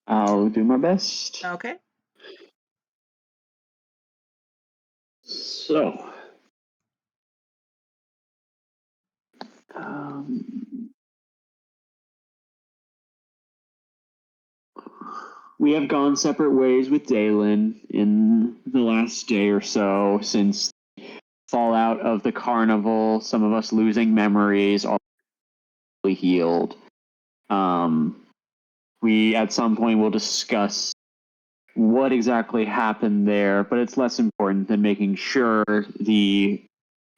I'll do my best. Okay. So, we have gone separate ways with Dalen in the last day or so since fallout of the carnival, some of us losing memories, all healed. We at some point will discuss what exactly happened there, but it's less important than making sure the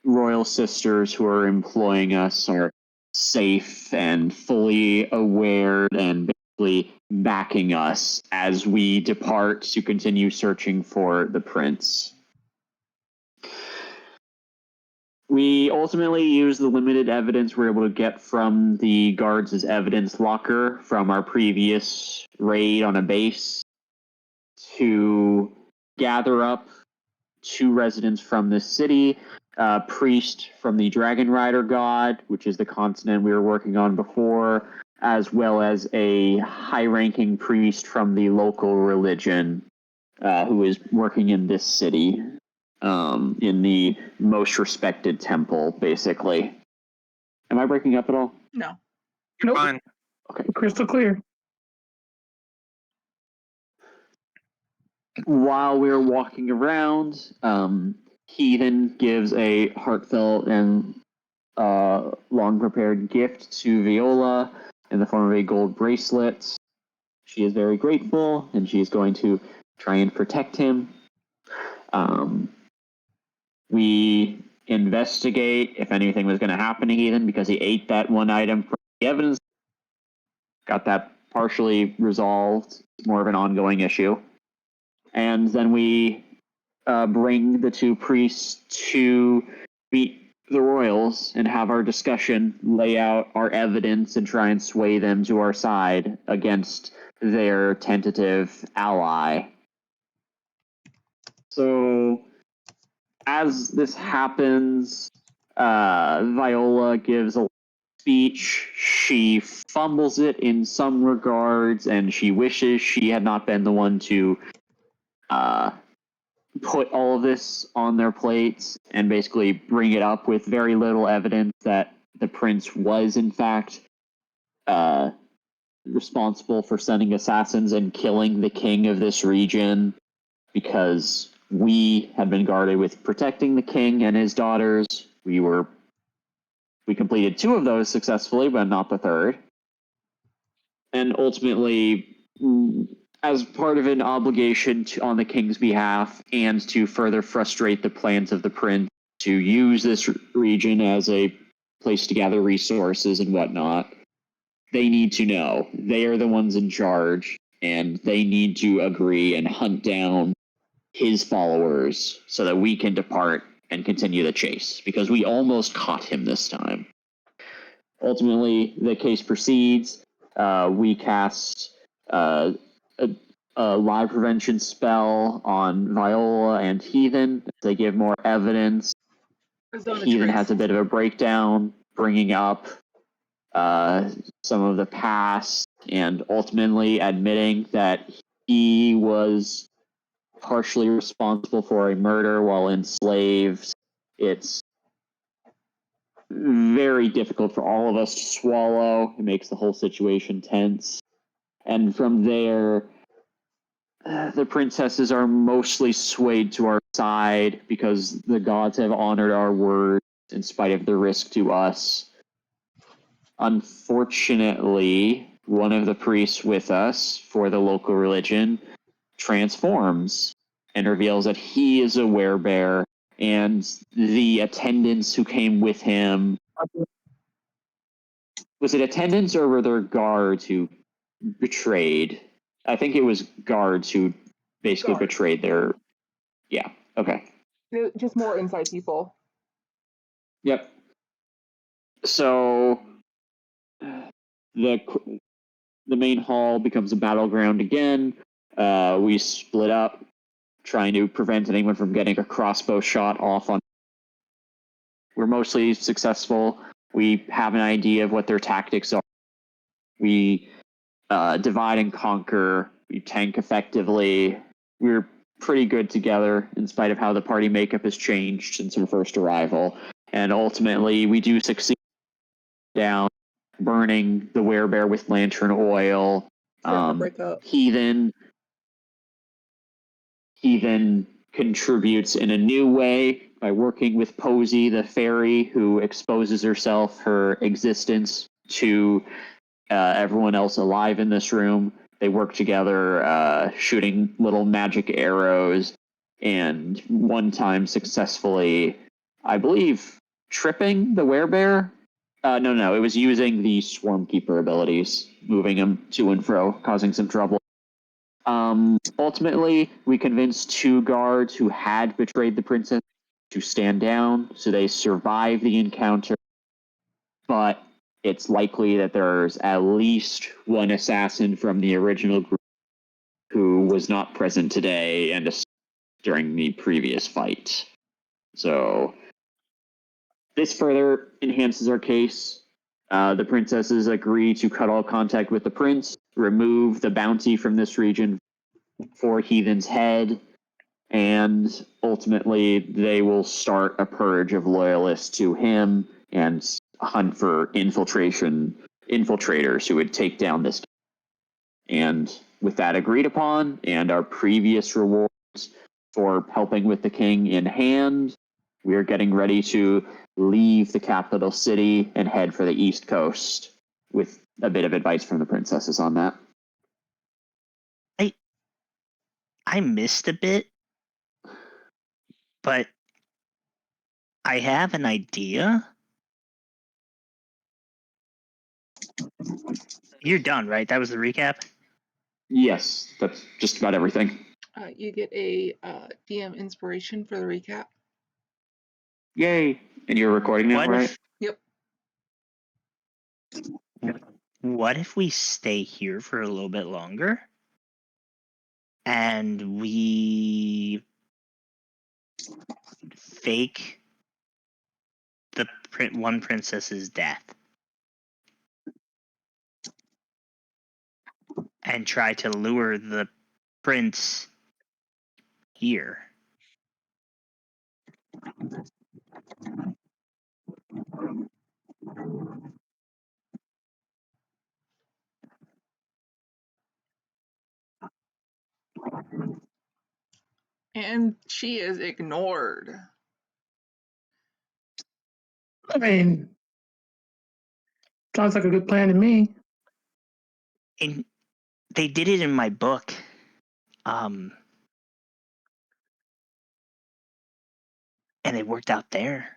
royal sisters who are employing us are safe and fully aware and basically backing us as we depart to continue searching for the prince. We ultimately use the limited evidence we're able to get from the guards' evidence locker from our previous raid on a base to gather up 2 residents from the city, a priest from the Dragon Rider god, which is the continent we were working on before, as well as a high-ranking priest from the local religion who is working in this city, in the most respected temple, basically. Am I breaking up at all? No. Nope. Fine. Okay. Crystal clear. While we're walking around, Heathen gives a heartfelt and long prepared gift to Viola in the form of a gold bracelet. She is very grateful, and she is going to try and protect him. We investigate if anything was going to happen to Heathen because he ate that one item from the evidence. Got that partially resolved. It's more of an ongoing issue. And then we bring the 2 priests to meet the royals and have our discussion, lay out our evidence, and try and sway them to our side against their tentative ally. So, as this happens, Viola gives a speech. She fumbles it in some regards, and she wishes she had not been the one to put all of this on their plates and basically bring it up with very little evidence that the prince was in fact responsible for sending assassins and killing the king of this region, because we had been guarded with protecting the king and his daughters. We completed 2 of those successfully, but not the 3rd. And ultimately, as part of an obligation on the king's behalf and to further frustrate the plans of the prince to use this region as a place to gather resources and whatnot, they need to know. They are the ones in charge, and they need to agree and hunt down his followers so that we can depart and continue the chase, because we almost caught him this time. Ultimately, the case proceeds. We cast a lie prevention spell on Viola and Heathen. They give more evidence. Heathen has a bit of a breakdown, bringing up some of the past and ultimately admitting that he was partially responsible for a murder while enslaved. It's very difficult for all of us to swallow. It makes the whole situation tense. And from there, the princesses are mostly swayed to our side because the gods have honored our word in spite of the risk to us. Unfortunately, one of the priests with us for the local religion transforms and reveals that he is a werebear, and the attendants who came with him... Was it attendants or were there guards who betrayed? I think it was guards who basically betrayed their... Yeah, okay. Just more inside people. Yep. So the main hall becomes a battleground again. We split up, trying to prevent anyone from getting a crossbow shot off on... We're mostly successful. We have an idea of what their tactics are. We divide and conquer We tank effectively. We're pretty good together in spite of how the party makeup has changed since our first arrival. And ultimately, we do succeed down burning the werebear with lantern oil. Break up. He then contributes in a new way by working with Posey, the fairy, who exposes her existence to everyone else alive in this room. They work together, shooting little magic arrows, and one time successfully, I believe, tripping the werebear. No, it was using the Swarmkeeper abilities, moving him to and fro, causing some trouble. Ultimately, we convinced 2 guards who had betrayed the princess to stand down, so they survived the encounter. But it's likely that there's at least one assassin from the original group who was not present today and during the previous fight. So this further enhances our case. The princesses agree to cut all contact with the prince, remove the bounty from this region for Heathen's head, and ultimately they will start a purge of loyalists to him and hunt for infiltrators who would take down this. And with that agreed upon and our previous rewards for helping with the king in hand, we are getting ready to leave the capital city and head for the East Coast with a bit of advice from the princesses on that. I missed a bit, but I have an idea. You're done, right? That was the recap? Yes, that's just about everything. You get a DM inspiration for the recap. Yay! And you're recording now, right? Yep. What if we stay here for a little bit longer? And we fake the one princess's death and try to lure the prince here. And she is ignored. I mean, sounds like a good plan to me. And they did it in my book. And it worked out there.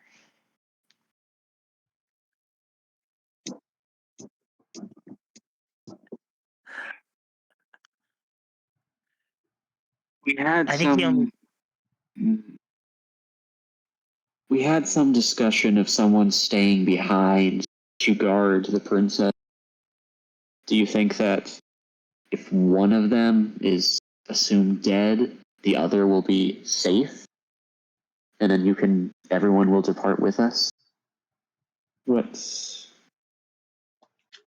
We had I think we had some discussion of someone staying behind to guard the princess. Do you think that if one of them is assumed dead, the other will be safe? And then everyone will depart with us? What's...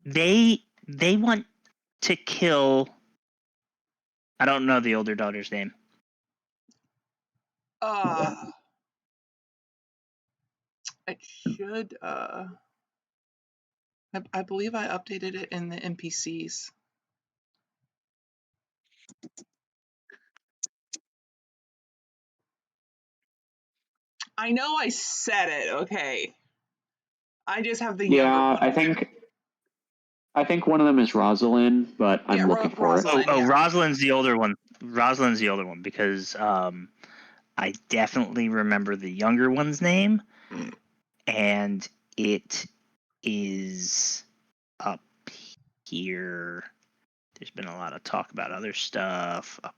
They want to kill... I don't know the older daughter's name. I should I believe I updated it in the NPCs. I know I said it, okay. I just have the younger one. I think one of them is Rosalind, but I'm looking for Rosalind, it. Yeah. Rosalind's the older one. Rosalind's the older one because I definitely remember the younger one's name, and it is up here. There's been a lot of talk about other stuff. Up.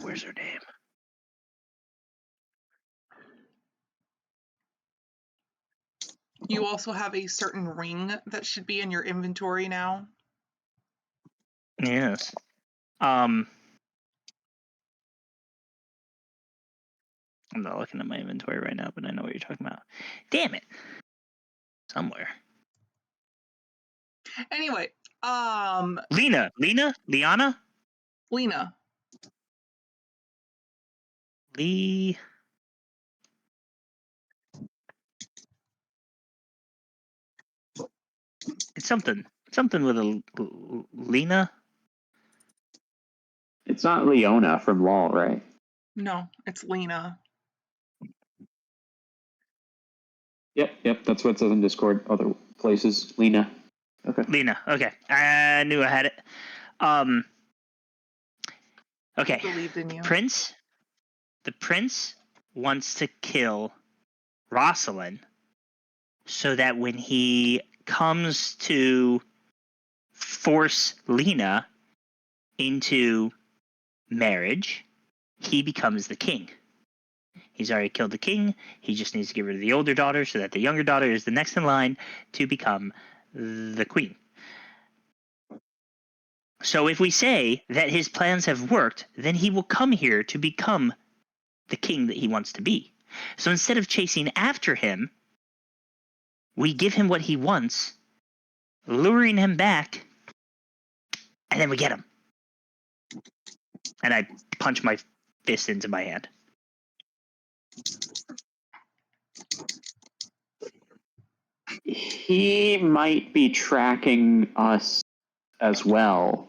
Where's her name? You also have a certain ring that should be in your inventory now. Yes. I'm not looking at my inventory right now, but I know what you're talking about. Damn it. Somewhere. Anyway, Liana. Lena. Lee. It's something with a Lena. It's not Leona from LOL, right? No, it's Lena. Yep, that's what it says in Discord. Other places, Lena. Okay. Lena. Okay, I knew I had it. Okay. Believed in you. Prince. The prince wants to kill Rosalind so that when he comes to force Lena into marriage, he becomes the king. He's already killed the king. He just needs to get rid of the older daughter so that the younger daughter is the next in line to become the queen. So if we say that his plans have worked, then he will come here to become the king that he wants to be. So instead of chasing after him, we give him what he wants, luring him back, and then we get him. And I punch my fist into my hand. He might be tracking us as well.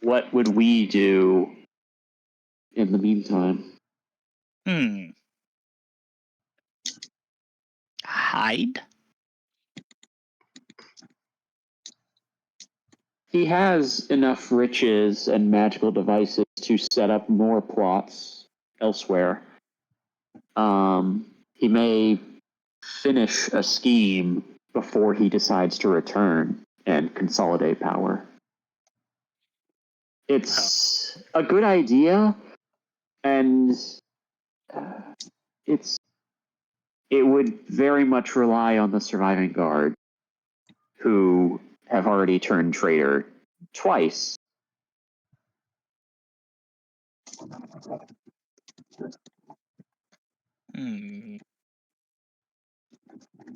What would we do in the meantime? Hide? He has enough riches and magical devices to set up more plots elsewhere. He may finish a scheme before he decides to return and consolidate power. It's a good idea, and it would very much rely on the surviving guard, who have already turned traitor twice.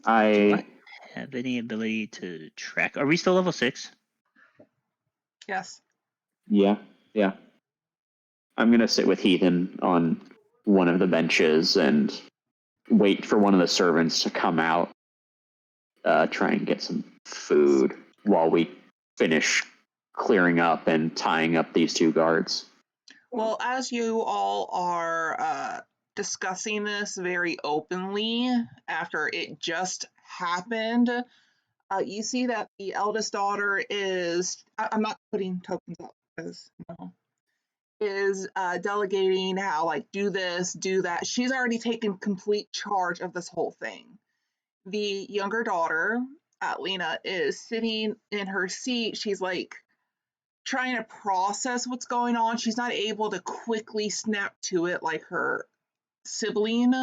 I have any ability to track. Are we still level 6? Yes. Yeah. I'm gonna sit with Heathen on one of the benches and wait for one of the servants to come out, try and get some food while we finish clearing up and tying up these two guards. Well, as you all are discussing this very openly after it just happened, you see that the eldest daughter is, I'm not putting tokens up because, is delegating how, like, do this, do that. She's already taken complete charge of this whole thing. The younger daughter, Lena, is sitting in her seat. She's like trying to process what's going on. She's not able to quickly snap to it like her sibling.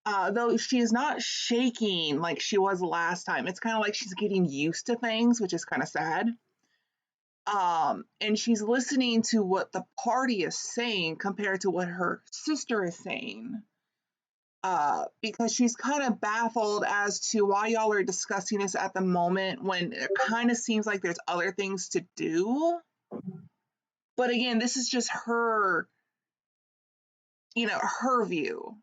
Though she is not shaking like she was last time. It's kind of like she's getting used to things, which is kind of sad. And she's listening to what the party is saying compared to what her sister is saying. Because she's kind of baffled as to why y'all are discussing this at the moment when it kind of seems like there's other things to do. But again, this is just her, her view.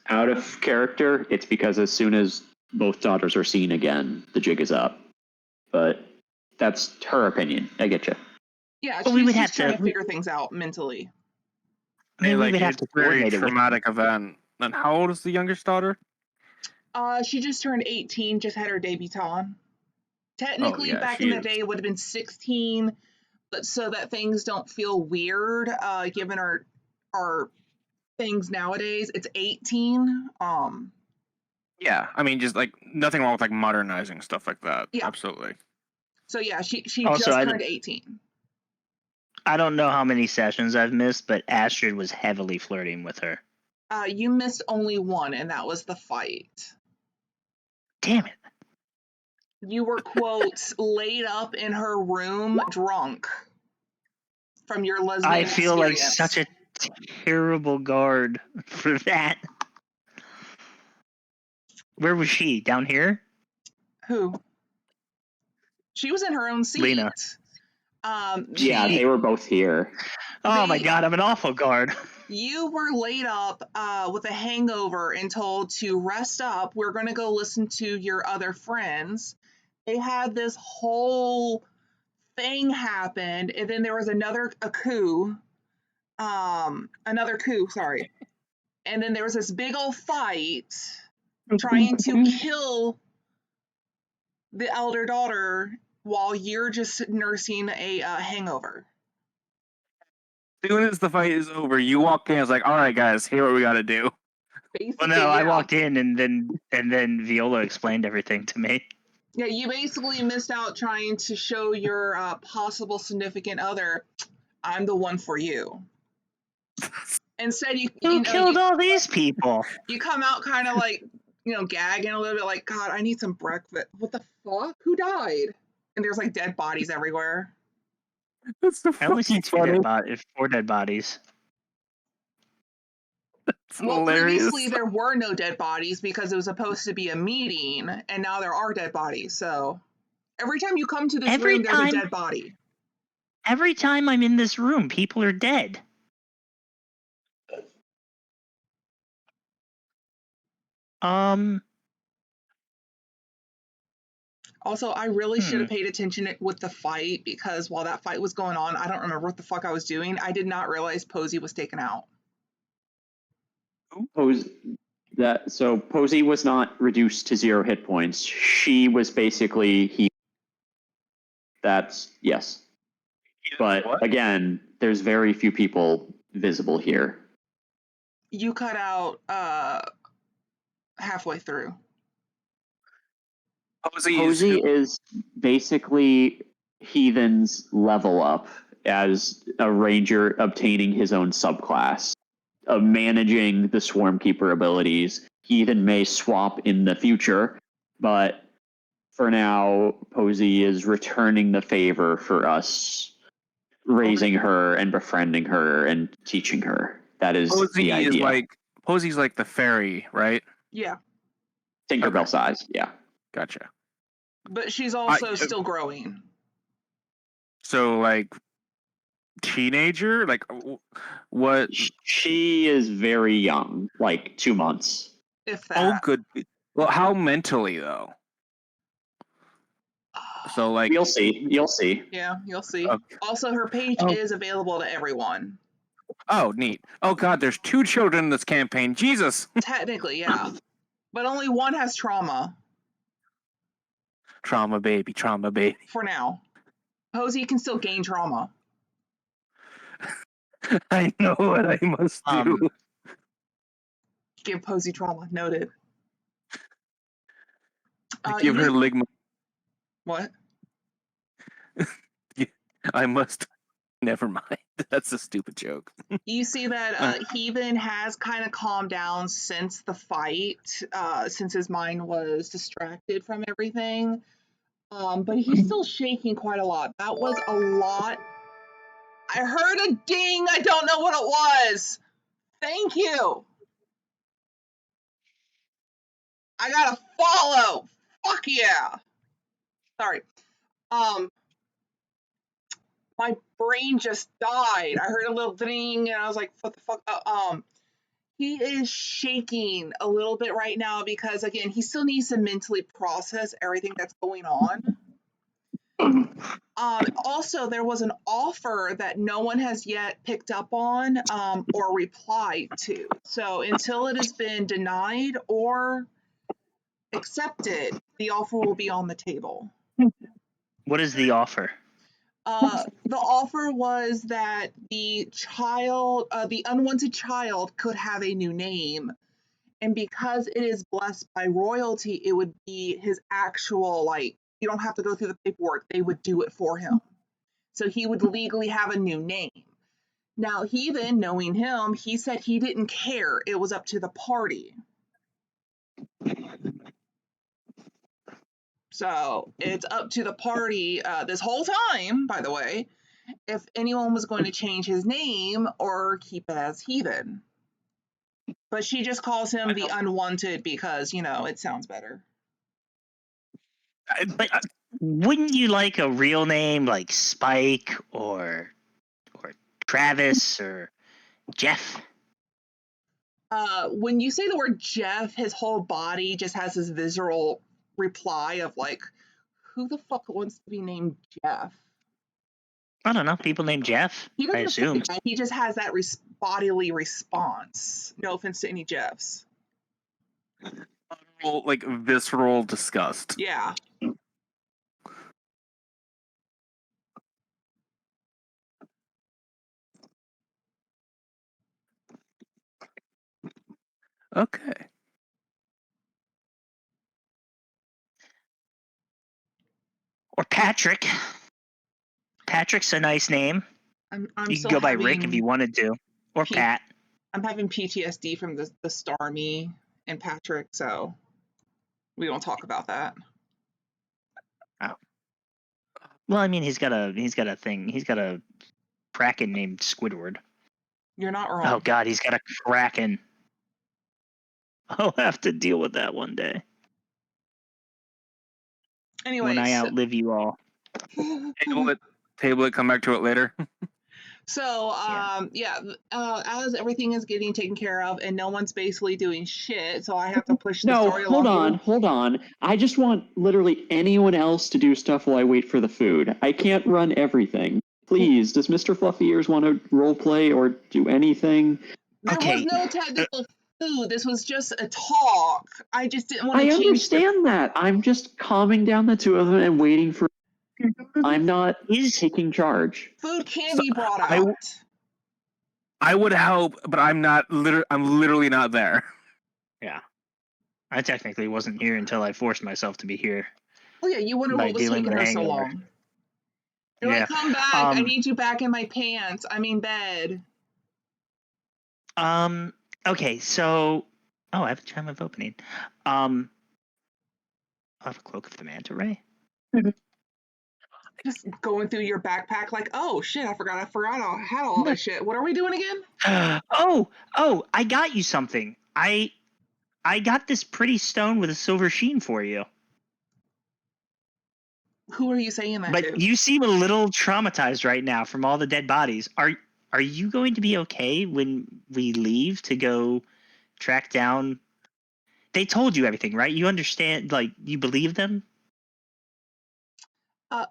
Out of character, it's because as soon as both daughters are seen again, the jig is up. But that's her opinion. I get you. Yeah, But we would she's have trying to to figure things out mentally. I mean, we would have it's to a very coordinate it with traumatic event. And how old is the youngest daughter? She just turned 18, just had her debutante. Technically, back in the day, it would have been 16, but so that things don't feel weird, given our things nowadays, it's 18. Yeah, I mean, just like nothing wrong with like modernizing stuff like that. Yeah. Absolutely. So yeah, she Also, just turned 18. I don't know how many sessions I've missed, but Astrid was heavily flirting with her. You missed only one, and that was the fight. Damn it. You were, quote, laid up in her room drunk from your lesbian I feel experience. like terrible guard for that. Where was she? Down here? Who? She was in her own seat. Lena. Yeah, they were both here. Oh my god, I'm an awful guard. You were laid up with a hangover and told to rest up. We're going to go listen to your other friends. They had this whole thing happen, and then there was another coup, sorry. And then there was this big old fight trying to kill the elder daughter while you're just nursing a hangover. As soon as the fight is over, you walk in. It's like, all right, guys, here what we got to do. Basically, Well, no, I yeah. walked in and then Viola explained everything to me. Yeah, you basically missed out trying to show your possible significant other, I'm the one for you. Instead, Who killed all these people? You come out kind of like, gagging a little bit like, God, I need some breakfast. What the fuck? Who died? And there's like dead bodies everywhere. That's so I only see fucking funny. 4 dead bodies. It's Well, hilarious. previously there were no dead bodies because it was supposed to be a meeting, and now there are dead bodies. So every time you come to this room, there's a dead body. Every time I'm in this room, people are dead. Also, I really should have paid attention with the fight because while that fight was going on, I don't remember what the fuck I was doing. I did not realize Posey was taken out. So Posey was not reduced to 0 hit points. She was basically he. That's yes. But what? Again, there's very few people visible here. You cut out halfway through. Posey is basically Heathen's level up as a ranger obtaining his own subclass. Managing the Swarmkeeper abilities. Heathen may swap in the future, but for now, Posey is returning the favor for us, raising her and befriending her and teaching her. That is the idea. Posey's like the fairy, right? Yeah. Tinkerbell size, yeah. Gotcha. But she's also still growing. So, like, teenager? Like, what? She is very young, like 2 months. If that. Oh, good. Well, how mentally, though? So, like... You'll see. Yeah, you'll see. Okay. Also, her page is available to everyone. Oh, neat. Oh, God, there's 2 children in this campaign. Jesus! Technically, yeah. But only one has trauma. Trauma baby. For now. Posey can still gain trauma. I know what I must do. Give Posey trauma. Noted. Give her ligma. What? I must... Never mind. That's a stupid joke. You see that Heathen has kind of calmed down since the fight, since his mind was distracted from everything. But he's still shaking quite a lot. That was a lot. I heard a ding. I don't know what it was. Thank you. I gotta follow. Fuck yeah. Sorry. My brain just died. I heard a little ding and I was like, what the fuck? He is shaking a little bit right now because, again, he still needs to mentally process everything that's going on. Also, there was an offer that no one has yet picked up on or replied to. So until it has been denied or accepted, the offer will be on the table. What is the offer? The offer was that the unwanted child could have a new name. And because it is blessed by royalty, it would be his actual, you don't have to go through the paperwork. They would do it for him. So he would legally have a new name. Now, Heathen, knowing him, he said he didn't care. It was up to the party. So it's up to the party this whole time, by the way. if anyone was going to change his name or keep it as Heathen. But she just calls him the Unwanted because, it sounds better. But wouldn't you like a real name like Spike or Travis or Jeff? When you say the word Jeff, his whole body just has this visceral reply of like, who the fuck wants to be named Jeff? I don't know. People named Jeff, He I doesn't say assume. that. He just has that bodily response. No offense to any Jeffs. Like visceral disgust. Yeah. Okay. Or Patrick. Patrick's a nice name. I'm You could still go by having Rick if you wanted to. Or Pat. I'm having PTSD from the Starmie and Patrick, so we don't talk about that. Oh. Well, I mean, he's got a thing. He's got a Kraken named Squidward. You're not wrong. Oh God, he's got a Kraken. I'll have to deal with that one day. Anyways, when I outlive you all. Table it, come back to it later. So, as everything is getting taken care of and no one's basically doing shit, so I have to push the story along. Hold on. I just want literally anyone else to do stuff while I wait for the food. I can't run everything. Please, does Mr. Fluffy Ears want to roleplay or do anything? There was no technical food. This was just a talk. I just didn't want to change. I understand that. I'm just calming down the two of them and waiting for. I'm not taking charge. Food can be brought out. I would help, but I'm not. I'm literally not there. Yeah, I technically wasn't here until I forced myself to be here. Oh yeah, you wonder what was taking her so long. You're like, come back. I need you back in my pants. I'm in bed. Okay, so I have a chime of opening. I have a cloak of the manta ray. Just going through your backpack like, oh shit, I forgot I had all this shit. What are we doing again? Oh, I got you something. I got this pretty stone with a silver sheen for you. Who are you saying that to? But you seem a little traumatized right now from all the dead bodies. Are you going to be okay when we leave to go track down? They told you everything, right? You understand, like, you believe them?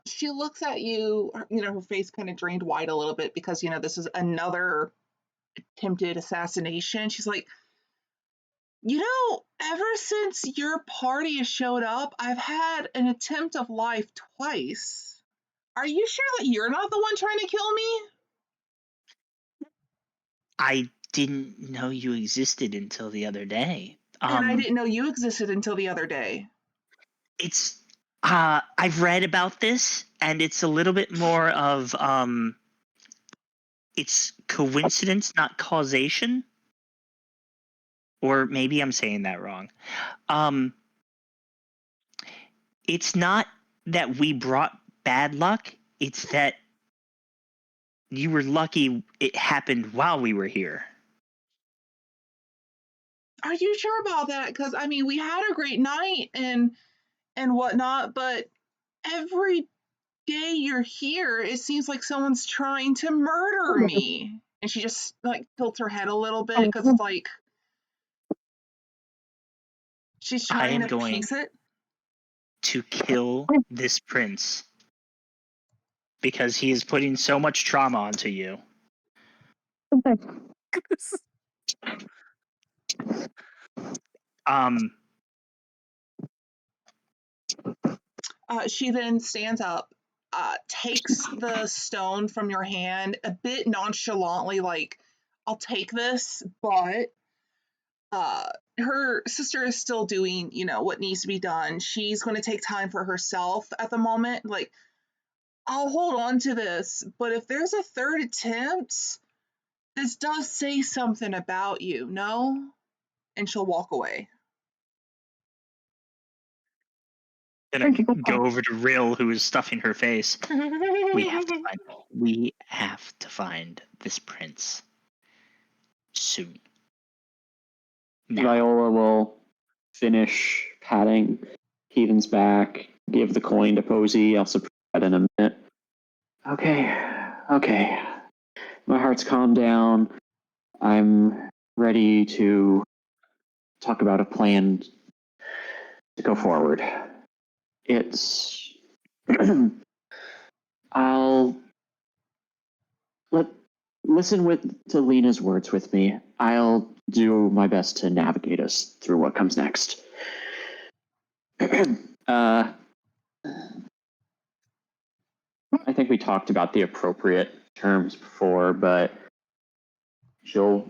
She looks at you, her face kind of drained wide a little bit because, this is another attempted assassination. She's like, ever since your party has showed up, I've had an attempt of life twice. Are you sure that you're not the one trying to kill me? I didn't know you existed until the other day. And I didn't know you existed until the other day. It's I've read about this, and it's a little bit more of it's coincidence, not causation. Or maybe I'm saying that wrong. It's not that we brought bad luck. It's that you were lucky it happened while we were here. Are you sure about that? Because, we had a great night and whatnot, but every day you're here, it seems like someone's trying to murder me. And she just, tilts her head a little bit because it's like she's trying to piece it. To kill this prince because he is putting so much trauma onto you. She then stands up, takes the stone from your hand a bit nonchalantly, like, I'll take this, but her sister is still doing, what needs to be done. She's going to take time for herself at the moment. Like, I'll hold on to this, but if there's a third attempt, this does say something about you, no? And she'll walk away. Gonna go over to Rill, who is stuffing her face. We have to find this prince soon. Now. Viola will finish patting Keaton's back, give the coin to Posey. I'll surprise that in a minute. Okay. My heart's calmed down. I'm ready to talk about a plan to go forward. I'll listen to Lena's words with me. I'll do my best to navigate us through what comes next. I think we talked about the appropriate terms before, but she'll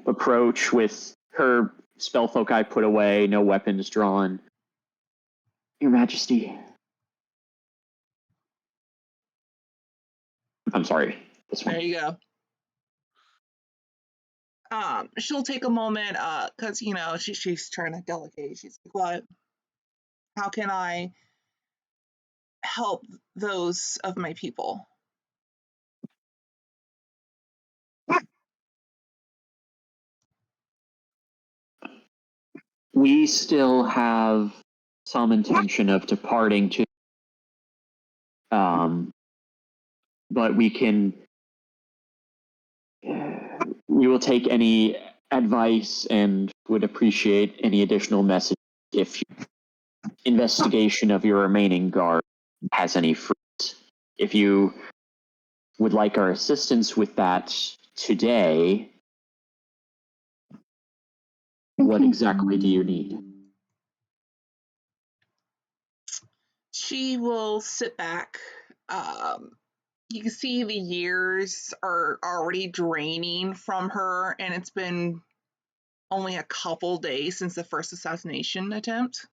approach with her spell foci put away, no weapons drawn. Your Majesty. I'm sorry. This one. There you go. She'll take a moment, cause she's trying to delegate. She's like, "What? How can I help those of my people?" We still have some intention of departing to, but we will take any advice and would appreciate any additional message if investigation of your remaining guard has any fruit. If you would like our assistance with that today, what exactly do you need? She will sit back. You can see the years are already draining from her, and it's been only a couple days since the first assassination attempt.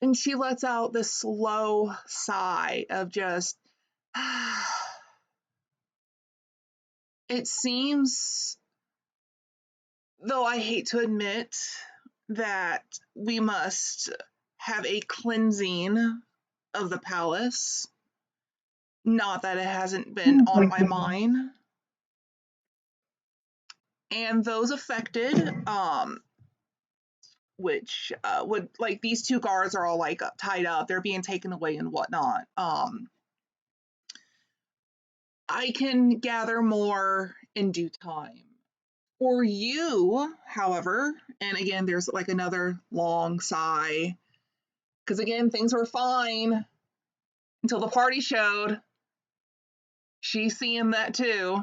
And she lets out this slow sigh of just, it seems, though I hate to admit, that we must have a cleansing of the palace. Not that it hasn't been on my mind. And those affected, which would, like, these two guards are all like tied up, they're being taken away and whatnot. I can gather more in due time. For you, however, and again, there's like another long sigh, because again, things were fine until the party showed. She's seeing that too.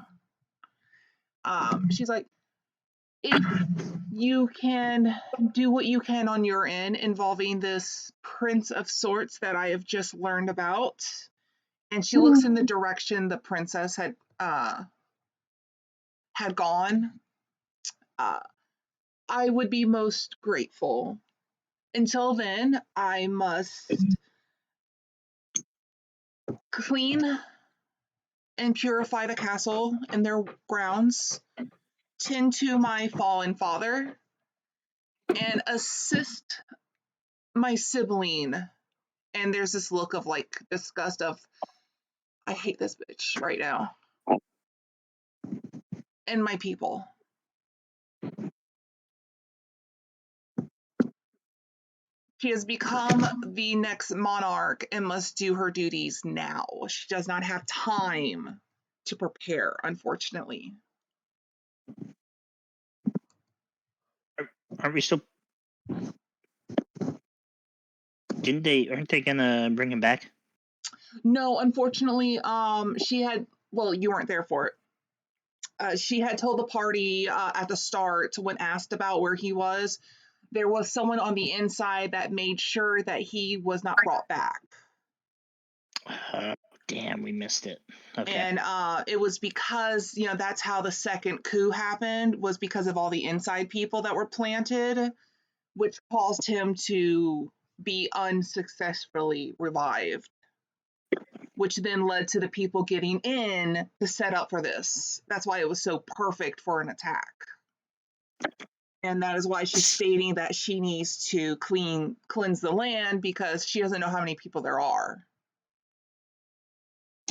She's like, if you can do what you can on your end involving this prince of sorts that I have just learned about, and she looks in the direction the princess had gone, I would be most grateful. Until then, I must clean and purify the castle and their grounds, tend to my fallen father, and assist my sibling. And there's this look of like disgust of, I hate this bitch right now. And my people. She has become the next monarch and must do her duties now. She does not have time to prepare, unfortunately. Aren't we still? Aren't they gonna bring him back? No, unfortunately, she had, well, you weren't there for it. She had told the party at the start when asked about where he was, there was someone on the inside that made sure that he was not brought back. Damn, we missed it. Okay. And it was because, that's how the second coup happened, was because of all the inside people that were planted, which caused him to be unsuccessfully revived, which then led to the people getting in to set up for this. That's why it was so perfect for an attack. And that is why she's stating that she needs to cleanse the land because she doesn't know how many people there are.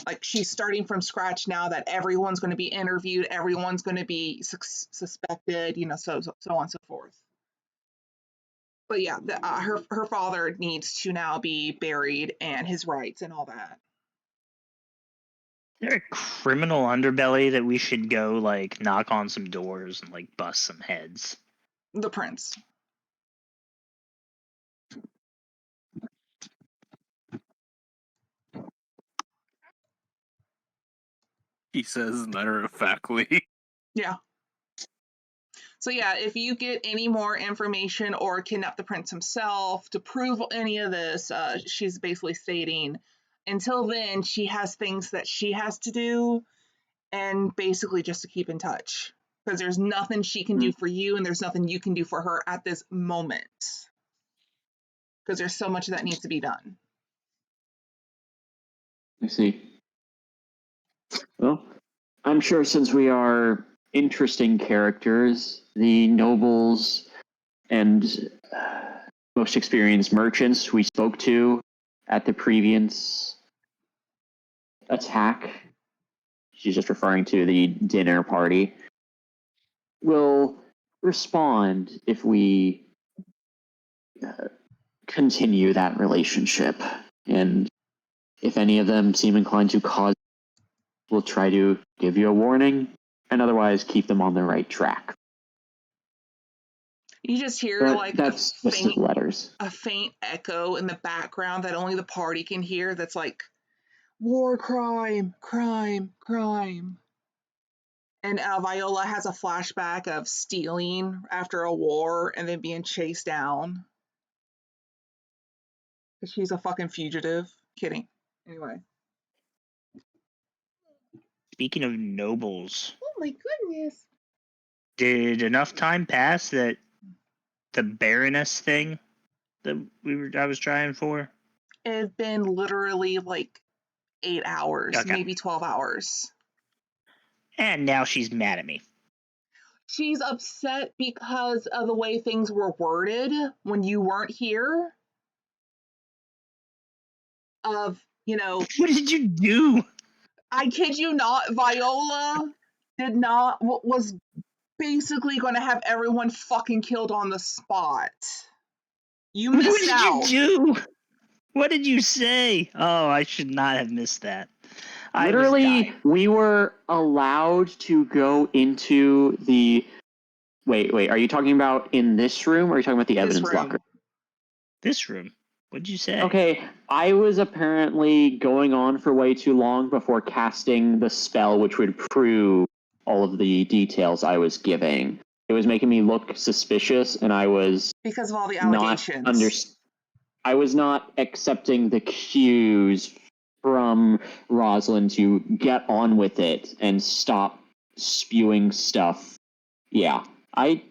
Like she's starting from scratch now that everyone's going to be interviewed, everyone's going to be suspected, so on and so forth. But yeah, her father needs to now be buried and his rights and all that. Is there a criminal underbelly that we should go like knock on some doors and like bust some heads? The prince. He says matter-of-factly. Yeah. So yeah, if you get any more information or kidnap the prince himself to prove any of this, she's basically stating, until then, she has things that she has to do, and basically just to keep in touch. Because there's nothing she can do for you, and there's nothing you can do for her at this moment. Because there's so much that needs to be done. I see. Well, I'm sure since we are interesting characters, the nobles and most experienced merchants we spoke to at the previous attack, she's just referring to the dinner party, will respond if we continue that relationship. And if any of them seem inclined to cause, we'll try to give you a warning and otherwise keep them on the right track. You just hear But like that's listed letters. a faint echo in the background that only the party can hear that's like, war crime, crime, crime. And Viola has a flashback of stealing after a war and then being chased down. She's a fucking fugitive. Kidding. Anyway. Speaking of nobles, Oh my goodness. did enough time pass that the Baroness thing that I was trying for? It's been literally like 8 hours, Okay. maybe 12 hours. And now she's mad at me. She's upset because of the way things were worded when you weren't here. What did you do? I kid you not, Viola was basically going to have everyone fucking killed on the spot. You missed What did out. you do? What did you say? Oh, I should not have missed that. Literally, we were allowed to go into the... Wait, are you talking about in this room, or are you talking about the evidence locker? This room. What'd you say? Okay, I was apparently going on for way too long before casting the spell which would prove all of the details I was giving. It was making me look suspicious, and I was... Because of all the allegations. I was not accepting the cues from Rosalind to get on with it and stop spewing stuff. Yeah, I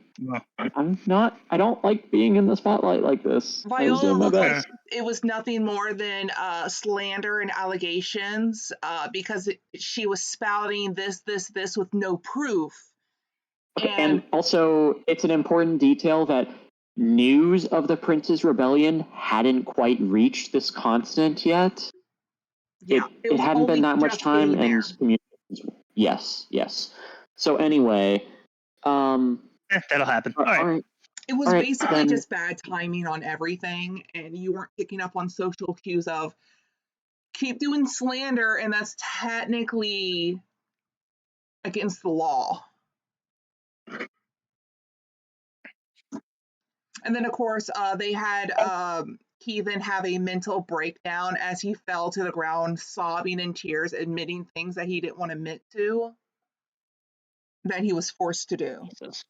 don't like being in the spotlight like this. I was doing my best. It was nothing more than slander and allegations because she was spouting this with no proof. Okay, and also, it's an important detail that news of the Prince's Rebellion hadn't quite reached this continent yet. Yeah, it hadn't been that much time, and yes. So anyway, that'll happen. All right. It was basically just bad timing on everything, and you weren't picking up on social cues of keep doing slander, and that's technically against the law. And then, of course, they had Keevan have a mental breakdown as he fell to the ground, sobbing in tears, admitting things that he didn't want to admit to, that he was forced to do. Jesus.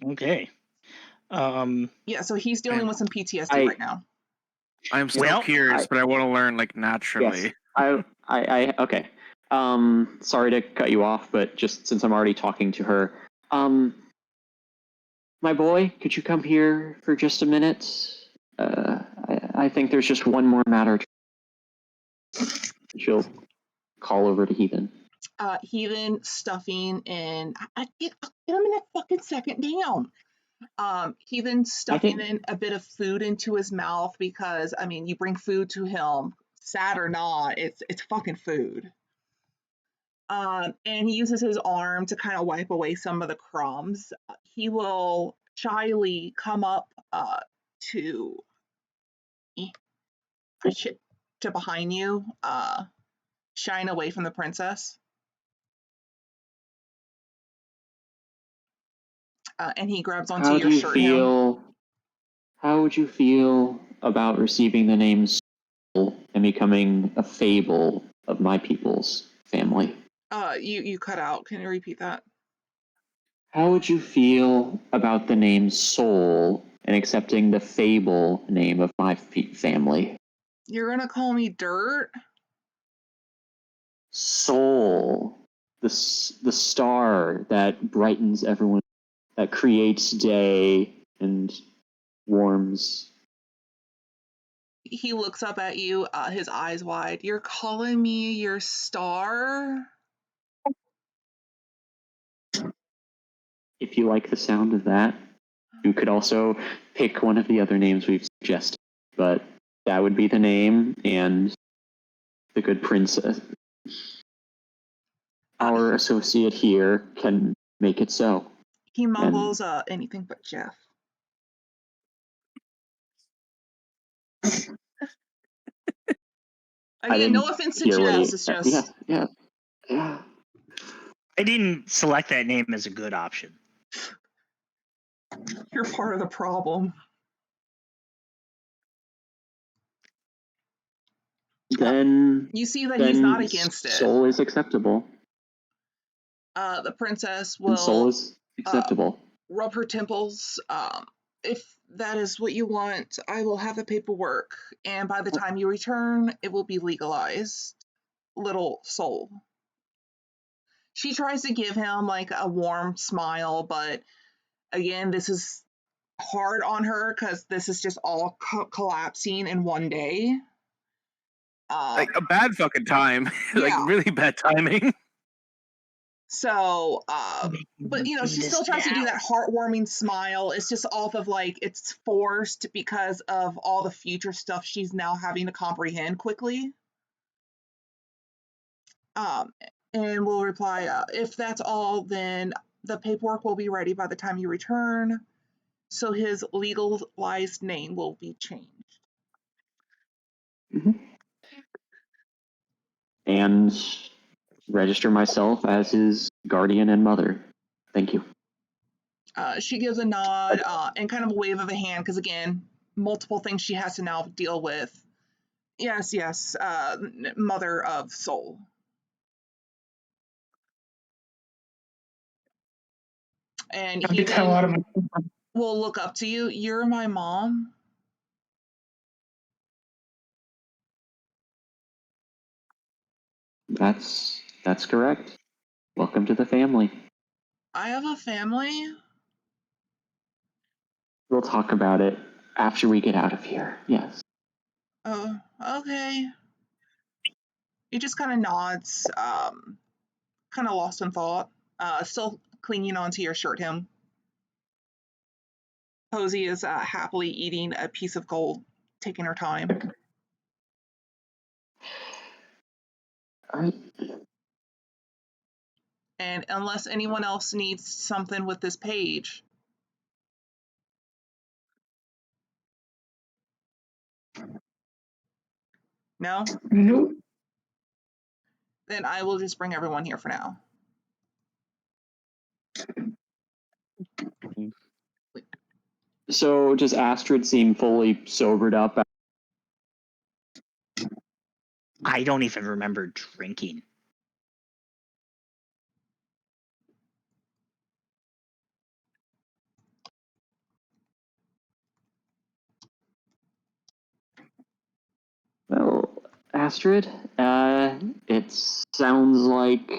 Okay. Yeah, so he's dealing with some PTSD right now. I'm still curious, but I want to learn naturally. Yes, okay. Sorry to cut you off, but just since I'm already talking to her, my boy, could you come here for just a minute? I think there's just one more matter. She'll call over to Heathen. Heathen stuffing in. Get him in a fucking second. Damn. Heathen stuffing think- in a bit of food into his mouth because I mean, you bring food to him, sad or not, it's fucking food. And he uses his arm to kind of wipe away some of the crumbs. He will shyly come up to to behind you, shine away from the princess. And he grabs onto How your do you shirt hem. feel? How would you feel about receiving the name Soul and becoming a fable of my people's family? You cut out. Can you repeat that? How would you feel about the name Soul and accepting the fable name of my family? You're gonna call me Dirt? Soul, the star that brightens everyone, that creates day and warms. He looks up at you, his eyes wide. You're calling me your star? If you like the sound of that, you could also pick one of the other names we've suggested, but that would be the name, and the good princess, our associate here, can make it so. He mumbles, anything but Jeff. Again, no offense to Jeff, it's just... Yeah. I didn't select that name as a good option. You're part of the problem. Then you see that he's not against it. Soul is acceptable. The princess And Soul will is acceptable. rub her temples. If that is what you want, I will have the paperwork, and by the time you return, it will be legalized. Little Soul. She tries to give him like a warm smile, but again, this is hard on her because this is just all collapsing in one day. Like a bad fucking time. Like Yeah. really bad timing. So, but you know, she still tries to do that heartwarming smile. It's just off of like, it's forced because of all the future stuff she's now having to comprehend quickly. And we'll reply, if that's all, then the paperwork will be ready by the time you return. So his legalized name will be changed. Mm-hmm. And register myself as his guardian and mother. Thank you. She gives a nod and kind of a wave of a hand because, again, multiple things she has to now deal with. Yes, mother of Soul. And he then will look up to you. You're my mom. That's correct. Welcome to the family. I have a family. We'll talk about it after we get out of here. Yes. Oh, okay. He just kind of nods, kind of lost in thought, still clinging onto your shirt hem. Posey is happily eating a piece of gold, taking her time. All right. And unless anyone else needs something with this page, no? Nope. Then I will just bring everyone here for now. So does Astrid seem fully sobered up? I don't even remember drinking. Well, Astrid, it sounds like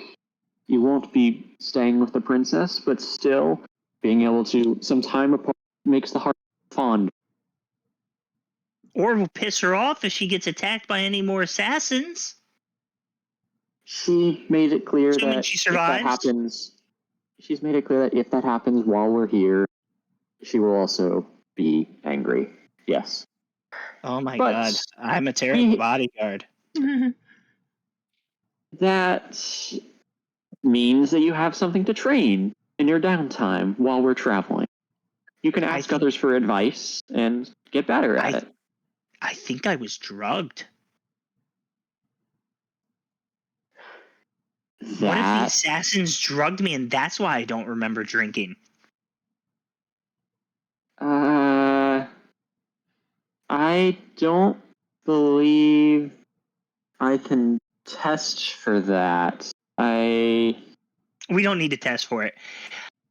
you won't be staying with the princess, but still, being able to some time apart makes the heart fond. Or we'll piss her off if she gets attacked by any more assassins. She made it clear Assuming that she if that survives? happens, she's made it clear that if that happens while we're here, she will also be angry. Yes. Oh my But god, I'm a terrible bodyguard. that means that you have something to train in your downtime while we're traveling. You can ask think- others for advice and get better at it. I think I was drugged. What if the That assassins drugged me and that's why I don't remember drinking? I don't believe I can test for that. We don't need to test for it.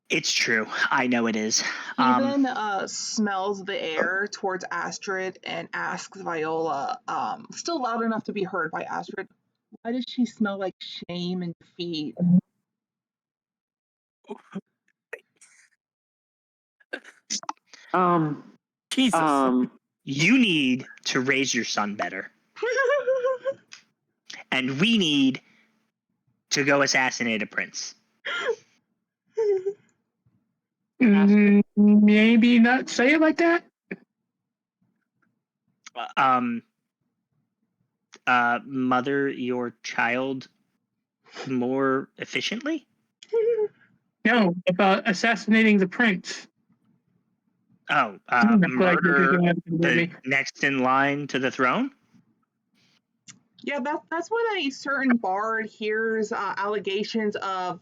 It's true. I know it is. He then smells the air towards Astrid and asks Viola, still loud enough to be heard by Astrid, why does she smell like shame and defeat? Jesus. You need to raise your son better. And we need to go assassinate a prince. Maybe not say it like that. Mother your child more efficiently? No, about assassinating the prince. Oh, Like murder the the movie. next in line to the throne? Yeah, that's when a certain bard hears allegations of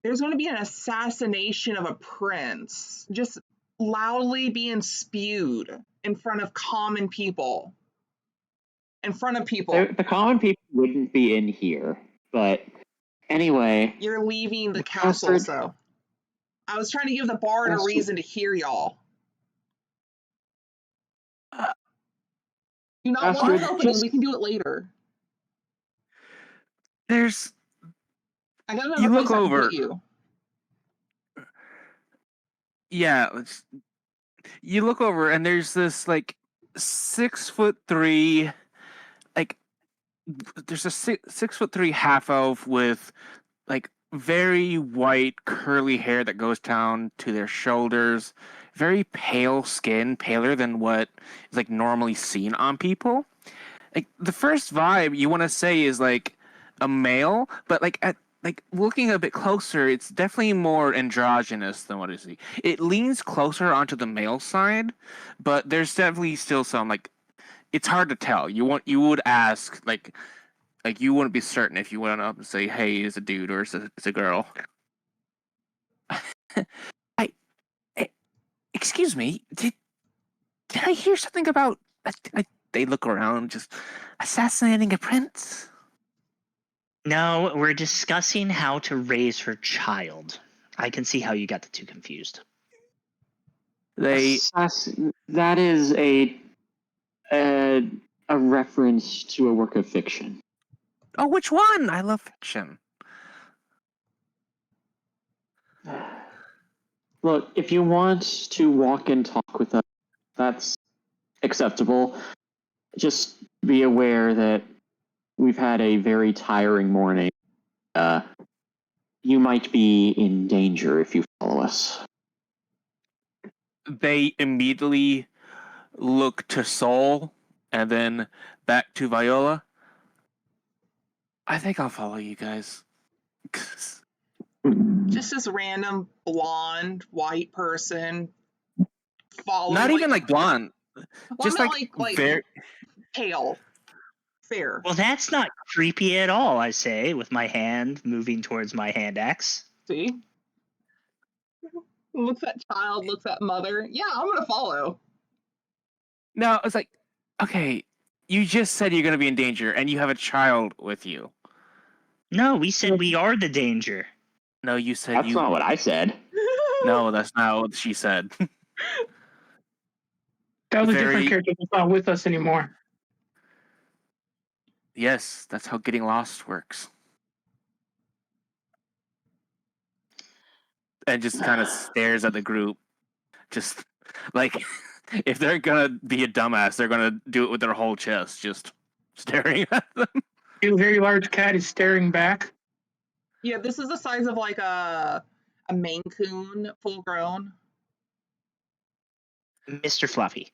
there's going to be an assassination of a prince, just loudly being spewed in front of common people. In front of people. the common people wouldn't be in here, but anyway. You're leaving the castle, Astrid, so I was trying to give the bard a Astrid. reason to hear y'all. Do not want Astrid, opening. just- We can do it later. There's. I got another You place look I can over. put you. Yeah, you look over and there's this like 6'3", like there's a 6'3" half elf with like very white curly hair that goes down to their shoulders, very pale skin, paler than what is like normally seen on people. Like the first vibe you want to say is like a male, but like looking a bit closer, it's definitely more androgynous than what I see. It leans closer onto the male side, but there's definitely still some like it's hard to tell. You would ask like you wouldn't be certain if you went up and say, "Hey, is a dude or is it's a girl?" I, excuse me, did I hear something about? They look around, just assassinating a prince. No, we're discussing how to raise her child. I can see how you got the two confused. That is a reference to a work of fiction. Oh, which one? I love fiction. Look, if you want to walk and talk with us, that's acceptable. Just be aware that we've had a very tiring morning. You might be in danger if you follow us. They immediately look to Soul and then back to Viola. I think I'll follow you guys. Just this random blonde white person following. Not even like blonde. Well, Just I meant like very pale, fair. Well, that's not creepy at all, I say, with my hand moving towards my hand axe. See? Looks at child, looks at mother. Yeah, I'm gonna follow. No, it's like, okay, you just said you're gonna be in danger and you have a child with you. No, we said we are the danger. No, you said That's not what I said. No, that's not what she said. That was a Very- different character that's not with us anymore. Yes, that's how getting lost works. And just kind of stares at the group. Just like if they're gonna be a dumbass, they're gonna do it with their whole chest, just staring at them. A very large cat is staring back. Yeah, this is the size of like a Maine Coon, full grown. Mr. Fluffy,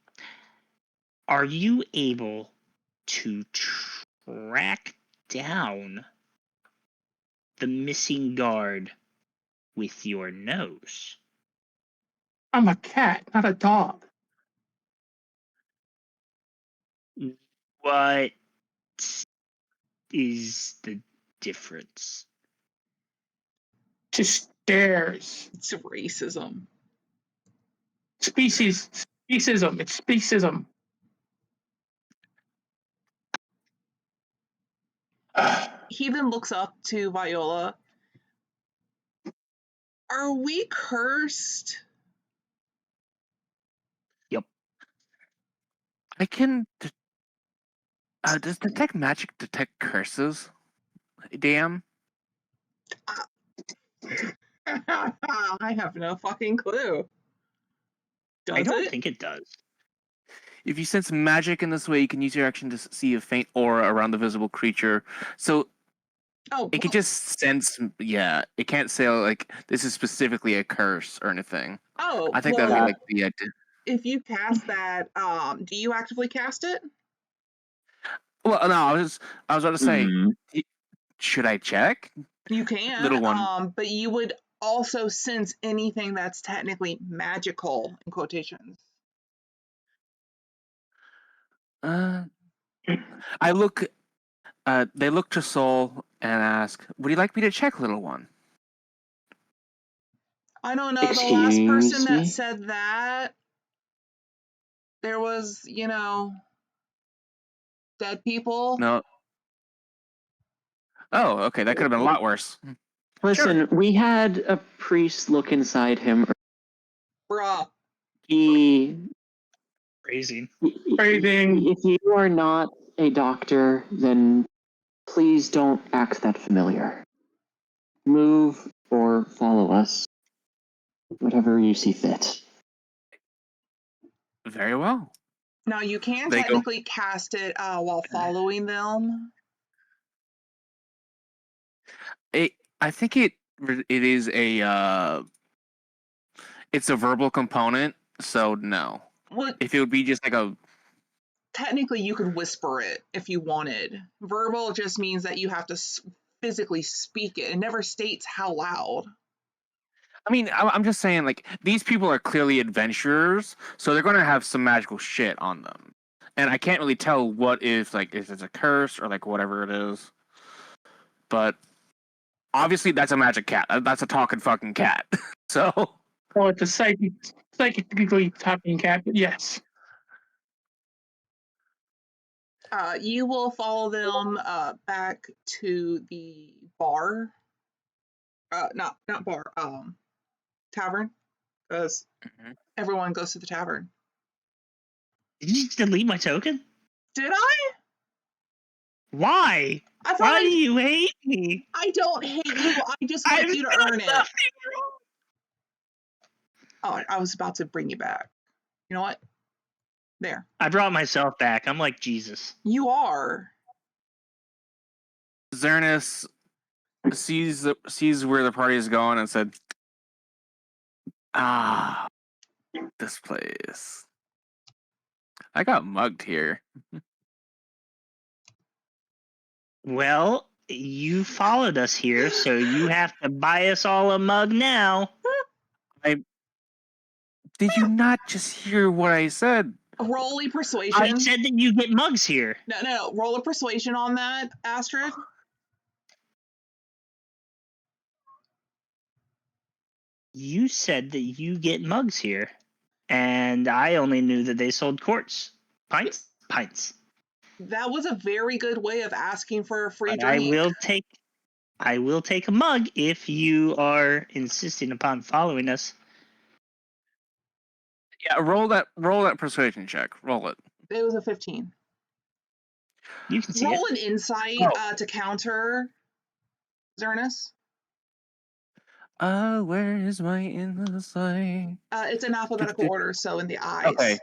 are you able to track down the missing guard with your nose? I'm a cat, not a dog. What is the difference? Just stares. It's racism. Speciesism. It's speciesism. He then looks up to Viola. Are we cursed? Yep. I can. Does detect magic detect curses? Damn. I have no fucking clue. Does I don't it? think it does. If you sense magic in this way, you can use your action to see a faint aura around the visible creature. So Oh, it can just sense. Yeah, it can't say like this is specifically a curse or anything. oh. I think Well, that'd be like the idea. if you cast that, do you actively cast it? Well, no, I was about to say, should I check? You can, Little one. but you would also sense anything that's technically magical in quotations. I look. They look to Soul and ask, "Would you like me to check, little one?" I don't know. The last Excuse person that me? said that, there was, dead people. No. Oh, okay. That could have been a lot worse. Listen, we had a priest look inside him. Bruh. He. Crazy. Phrasing. If you are not a doctor, then please don't act that familiar. Move or follow us. Whatever you see fit. Very well. Now you can They go. technically cast it while following them. I think it is a it's a verbal component, so no. Well, If it would be just like a technically you could whisper it if you wanted. Verbal just means that you have to physically speak it. It never states how loud. I mean, I'm just saying, like, these people are clearly adventurers, so they're going to have some magical shit on them. And I can't really tell what is, like, if it's a curse or, like, whatever it is. But obviously, that's a magic cat. That's a talking fucking cat. So. Well, it's a psychically talking cat, but yes. You will follow them back to the bar. Not bar. Tavern, because everyone goes to the tavern. Did you just delete my token? Did I? Why? Why do you hate me? I don't hate you. I just want you to earn it. Oh, I was about to bring you back. You know what? There. I brought myself back. I'm like Jesus. You are. Zernus sees where the party is going and said, "Ah, this place. I got mugged here." Well, you followed us here, so you have to buy us all a mug now. Did you not just hear what I said? Roll a persuasion. I said that you get mugs here. No. Roll a persuasion on that, Astrid. You said that you get mugs here, and I only knew that they sold quarts. Pints. That was a very good way of asking for a free But drink. I will take a mug if you are insisting upon following us. Yeah, roll that persuasion check. Roll it. It was a 15. You can see Roll it. an insight to counter Zernus. Where is my insight? It's in alphabetical order, so in the eyes. Okay.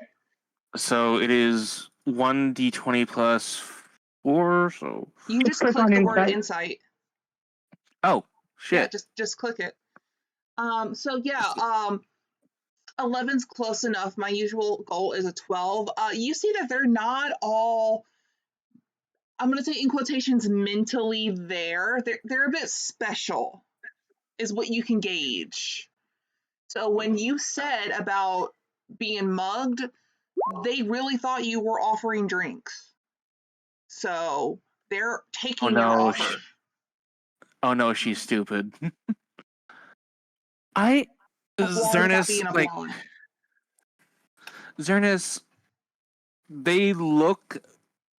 So it is 1d20 plus 4, so... You just click click on the word insight. insight. Oh, Yeah, shit. just click it. So yeah, 11's close enough. My usual goal is a 12. You see that they're not all, I'm gonna say in quotations, mentally there. They're a bit special, is what you can gauge. So when you said about being mugged, they really thought you were offering drinks. So they're Oh taking your no, offer. oh no, she's stupid. I... A flaw without being Zernus, a like... flaw. Zernus, they look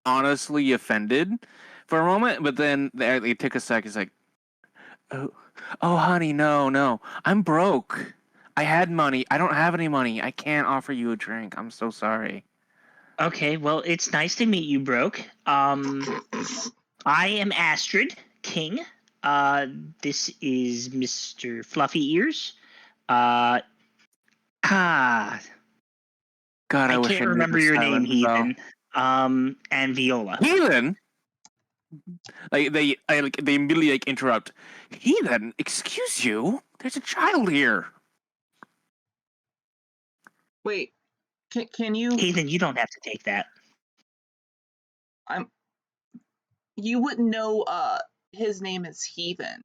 honestly offended for a moment, but then they take a sec. It's like, oh, honey, no, I'm broke. I had money. I don't have any money. I can't offer you a drink. I'm so sorry. Okay, well, it's nice to meet you, Broke. I am Astrid King. This is Mr. Fluffy Ears. God, I I wish I can't knew remember the your name, silent spell. Heathen. And Viola. Heathen. Like they immediately like interrupt. Heathen, excuse you. There's a child here. Wait, can you? Heathen, you don't have to take that. You wouldn't know. His name is Heathen.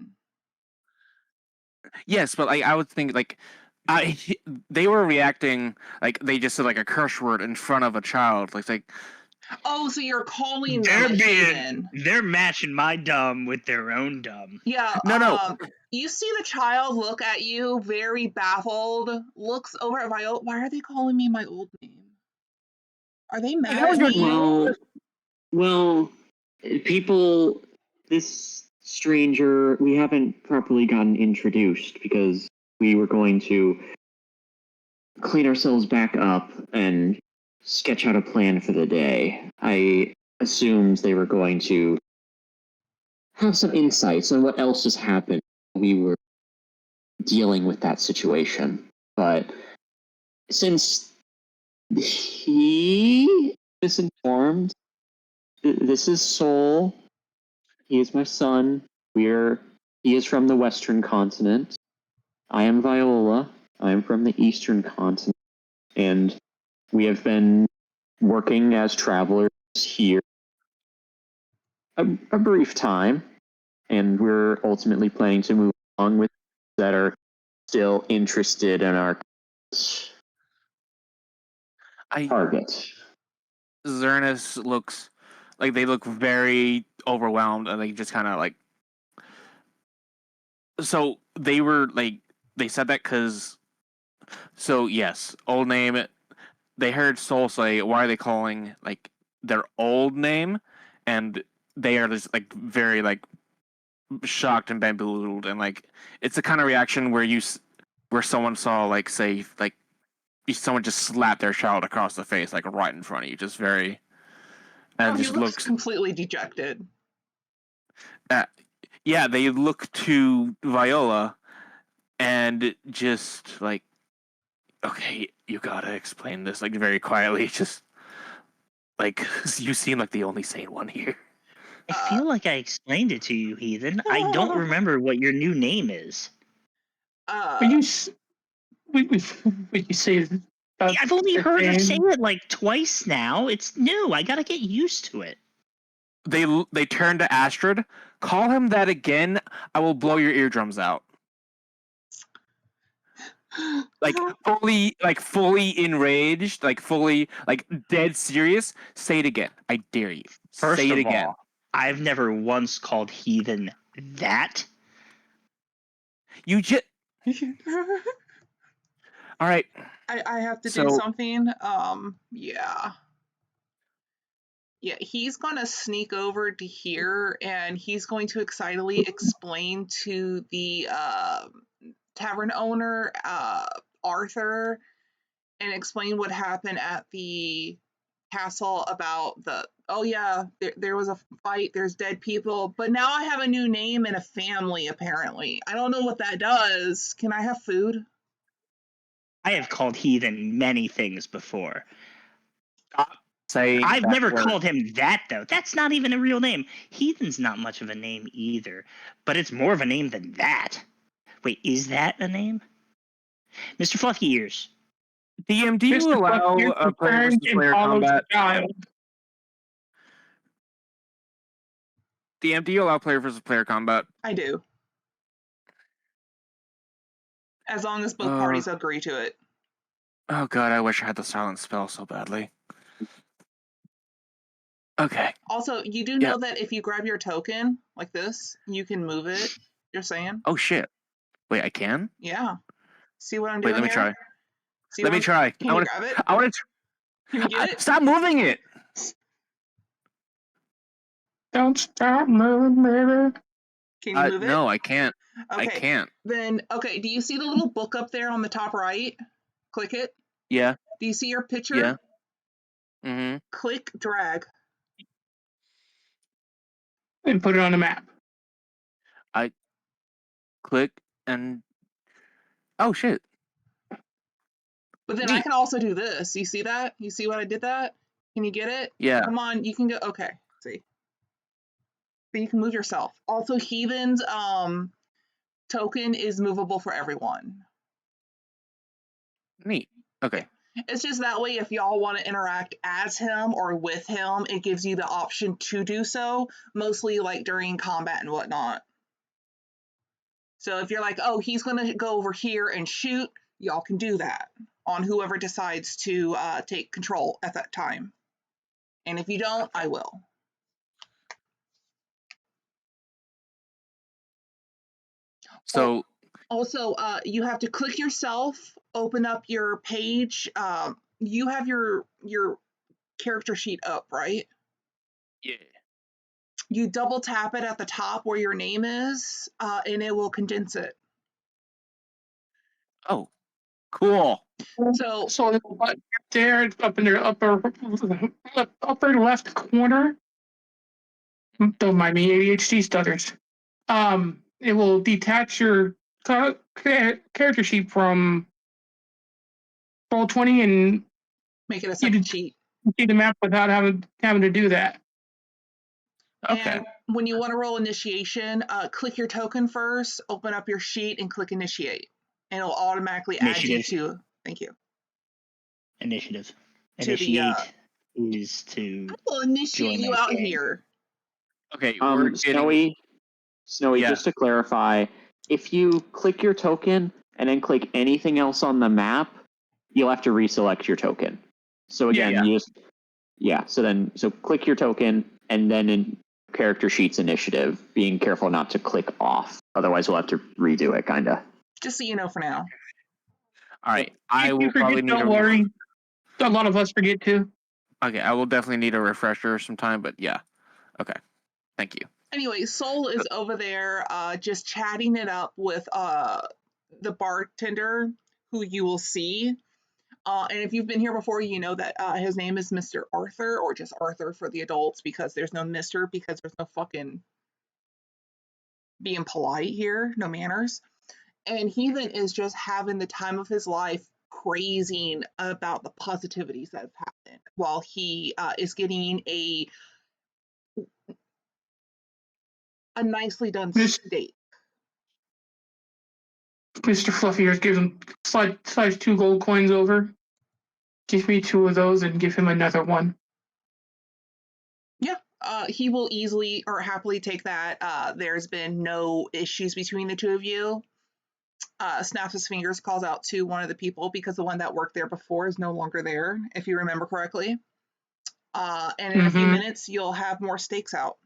Yes, but like I would think like they were reacting like they just said like a curse word in front of a child. Like Oh, so you're calling them a heathen? They're matching my dumb with their own dumb. Yeah. no. You see the child look at you, very baffled. Looks over at Viola. Why are they calling me my old name? Are they mad that was at your me? Well, people, this stranger, we haven't properly gotten introduced because we were going to clean ourselves back up and sketch out a plan for the day. I assumed they were going to have some insights on what else has happened. We were dealing with that situation. But since he is informed, this is Soul. He is my son. He is from the Western continent. I am Viola. I am from the Eastern continent. And we have been working as travelers here a brief time. And we're ultimately planning to move along with that are still interested in our target. Zernus looks like they look very overwhelmed and they just kind of like. So they were like they said that because. So yes, old name. They heard Soul say, "Why are they calling like their old name?" And they are just like very like shocked and bamboozled, and like it's the kind of reaction where someone saw like say like someone just slapped their child across the face like right in front of you, just very. And He just looks looks. completely dejected. Yeah, they look to Viola and just like, okay, you gotta explain this like very quietly. Just like you seem like the only sane one here. I feel like I explained it to you, Heathen. I don't remember what your new name is. When you say I've only heard her say name, it like twice now. It's new. I gotta get used to it. They turn to Astrid. Call him that again. I will blow your eardrums out. Like fully enraged, like fully like dead serious. Say it again. I dare you. First Say it of again. all, I've never once called Heathen that. You just all right. I have to do So something. Yeah. Yeah, he's gonna sneak over to here and he's going to excitedly explain to the tavern owner, Arthur, and explain what happened at the castle about oh yeah, there was a fight, there's dead people, but now I have a new name and a family apparently. I don't know what that does. Can I have food? I have called Heathen many things before. saying I've that never word. called him that, though. That's not even a real name. Heathen's not much of a name either, but it's more of a name than that. Wait, is that a name? Mr. Fluffy Ears. DM, do you Mr. allow Fluffy a player turns versus and player follows combat? the child. DM, do you allow player versus player combat? I do. As long as both parties agree to it. Oh god, I wish I had the silent spell so badly. Okay. Also, you do know that if you grab your token like this, you can move it. You're saying? Oh shit. Wait, I can? Yeah. See what I'm Wait, doing let me here? try. See Let what me try. Can you grab it? I want to. Can you get it? Stop moving it. Don't stop moving, baby. Can you move it? No, I can't. Okay. I can't. Then, okay, do you see the little book up there on the top right? Click it. Yeah. Do you see your picture? Yeah. Mm-hmm. Click drag. And put it on the map. I click and oh shit. But then I can also do this. You see that? You see what I did that? Can you get it? Yeah. Come on, you can go. Okay, see. But you can move yourself. Also, Heathen's token is movable for everyone. Neat. Okay. It's just that way if y'all want to interact as him or with him, it gives you the option to do so, mostly like during combat and whatnot. So if you're like, oh, he's going to go over here and shoot, y'all can do that on whoever decides to take control at that time. And if you don't, I will. So also, you have to click yourself, open up your page. You have your character sheet up, right? yeah. You double tap it at the top where your name is, and it will condense it. Oh, cool. So a little button there, it's up in the upper left corner. Don't mind me, ADHD stutters. It will detach your character sheet from Roll20 and make it a separate sheet. see the map without having to do that. Okay. And when you want to roll initiation, click your token first, open up your sheet, and click initiate. And it'll automatically add you to, thank you. Initiative. To Initiate is to I'll initiate you out here. Okay, we're getting... Snowy, just to clarify, if you click your token and then click anything else on the map, you'll have to reselect your token. So again, so click your token and then in character sheets initiative, being careful not to click off. Otherwise we'll have to redo it, kinda. Just so you know for now. All right, I will probably need don't worry. A lot of us forget too. Okay, I will definitely need a refresher sometime, but yeah. Okay, thank you. Anyway, Soul is over there just chatting it up with the bartender who you will see. And if you've been here before, you know that his name is Mr. Arthur, or just Arthur for the adults, because there's no Mr., because there's no fucking being polite here, no manners. And Heathen is just having the time of his life praising about the positivities that have happened while he is getting a nicely done steak. Mr. Fluffy Ears gives him slides 2 gold coins over. Give me 2 of those and give him another one. Yeah, he will easily or happily take that. There's been no issues between the two of you. Snaps his fingers, calls out to one of the people because the one that worked there before is no longer there, if you remember correctly. And in a few minutes, you'll have more steaks out.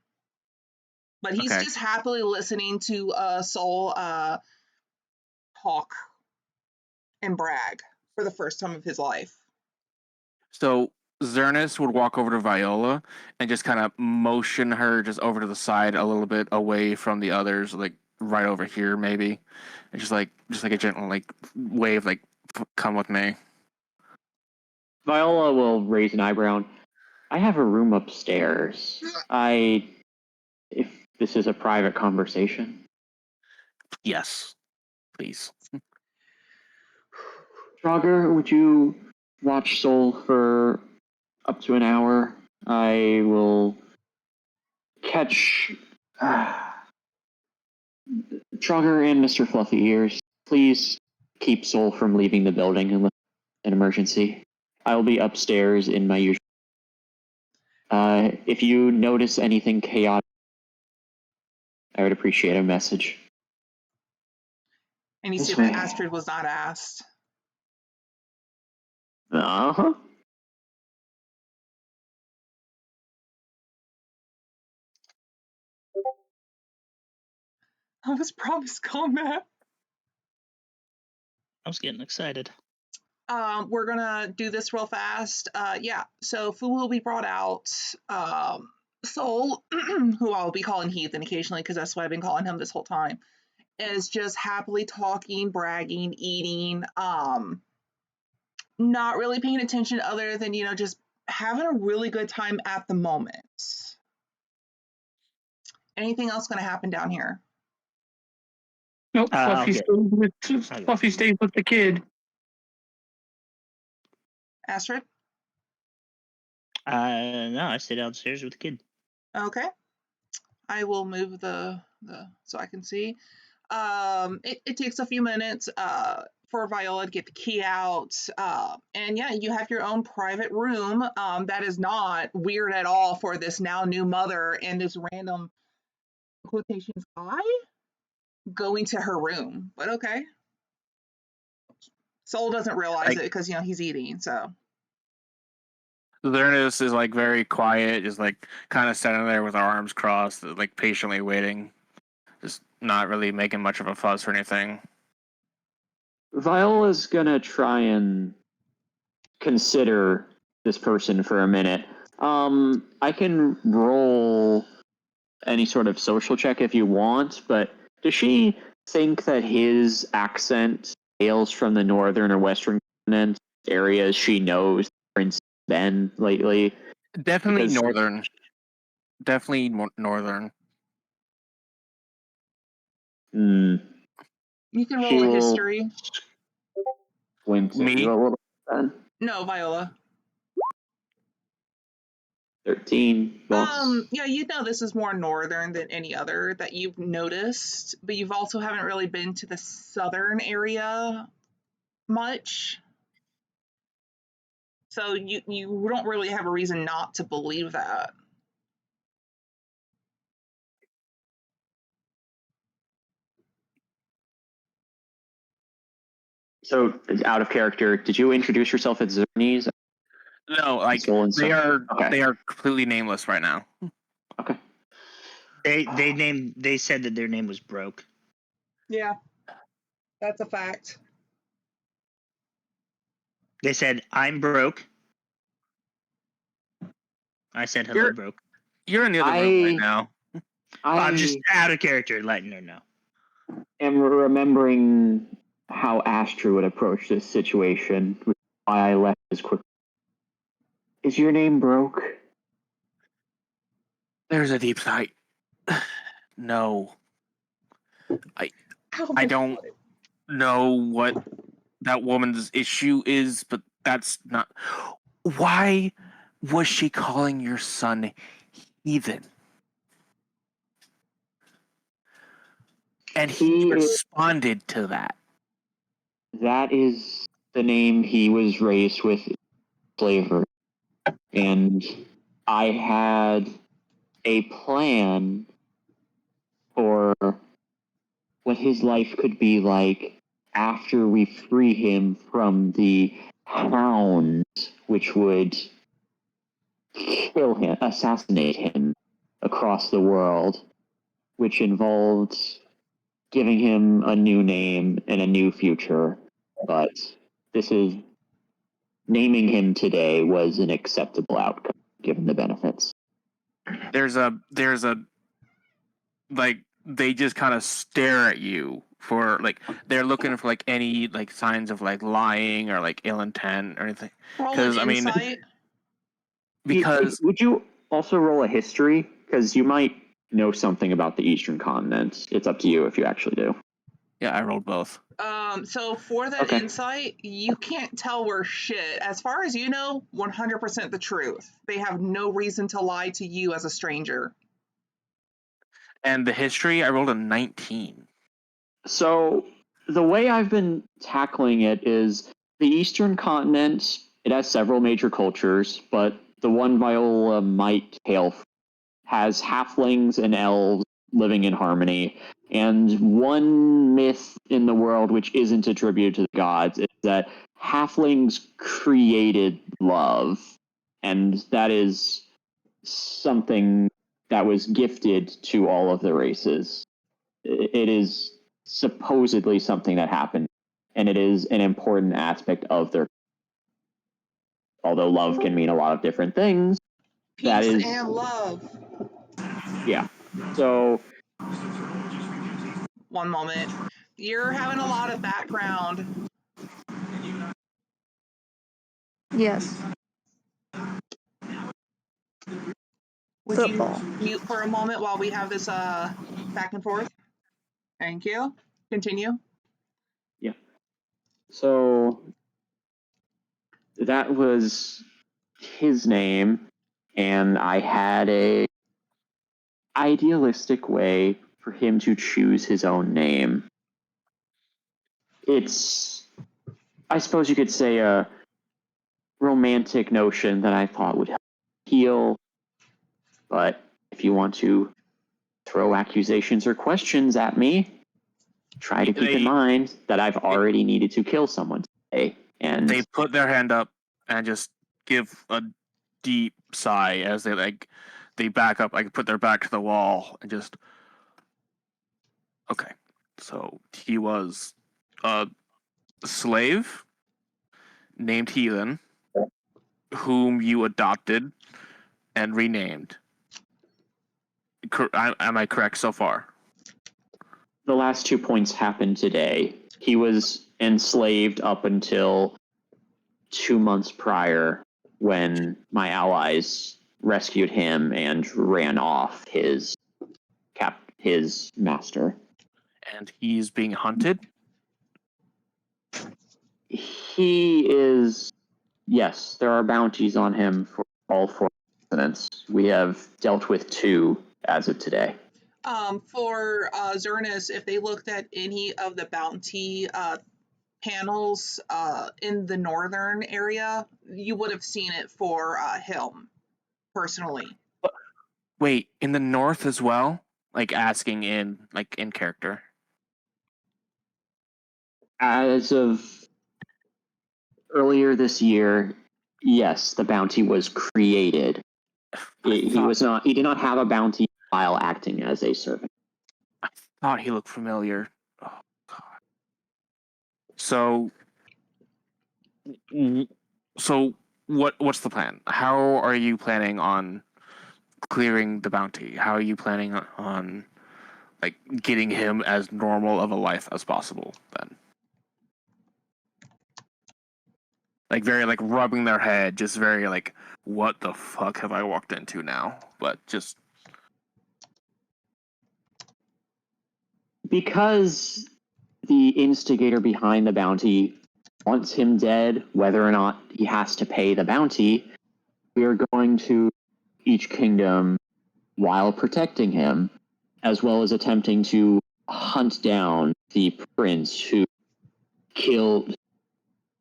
But he's just happily listening to Soul talk and brag for the first time of his life. So Zernus would walk over to Viola and just kind of motion her just over to the side a little bit away from the others, like right over here maybe, and just like a gentle like wave, like come with me. Viola will raise an eyebrow. I have a room upstairs. If this is a private conversation. Yes, please. Draugr, would you watch Soul for up to an hour. I will catch Trogger and Mr. Fluffy Ears. Please keep Soul from leaving the building unless an emergency. I will be upstairs in my usual. If you notice anything chaotic, I would appreciate a message. And you This see way. that Astrid was not asked. Uh-huh. I was promised combat. I was getting excited. We're gonna do this real fast. Yeah, so Fu will be brought out. Soul, who I'll be calling Heathen occasionally because that's what I've been calling him this whole time, is just happily talking, bragging, eating, not really paying attention other than, just having a really good time at the moment. Anything else gonna happen down here? Nope, I'll get- Fluffy stays with the kid. Astrid? No, I stay downstairs with the kid. Okay. I will move the so I can see. It takes a few minutes for Viola to get the key out. And yeah, you have your own private room. That is not weird at all for this now new mother and this random quotations guy going to her room. But okay. Soul doesn't realize Like- it because he's eating, so Zernis is like very quiet, just like kind of sitting there with our arms crossed, like patiently waiting, just not really making much of a fuss or anything. Viola's gonna try and consider this person for a minute. I can roll any sort of social check if you want, but does she think that his accent hails from the northern or western continent areas she knows Prince been lately? Definitely Because- northern. Definitely northern. Hmm. you can She roll a will history. squint at Me? you a little then. No, Viola. 13. Boss. Yeah, this is more northern than any other that you've noticed, but you've also haven't really been to the southern area much. So you don't really have a reason not to believe that. So, out of character, did you introduce yourself as Zernes? No, like Soul and they Soul. are they are completely nameless right now. Okay. They said that their name was Broke. Yeah, that's a fact. They said, I'm broke. I said, hello, You're- Broke. You're in the other room right now. I'm just out of character, letting her know. am remembering how Astra would approach this situation, which is why I left as quick. Is your name Broke? There's a deep sight. No, I don't know what that woman's issue is, but that's not. Why was she calling your son heathen? And he responded to that. That is the name he was raised with, slavery. And I had a plan for what his life could be like after we free him from the hounds, which would kill him, assassinate him across the world, which involved giving him a new name and a new future. But this is naming him today was an acceptable outcome given the benefits. There's a like they just kind of stare at you for like they're looking for like any like signs of like lying or like ill intent or anything. Roll 'Cause, an I mean, insight. Because would you also roll a history? Because you might know something about the Eastern continent. It's up to you if you actually do. Yeah, I rolled both. So for that Okay. insight, you can't tell we're shit. As far as you know, 100% the truth. They have no reason to lie to you as a stranger. And the history, I rolled a 19. So the way I've been tackling it is the Eastern continent. It has several major cultures, but the one Viola might hail from has halflings and elves living in harmony. And one myth in the world, which isn't attributed to the gods, is that halflings created love. And that is something that was gifted to all of the races. It is supposedly something that happened, and it is an important aspect of their. Although love can mean a lot of different things, that Peace is, and love. yeah. So One moment. You're having a lot of background. Yes. Would Football. you mute for a moment while we have this back and forth? Thank you. Continue. yeah. So that was his name, and I had a idealistic way for him to choose his own name. It's, I suppose you could say, a romantic notion that I thought would help heal. But if you want to throw accusations or questions at me, try to keep in mind that I've already needed to kill someone today. And They put their hand up and just give a deep sigh as they back up, like put their back to the wall and just. Okay, so he was a slave named Helan, whom you adopted and renamed. Am I correct so far? the last 2 points happened today. He was enslaved up until 2 months prior when my allies rescued him and ran off his master. And he's being hunted? He is, yes, there are bounties on him for all 4 incidents. We have dealt with 2 as of today. For Zernus, if they looked at any of the bounty panels in the northern area, you would have seen it for him personally. Wait, in the north as well? Like asking in character. As of earlier this year, yes, the bounty was created. He did not have a bounty while acting as a servant. I thought he looked familiar. Oh god. So what's the plan? How are you planning on clearing the bounty? How are you planning on like getting him as normal of a life as possible then? Like very like rubbing their head, just very like, what the fuck have I walked into now? But just because the instigator behind the bounty wants him dead, whether or not he has to pay the bounty, we are going to each kingdom while protecting him, as well as attempting to hunt down the prince who killed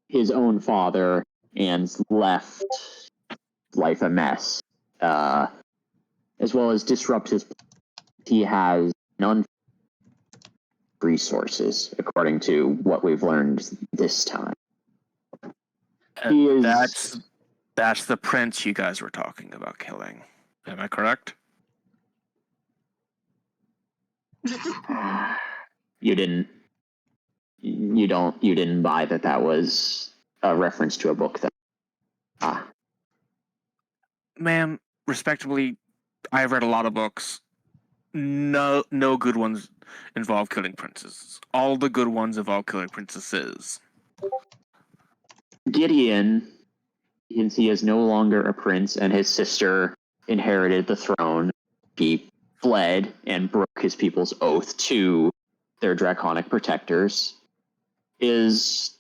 his own father and left life a mess, as well as disrupt his. He has none resources, according to what we've learned this time. He is. that's the prince you guys were talking about killing. Am I correct? You didn't. You don't. You didn't buy that was a reference to a book. Ma'am, respectably, I've read a lot of books. No good ones involve killing princes. All the good ones involve killing princesses. Gideon, since he is no longer a prince and his sister inherited the throne, he fled and broke his people's oath to their draconic protectors, is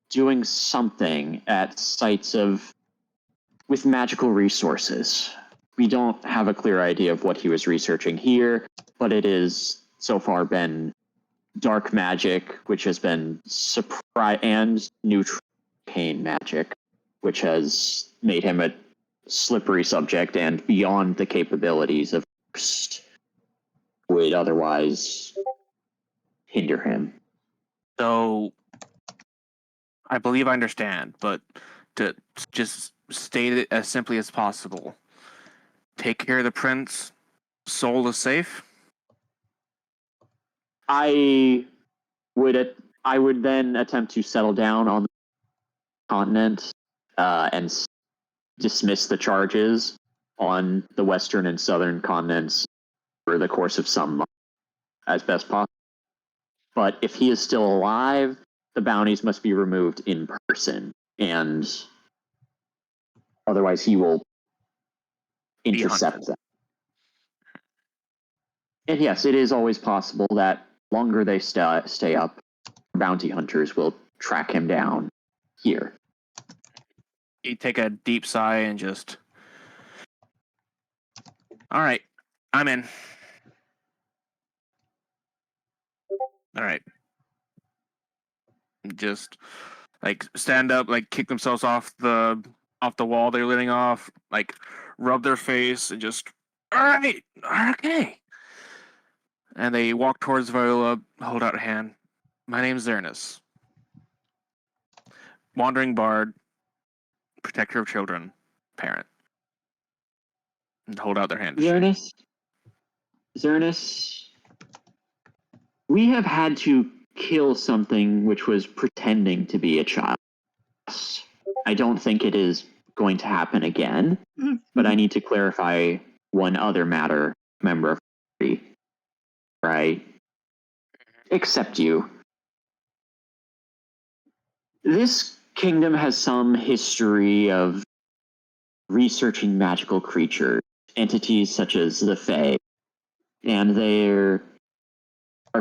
doing something at sites with magical resources. We don't have a clear idea of what he was researching here, but it is so far been dark magic, which has been and neutral pain magic, which has made him a slippery subject and beyond the capabilities of would otherwise hinder him. So, I believe I understand, but to just state it as simply as possible. Take care of the prince. Soul is safe. I would then attempt to settle down on the continent and dismiss the charges on the western and southern continents for the course of some months as best possible. But if he is still alive, the bounties must be removed in person, and otherwise he will intercept them. And yes, it is always possible that longer they stay up, bounty hunters will track him down here. You take a deep sigh and just... All right, I'm in. All right. Just like stand up, like kick themselves off the wall they're living off, like rub their face and just, all right, okay. And they walk towards Viola, hold out a hand. My name's Zernus. Wandering bard, protector of children, parent. And hold out their hand. Zernus, we have had to kill something which was pretending to be a child. I don't think it is going to happen again, but I need to clarify one other matter, member of the right? Except you. This kingdom has some history of researching magical creatures, entities such as the Fae, and they are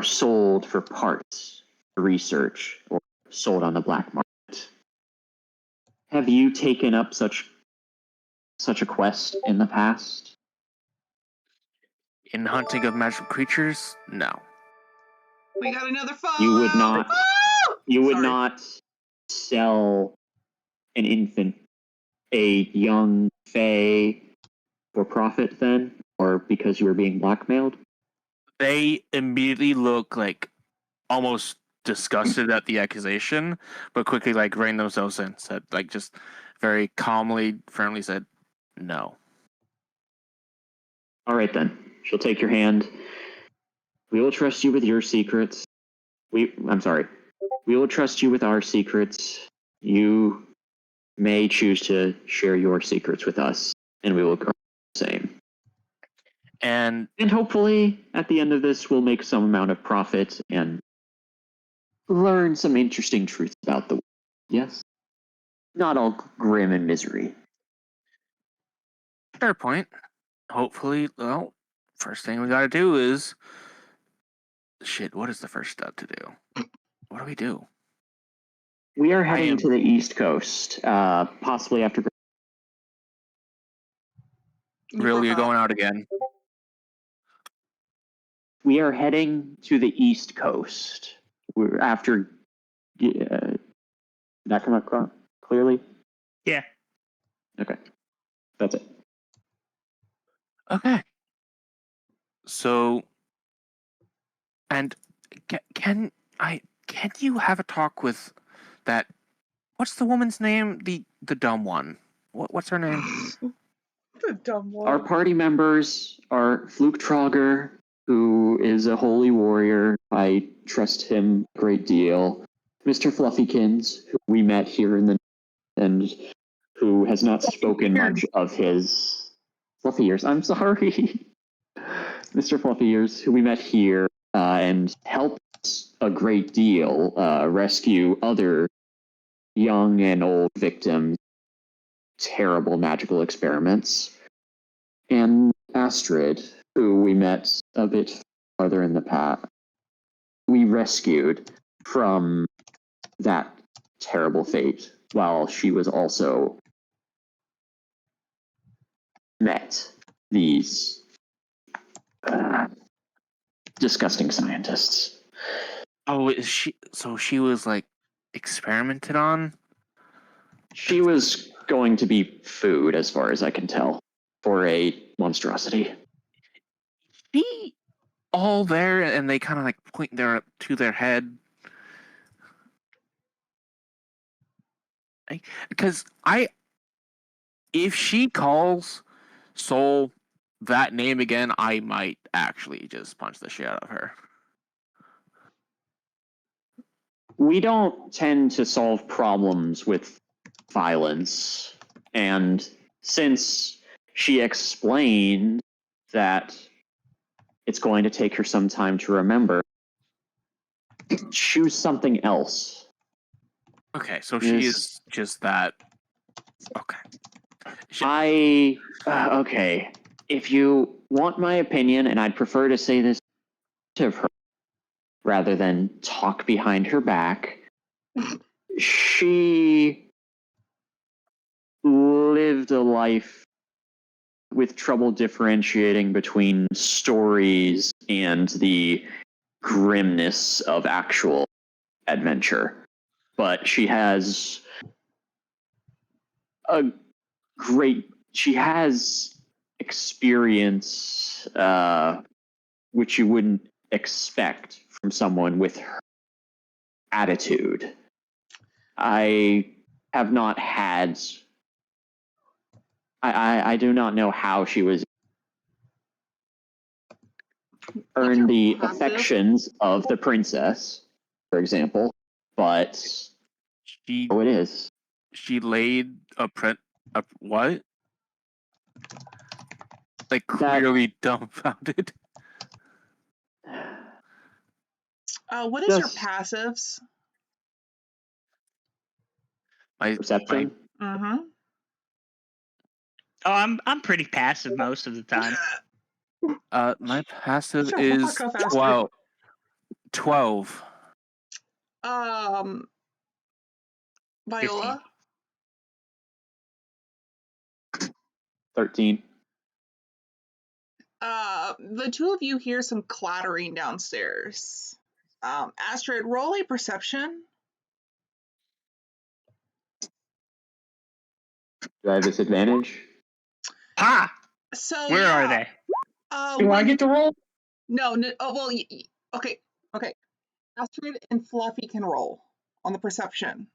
sold for parts for research or sold on the black market. Have you taken up such a quest in the past? In hunting of magical creatures, no. We got another phone. You would not. You would Sorry. not sell an infant, a young Fae, for profit then, or because you were being blackmailed? They immediately look like almost disgusted at the accusation, but quickly like reined themselves in, said like just very calmly, firmly said, no. All right then. She'll take your hand. We will trust you with your secrets. I'm sorry. We will trust you with our secrets. You may choose to share your secrets with us, and we will go the same. And hopefully, at the end of this, we'll make some amount of profit and learn some interesting truths about the world. Yes? Not all grim and misery. fair point. Hopefully, well, first thing we gotta do is... Shit, what is the first step to do? What do we do? We are heading to the East Coast, possibly after... Really, you're going out again? We are heading to the East Coast. We're after... that come across clearly? Yeah. Okay. That's it. Okay. So, and can you have a talk with that? What's the woman's name? The dumb one. What's her name? The dumb one. Our party members are Fluke Trogger, who is a holy warrior. I trust him a great deal. Mr. Fluffykins, who we met here in the and who has not spoken much of his fluffy ears. I'm sorry. Mr. Fluffy Ears, who we met here and helped us a great deal rescue other young and old victims, terrible magical experiments, and Astrid, who we met a bit farther in the past. we rescued from that terrible fate, while she was also met these disgusting scientists. Oh, is she? So she was like experimented on. She was going to be food, as far as I can tell, for a monstrosity. She all there, and they kind of like point to their head. Because if she calls Soul that name again, I might actually just punch the shit out of her. We don't tend to solve problems with violence, and since she explained that it's going to take her some time to remember, choose something else. Okay, so she is just that. Okay. Okay. If you want my opinion, and I'd prefer to say this to her rather than talk behind her back, she lived a life with trouble differentiating between stories and the grimness of actual adventure. But she has she has experience which you wouldn't expect from someone with her attitude. I have not had I do not know how she was earned the affections of the princess, for example, but She it is. she laid a what? Like clearly dumbfounded. What is your passives? My Perception? Mm-hmm. Oh, I'm pretty passive most of the time. My passive Shut the is fuck up, Astrid. 12. Viola? 13. The two of you hear some clattering downstairs. Astrid, roll a perception. Do I have disadvantage? Ha! So Where are they? Do I get to roll? No. Oh well. Okay. Astrid and Fluffy can roll on the perception.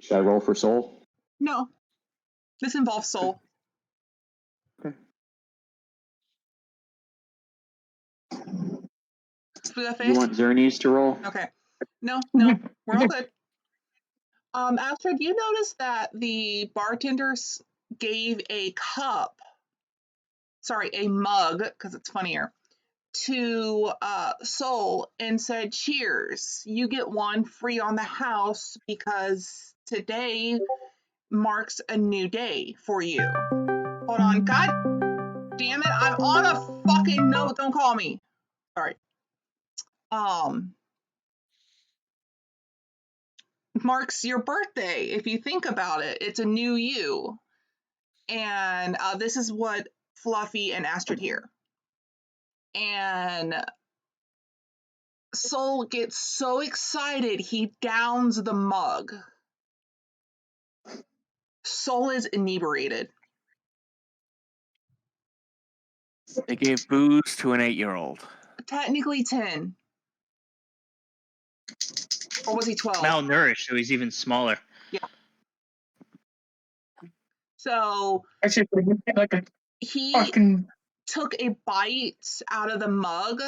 Should I roll for soul? No, this involves soul. Okay. You want Zernies to roll? Okay. No, we're all good. Astrid, you notice that the bartenders gave a mug, because it's funnier, to Soul and said, cheers, you get one free on the house because today marks a new day for you. Hold on, god damn it, I'm on a fucking note, don't call me. Sorry. Marks your birthday. If you think about it, it's a new you. And this is what Fluffy and Astrid hear. And Soul gets so excited he downs the mug. Soul is inebriated. They gave booze to an 8-year-old. Technically 10. Or was he 12? Malnourished, so he's even smaller. Yeah. So Actually, like a he fucking took a bite out of the mug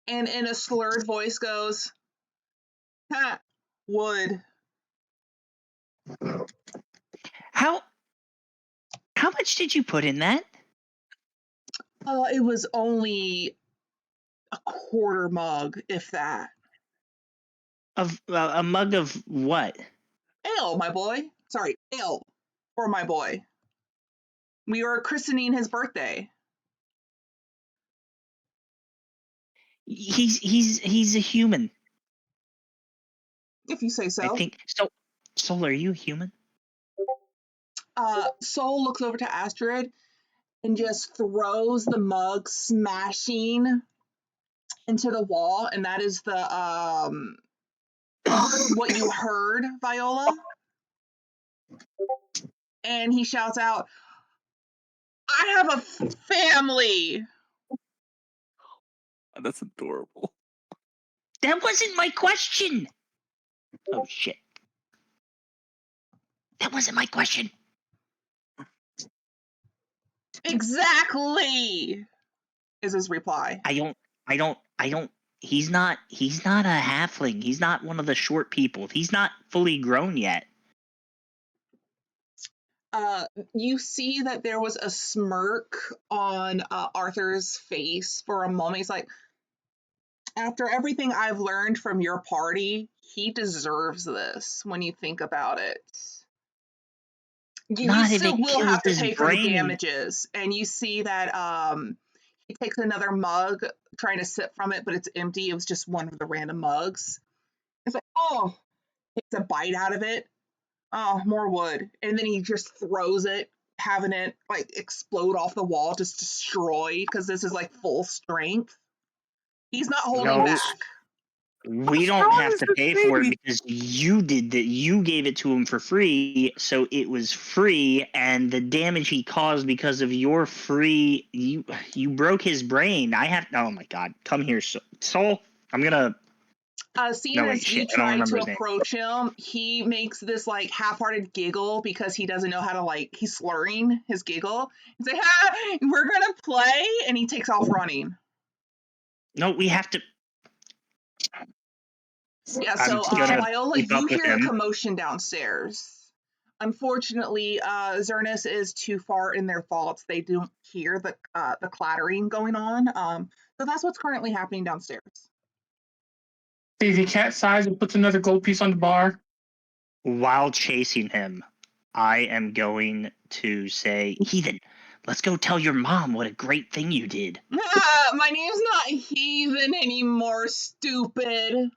and in a slurred voice goes, ha, wood. How much did you put in that? It was only a quarter mug, if that. Of a mug of what? Ale, my boy. Sorry, ale for my boy. We were christening his birthday. He's a human. If you say so. I think so. Soul, are you a human? Soul looks over to Astrid and just throws the mug smashing into the wall, and that is the what you heard, Viola. And he shouts out, I have a family. That's adorable. That wasn't my question. Oh shit. That wasn't my question. Exactly, is his reply. I don't. He's not a halfling. He's not one of the short people. He's not fully grown yet. You see that there was a smirk on Arthur's face for a moment. He's like, after everything I've learned from your party, he deserves this when you think about it. You Not if still it will kills have to his pay for the brain. damages. And you see that he takes another mug, trying to sip from it, but it's empty. It was just one of the random mugs. It's like, oh, takes a bite out of it. Oh, more wood. And then he just throws it, having it like explode off the wall, just destroy, because this is like full strength. He's not holding No. back. We don't have to pay for it because you did that. You gave it to him for free, so it was free, and the damage he caused because of your free, you broke his brain. Oh my god, come here, Soul. I'm gonna. Seeing No, wait, as you shit, I don't try remember to his name. approach him, he makes this like half-hearted giggle because he doesn't know how to he's slurring his giggle. He's like, "Ha, we're gonna play," and he takes off running. No, we have to. Yeah, I'm so gonna Viola, keep up you with hear a him. commotion downstairs. Unfortunately, Zernus is too far in their thoughts. They don't hear the clattering going on. So that's what's currently happening downstairs. Daisy cat size and puts another gold piece on the bar. While chasing him, I am going to say, Heathen, let's go tell your mom what a great thing you did. My name's not Heathen anymore, stupid.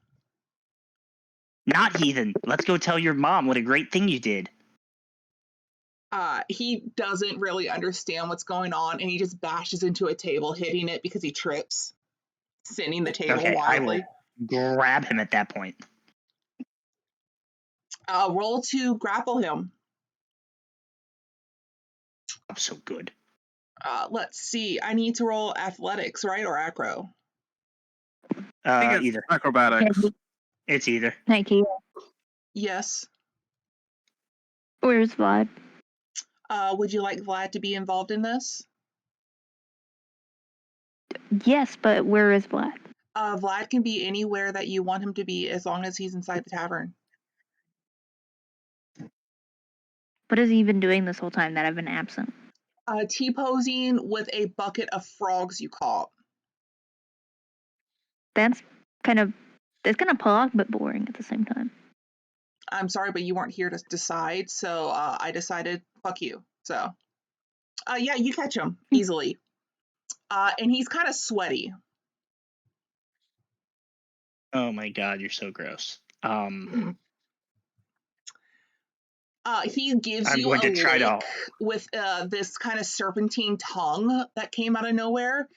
Not Heathen. Let's go tell your mom what a great thing you did. He doesn't really understand what's going on, and he just bashes into a table, hitting it because he trips, sending the table Okay, wildly. I will grab him at that point. Roll to grapple him. I'm so good. Let's see. I need to roll athletics, right, or acro? I think it's Either. acrobatics. It's either. Thank you. Yes. Where's Vlad? Would you like Vlad to be involved in this? Yes, but where is Vlad? Vlad can be anywhere that you want him to be as long as he's inside the tavern. What has he been doing this whole time that I've been absent? T-posing with a bucket of frogs you caught. That's kind of polite but boring at the same time. I'm sorry, but you weren't here to decide, so I decided, fuck you. So, yeah, you catch him easily. And he's kind of sweaty. Oh my god, you're so gross. He gives I'm you going a to try lick to. with this kind of serpentine tongue that came out of nowhere.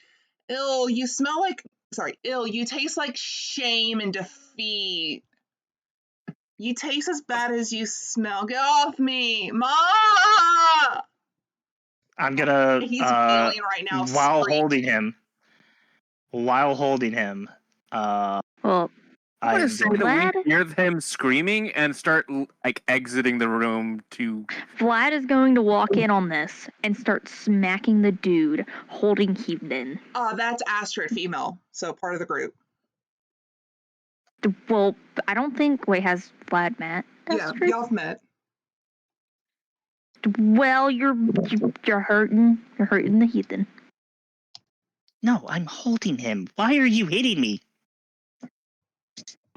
Ill, you smell like, sorry, ill, you taste like shame and defeat. You taste as bad as you smell. Get off me, Ma! I'm gonna. He's yelling right now. While holding him. Well, I I want am to say going. that Vlad? we hear him screaming and start exiting the room to. Vlad is going to walk in on this and start smacking the dude holding Heathen. That's Astrid, female, so part of the group. Well, I don't think. Wait, has Vlad met? Yeah, y'all have met. Well, you're hurting. You're hurting the Heathen. No, I'm holding him. Why are you hitting me?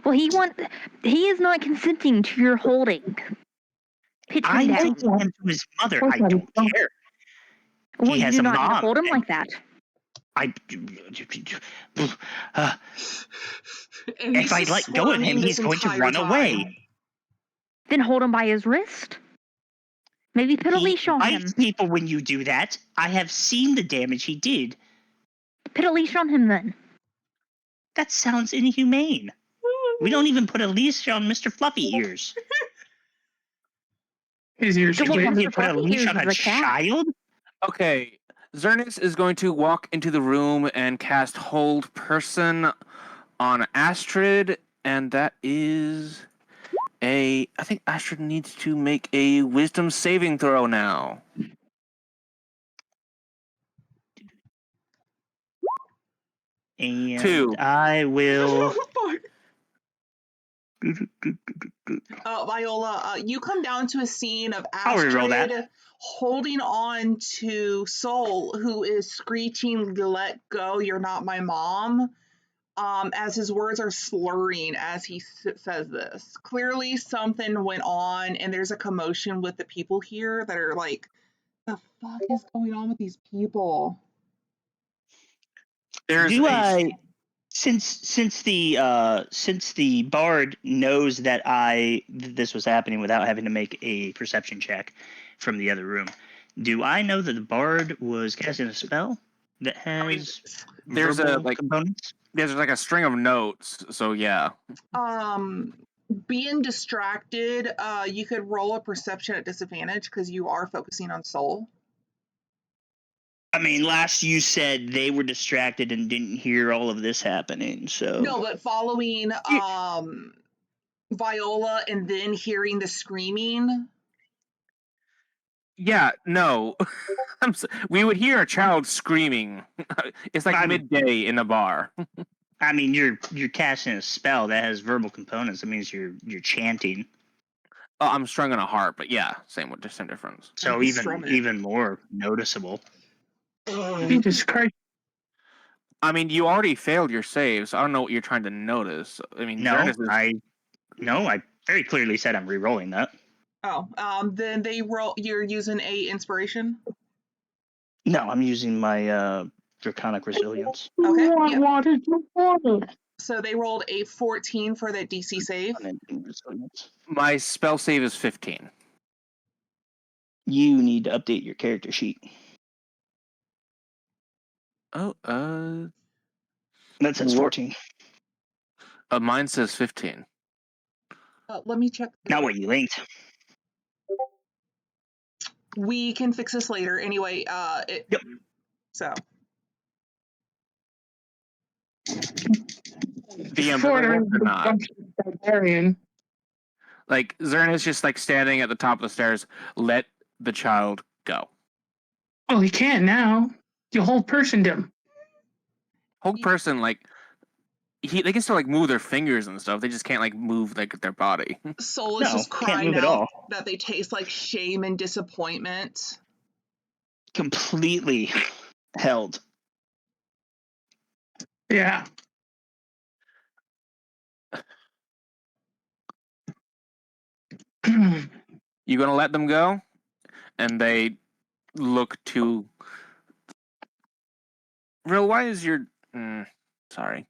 Well, he is not consenting to your holding. Pitch him I'm down. taking him to his mother. I don't care. Well, He you has do a not need to mom. hold him like that. I. And he's If I just let go of him, squirming he's this going to entire run time. away. Then hold him by his wrist. Maybe put a He leash on bites him. people when you do that. I have seen the damage he did. Put a leash on him then. That sounds inhumane. We don't even put a leash on Mr. Fluffy Ears. His ears Well, clear. You Mr. put a Fluffy leash Ears on is a a cat. child? Okay, Zernus is going to walk into the room and cast Hold Person on Astrid, and that is I think Astrid needs to make a Wisdom saving throw now. And 2. I will. Viola, you come down to a scene of I'll reroll that. Astrid holding on to Soul, who is screeching, "Let go, you're not my mom," as his words are slurring as he says this. Clearly, something went on, and there's a commotion with the people here that are like, the fuck is going on with these people? There's Do a I, since the bard knows that this was happening without having to make a perception check from the other room, do I know that the bard was casting a spell that has there's verbal a components? there's like a string of notes, so yeah. Being distracted, you could roll a perception at disadvantage because you are focusing on Soul. I mean, last you said they were distracted and didn't hear all of this happening, so. No, but following Viola and then hearing the screaming. Yeah, no. We would hear a child screaming. It's like midday in a bar. I mean, you're casting a spell that has verbal components. That means you're chanting. Oh, I'm strung on a harp, but yeah, same difference. So He's strumming. even more noticeable. Jesus Christ. I mean, you already failed your save, so I don't know what you're trying to notice. I mean, No, Zernus is... I very clearly said I'm re-rolling that. Oh, then they roll. You're using a inspiration. No, I'm using my draconic resilience. Okay, yeah. Water. So they rolled a 14 for that DC save. Resilience. My spell save is 15. You need to update your character sheet. Oh, That says 14. Mine says 15. Let me check. Not what you linked. We can fix this later. Anyway, Yep. So. DM, or not? Barbarian. Like, Zernus just like standing at the top of the stairs. Let the child go. Oh, he can't now. You hold personed him. Whole person, like, they can still like move their fingers and stuff. They just can't like move like their body. Soul is just can't crying move at out all. that they taste like shame and disappointment. Completely held. Yeah. You gonna let them go? And they look to. Real, why is your? Sorry.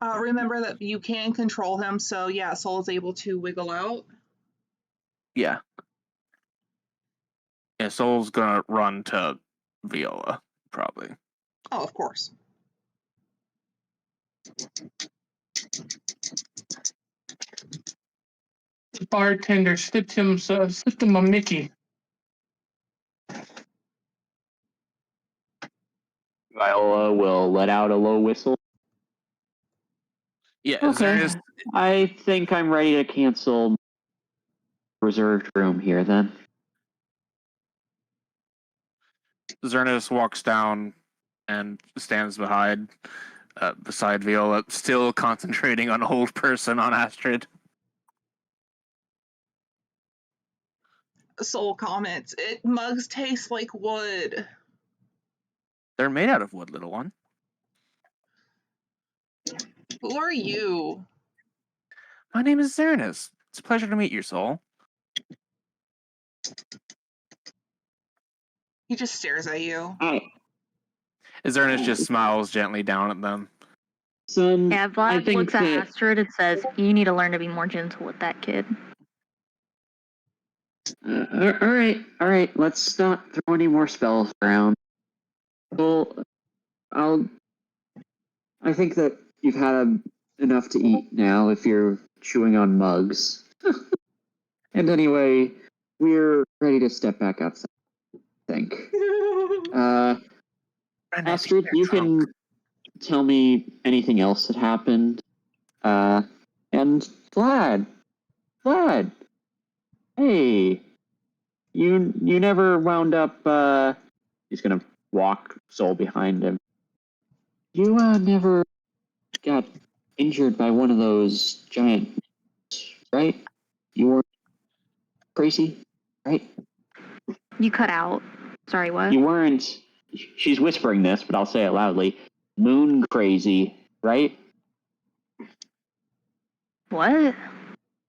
Remember that you can control him, so yeah, Soul is able to wiggle out. Yeah. Yeah, Soul's gonna run to Viola, probably. Oh, of course. The bartender slipped him a Mickey. Viola will let out a low whistle. Yeah, Okay. I think I'm ready to cancel reserved room here then. Zernus walks down and stands beside Viola, still concentrating on Hold Person on Astrid. Soul comments, mugs taste like wood. They're made out of wood, little one. Who are you? My name is Zernus. It's a pleasure to meet you, Soul. He just stares at you. Azernus just smiles gently down at them. Son, Yeah, I Vlad think looks at that Astrid and says, "You need to learn to be more gentle with that kid." all right. Let's not throw any more spells around. Well, I think that you've had enough to eat now. If you're chewing on mugs, and anyway, we're ready to step back outside. I think. Astrid, you can tell me anything else that happened. And Vlad, hey, you never wound up. He's gonna walk Soul behind him. You never got injured by one of those giant, right? You weren't crazy, right? You cut out. Sorry, what? You weren't. She's whispering this, but I'll say it loudly. Moon crazy, right? What?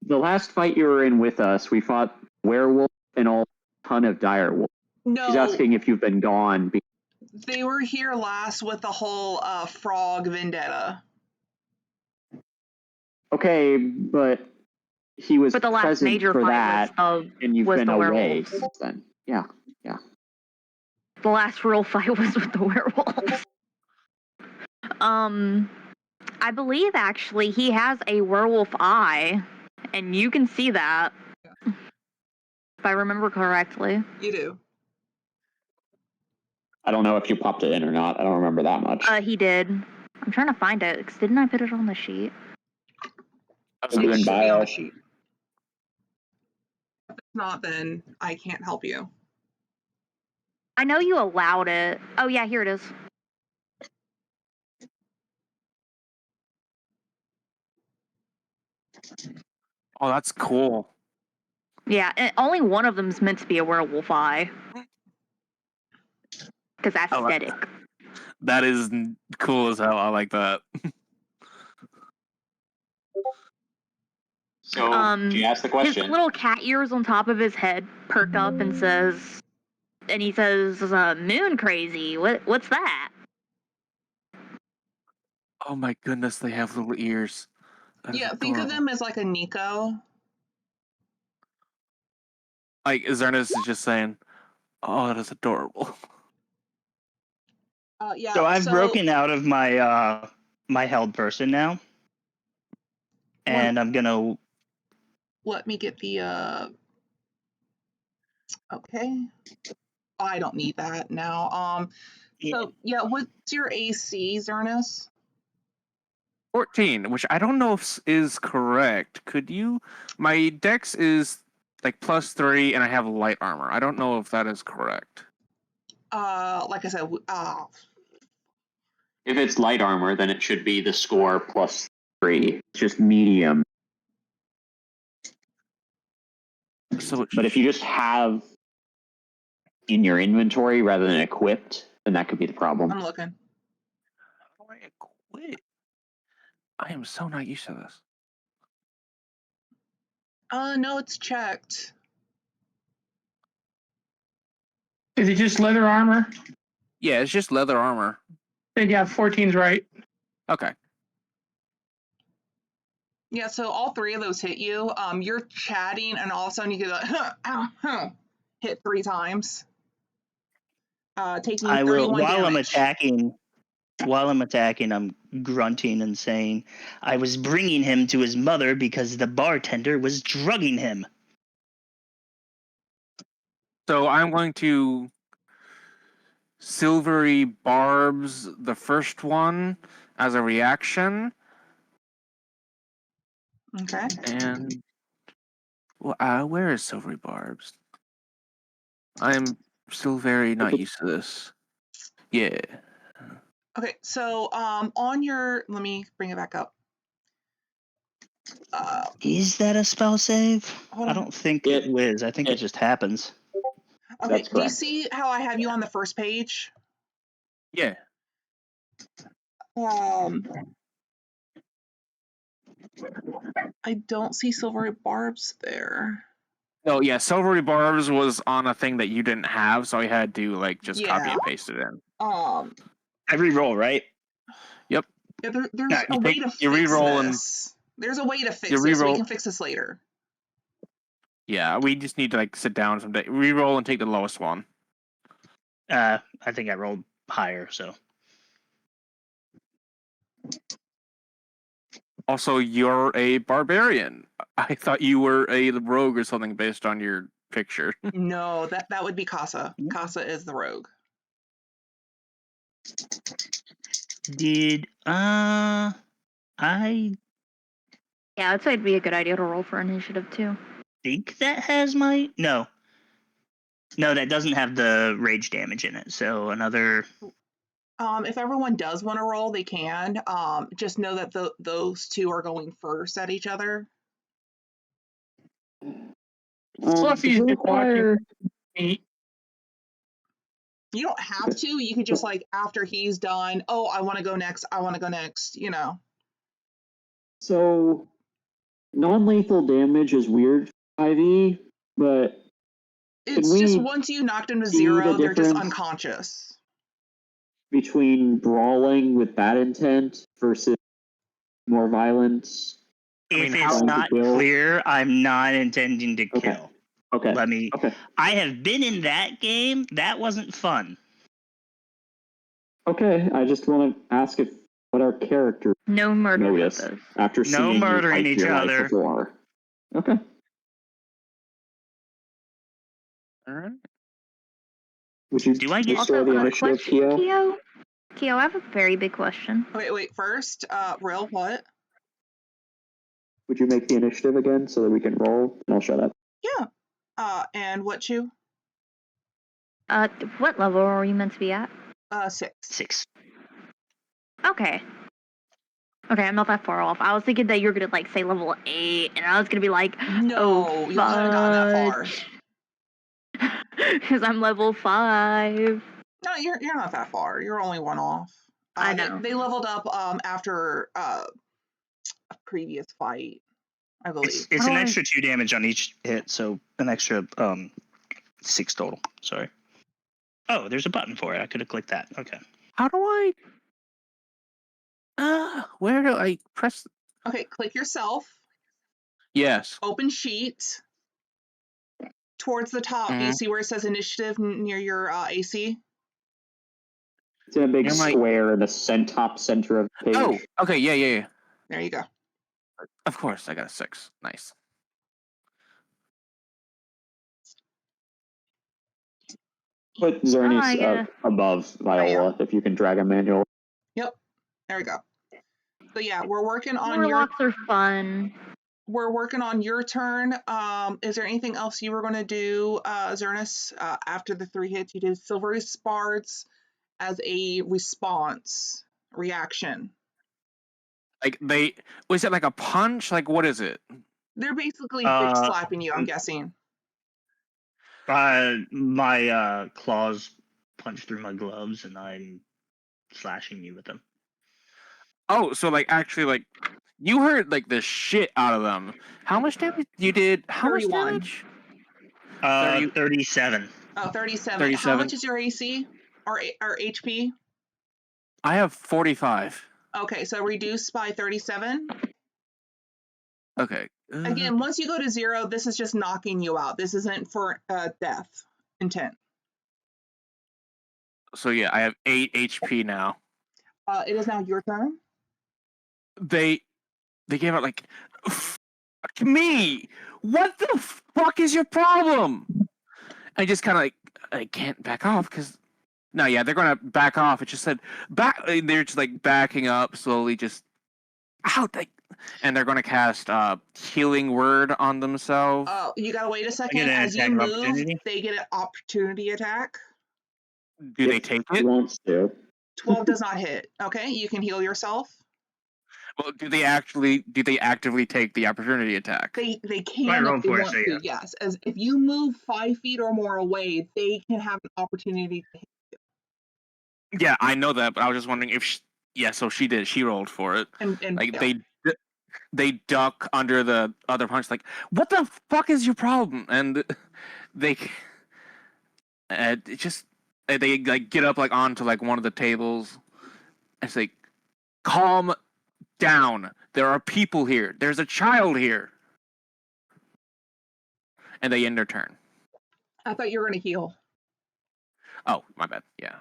The last fight you were in with us, we fought werewolf and a ton of dire wolf. No, She's asking if you've been gone. they were here last with the whole frog vendetta. Okay, but he was But the last present major for fight that, and you've was been the away werewolves. since then. Yeah. The last real fight was with the werewolves. I believe actually he has a werewolf eye, and you can see that. If I remember correctly. You do. I don't know if you popped it in or not. I don't remember that much. He did. I'm trying to find it, because didn't I put it on the sheet? It was in It should be on bio. the sheet. If it's not, then I can't help you. I know you allowed it. Oh yeah, here it is. Oh, that's cool. Yeah, and only one of them's meant to be a werewolf eye. Because aesthetic. That is cool as hell. I like that. So she asked the question. His little cat ears on top of his head perk up and he says, "Moon crazy. What's that?" Oh my goodness, they have little ears. That is Yeah, think of adorable. them as like a Nico. Like Azernus is just saying, "Oh, that is adorable." Yeah. So I've broken out of my my held person now, and I'm gonna. Let me get the. Okay. I don't need that now. So yeah, what's your AC, Zernus? 14, which I don't know if is correct. Could you? My dex is like +3, and I have light armor. I don't know if that is correct. Like I said, If it's light armor, then it should be the score +3. It's just medium. So, But if you just have in your inventory rather than equipped, then that could be the problem. I'm looking. how do I quit? I am so not used to this. No, it's checked. Is it just leather armor? Yeah, it's just leather armor. Then yeah, 14's right. Okay. Yeah, so all three of those hit you. You're chatting, and all of a sudden you get like, hit 3 times. Taking I will 31 while I'm damage. attacking. While I'm attacking, I'm grunting and saying, "I was bringing him to his mother because the bartender was drugging him." So I'm going to silvery barbs the first one as a reaction, Okay. and where is silvery barbs? I'm still very not used to this. Yeah. Okay, so on your, let me bring it back up. Is that a spell save? Hold I on. don't think it is. I think it just happens. Okay, That's do you correct. see how I have you on the first page? Yeah. I don't see silver barbs there. Oh yeah, silvery barbs was on a thing that you didn't have, so I had to like just copy Yeah. and paste it in. Every roll, right? Yep. Yeah, there's Yeah, a you way take- to you fix re-roll and- this. There's a way to fix You this. We re-roll- can fix this later. Yeah, we just need to like sit down someday, re-roll and take the lowest one. I think I rolled higher, so. Also, you're a barbarian. I thought you were a rogue or something based on your picture. No, that would be Casa. Casa is the rogue. Did I Yeah, I'd say it'd be a good idea to roll for initiative too. think that has my no. No, that doesn't have the rage damage in it. So another. If everyone does want to roll, they can. Just know that those two are going first at each other. Fluffy does is it just watching me. You don't have to. You could just like after he's done. Oh, I want to go next. I want to go next. You know. So, non-lethal damage is weird, IV, but It's we just once you knocked them to see the 0, they're just difference? unconscious. between brawling with bad intent versus more violence. If mean, it's how- not Will? clear, I'm not intending to Okay. kill. Okay. Let me. Okay. I have been in that game. That wasn't fun. Okay. I just want to ask if what our character No murder noticed those. after No seeing you murdering fight each your life other. before. Okay. All right. Would you Do I get- restore Also, the a initiative, question, Keo? Keo? Keo, I have a very big question. Wait. First, Real, what? Would you make the initiative again so that we can roll? And I'll shut up. Yeah. And what you? What level are you meant to be at? 6. 6. Okay. Okay, I'm not that far off. I was thinking that you were gonna like say level 8, and I was gonna be like, No, oh, you haven't gotten that far. Because I'm level 5. No, you're not that far. You're only one off. I know. They leveled up after a previous fight, I believe. It's How an do I- extra 2 damage on each hit, so an extra 6 total. Sorry. Oh, there's a button for it. I could have clicked that. Okay. How do I? Where do I press? Okay, click yourself. Yes. Open sheet. Towards the top, do you see where it says initiative near your AC? It's in a big Near my- square in the top center of the page. Oh, okay. Yeah. There you go. Of course, I got a 6. Nice. Put Zernius yeah. above Viola if you can drag a manual. Yep. There we go. So yeah, we're working on Warlocks are fun. your turn. Is there anything else you were going to do, Zernus? After the 3 hits, you did Silvery Spards as a reaction. Like was it like a punch? Like what is it? They're basically bitch slapping you, I'm guessing. My claws punch through my gloves, and I'm slashing you with them. Oh, so like actually like you heard like the shit out of them. How much damage you did? How 31. much damage? 37. Oh, 37. 37. How much is your AC or HP? I have 45. Okay, so reduced by 37. Okay. Again, once you go to 0, this is just knocking you out. This isn't for death intent. So yeah, I have 8 HP now. It is now your turn. They gave out like fuck me. What the fuck is your problem? I just kind of like I can't back off because no, yeah, they're gonna back off. It just said back. They're just like backing up slowly, just out. Like, and they're gonna cast healing word on themselves. Oh, you gotta wait a second. an As you attack of move, opportunity? they get an opportunity attack. Do they take it? Wants to. 12 does not hit. Okay, you can heal yourself. Well, do they actively take the opportunity attack? They can I if rolled they for it, want so to. yeah. Yes, as if you move 5 feet or more away, they can have an opportunity to hit. Yeah, I know that, but I was just wondering if so she did. She rolled for it. And Like yeah. they they duck under the other punch, like, what the fuck is your problem? And they they like get up like onto like one of the tables and say, calm down. There are people here. There's a child here. And they end their turn. I thought you were going to heal. Oh, my bad. Yeah.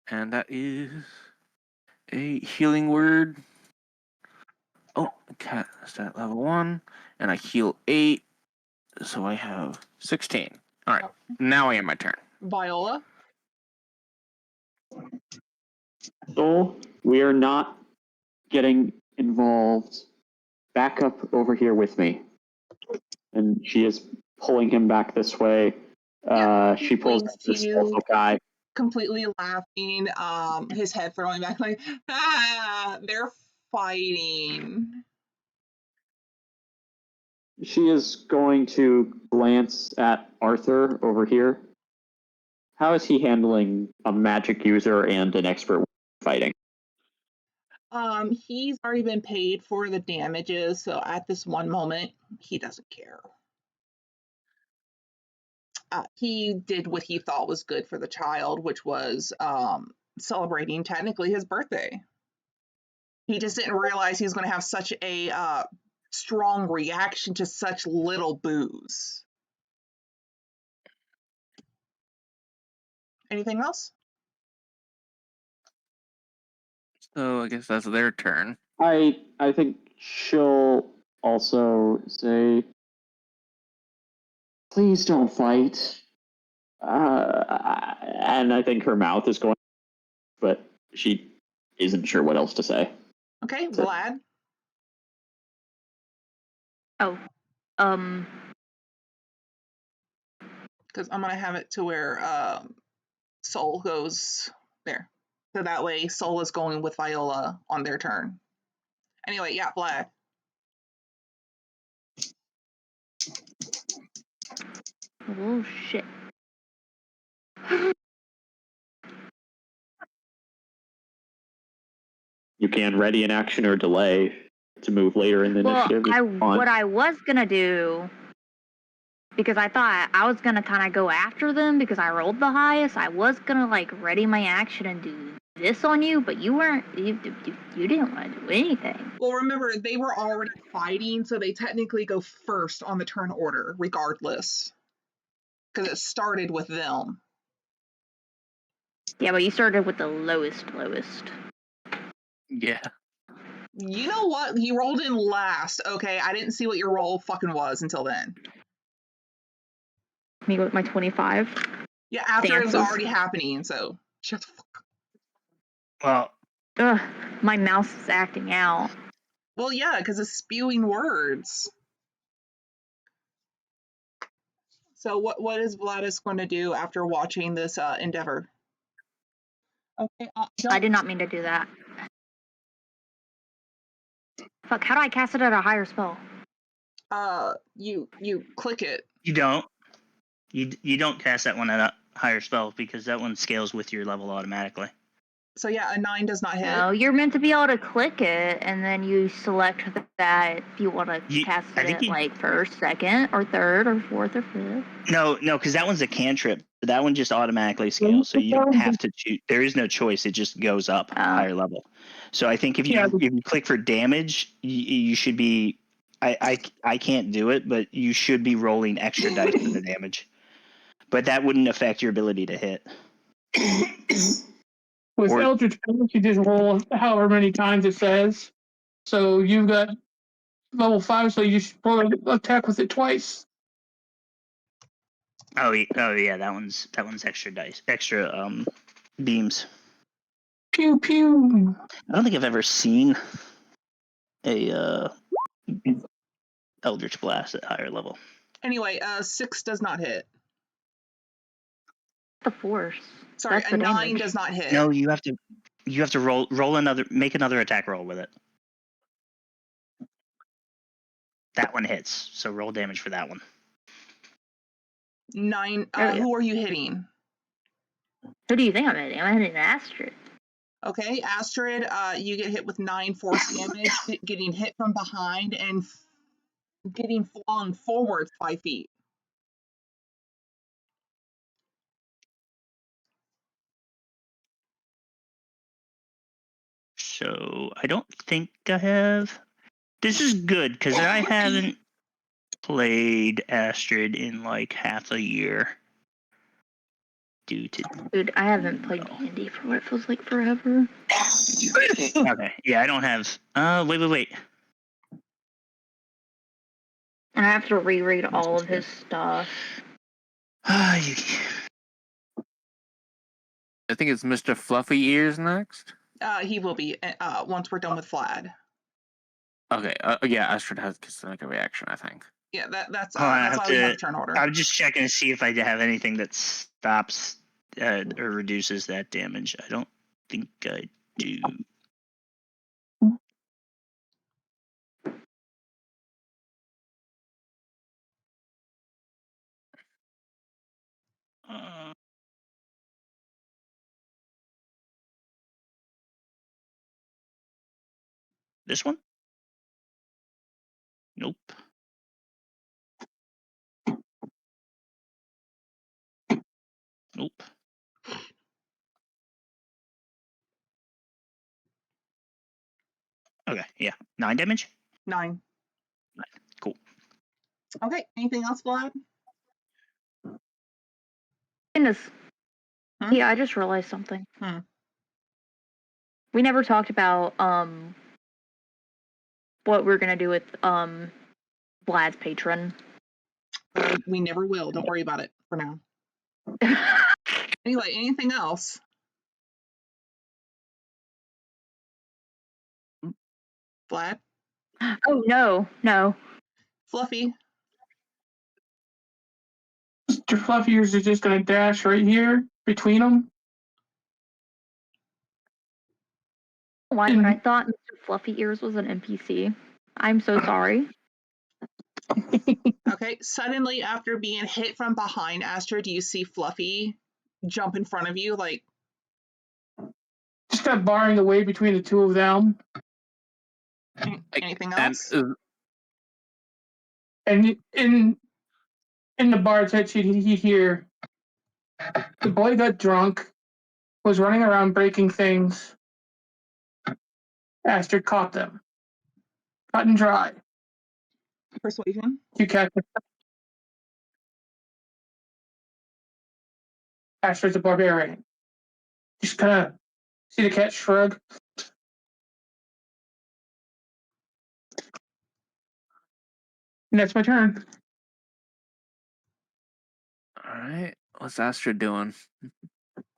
And that is a healing word. Oh, cast at level 1. And I heal 8. So I have 16. All right. Now I am my turn. Viola? So we are not getting involved. Back up over here with me. And she is pulling him back this way. She pulls Points this to you, awful guy. completely laughing, his head throwing back like, they're fighting. She is going to glance at Arthur over here. How is he handling a magic user and an expert fighting? He's already been paid for the damages, so at this one moment, he doesn't care. He did what he thought was good for the child, which was celebrating technically his birthday. He just didn't realize he was going to have such a strong reaction to such little booze. Anything else? So I guess that's their turn. I think she'll also say, please don't fight. And I think her mouth is going, but she isn't sure what else to say. Okay, Vlad. Oh, Because I'm going to have it to where Soul goes there. So that way Soul is going with Viola on their turn. Anyway, yeah, Vlad. oh shit. You can ready an action or delay to move later in the Well, initiative. what I was gonna do, because I thought I was gonna kind of go after them because I rolled the highest. I was gonna like ready my action and do this on you, but you weren't. You didn't want to do anything. Well, remember, they were already fighting, so they technically go first on the turn order, regardless. Because it started with them. Yeah, but you started with the lowest. Yeah. You know what? You rolled in last. Okay, I didn't see what your roll fucking was until then. Let me go with my 25. Yeah, after it was Dances. already happening, so shut the fuck up. Well, Ugh, my mouse is acting out. Well, yeah, because it's spewing words. So what is Vladis going to do after watching this endeavor? Okay, I did not mean to do that. Fuck, how do I cast it at a higher spell? You click it. you don't. You don't cast that one at a higher spell because that one scales with your level automatically. So yeah, a 9 does not hit. No, you're meant to be able to click it, and then you select that if you want to cast it like first, second, or third, or fourth, or fifth. No, because that one's a cantrip. That one just automatically scales, so you don't have to choose. There is no choice; it just goes up higher level. So I think if you click for damage, you should be. I can't do it, but you should be rolling extra dice for the damage. But that wouldn't affect your ability to hit. With Eldritch Blast, you just roll however many times it says. So you've got level 5, so you should probably attack with it twice. Oh yeah, that one's extra dice, extra beams. Pew pew. I don't think I've ever seen a Eldritch Blast at higher level. Anyway, 6 does not hit. The force. Sorry, That's a the 9 damage. does not hit. No, you have to roll another, make another attack roll with it. That one hits, so roll damage for that one. 9. Oh, yeah. Who are you hitting? Who do you think I'm hitting? I'm hitting an asterisk. Okay, Astrid, you get hit with 9 force damage, getting hit from behind and getting flung forwards 5 feet. So I don't think I have. This is good because I haven't played Astrid in like half a year. Due to Dude, I haven't played D&D for what it feels like forever. okay, yeah, I don't have. Wait. And I have to reread all of his stuff. Ah, I think it's Mr. Fluffy Ears next. He will be once we're done with Vlad. Okay, yeah, Astrid has to make a reaction, I think. Yeah, that's I that's have why we have to. turn order. I'm just checking to see if I have anything that stops or reduces that damage. I don't think I do. This one? Nope. Nope. Okay, yeah. 9 damage? 9. Cool. Okay, anything else, Vlad? Goodness. Hmm? Yeah, I just realized something. Hmm. We never talked about what we're gonna do with Vlad's patron. We never will. Don't worry about it for now. Anyway, anything else? Vlad? Oh no. Fluffy? Mr. Fluffy Ears is just gonna dash right here between them. Why? But I thought Mr. Fluffy Ears was an NPC. I'm so sorry. Okay, suddenly after being hit from behind, Astrid, you see Fluffy jump in front of you, like, Just got barring the way between the two of them. anything And else? And in the bard's head, he'd hear the boy got drunk, was running around breaking things. Astrid caught them. Cut and dry. Persuasion? You catch it. Astrid's a barbarian. Just kind of see the cat shrug. And that's my turn. all right, what's Astrid doing?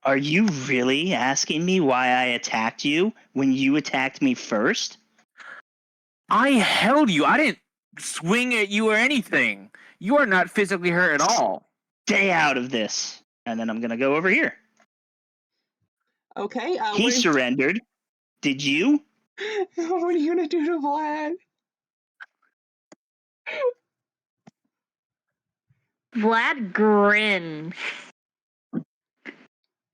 Are you really asking me why I attacked you when you attacked me first? I held you. I didn't swing at you or anything. You are not physically hurt at all. Stay out of this. And then I'm going to go over here. Okay, He surrendered. Did you? what are you gonna do to Vlad? Vlad grins.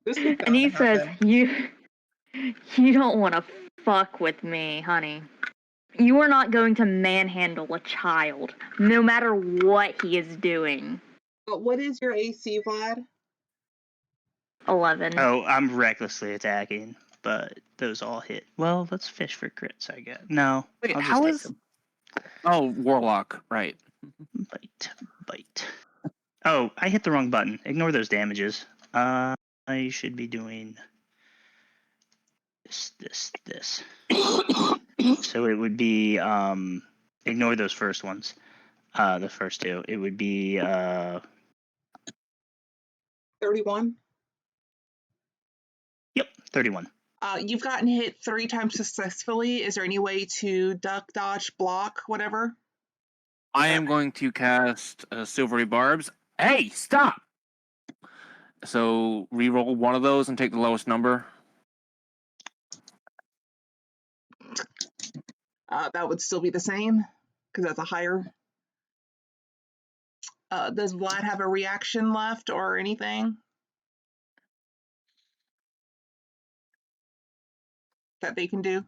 This is And he gonna says, happen. You don't want to fuck with me, honey. You are not going to manhandle a child, no matter what he is doing. But what is your AC, Vlad? 11. Oh, I'm recklessly attacking, but those all hit. Well, let's fish for crits, I guess. No, Wait, I'll just how take is? them. Oh, Warlock, right? Bite. Oh, I hit the wrong button. Ignore those damages. I should be doing this. So it would be ignore those first ones. The first two. It would be 31. Yep, 31. You've gotten hit 3 times successfully. Is there any way to duck, dodge, block, whatever? I am going to cast Silvery Barbs. Hey, stop! So re-roll one of those and take the lowest number. That would still be the same, because that's a higher. Does Vlad have a reaction left or anything? that they can do?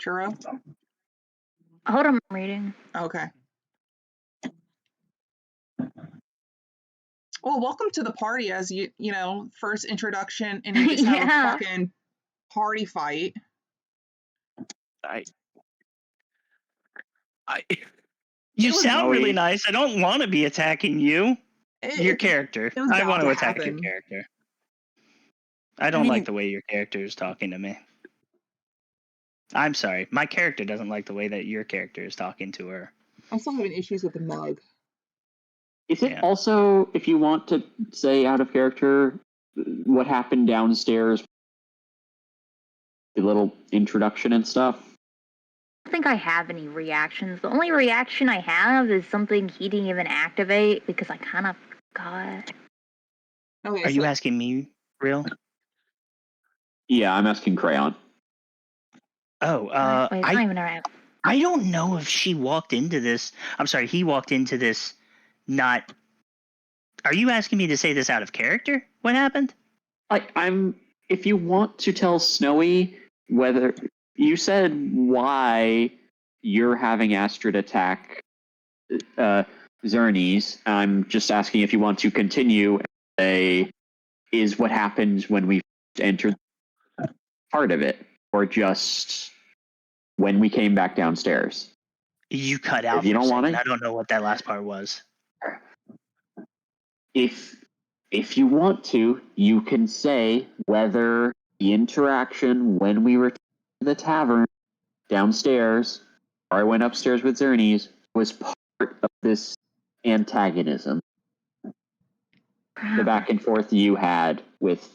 Churro? Hold on, I'm reading. Okay. Well, welcome to the party as you know, first introduction, and you just have a Yeah. fucking party fight. I You It was- sound really Zoe. nice. I don't want to be attacking you. Your It, character. it was I bound want to to attack your happen. character. I don't like the way your character is talking to me. I'm sorry. My character doesn't like the way that your character is talking to her. I'm still having issues with the mug. Is it Yeah. also, if you want to say out of character, what happened downstairs, the little introduction and stuff? I don't think I have any reactions. The only reaction I have is something he didn't even activate because I kind of forgot. Okay, Are you asking me, real? Yeah, I'm asking Crayon. Oh, Wait, it's not even around. I don't know if she walked into this. I'm sorry, he walked into this not. Are you asking me to say this out of character? What happened? I'm. If you want to tell Snowy whether you said why you're having Astrid attack Zernes, I'm just asking if you want to continue and say is what happened when we entered part of it, or just when we came back downstairs. You cut out If you for a don't want second. it, I don't know what that last part was. if you want to, you can say whether the interaction when we were to the tavern downstairs, or I went upstairs with Zernes, was part of this antagonism. The back and forth you had with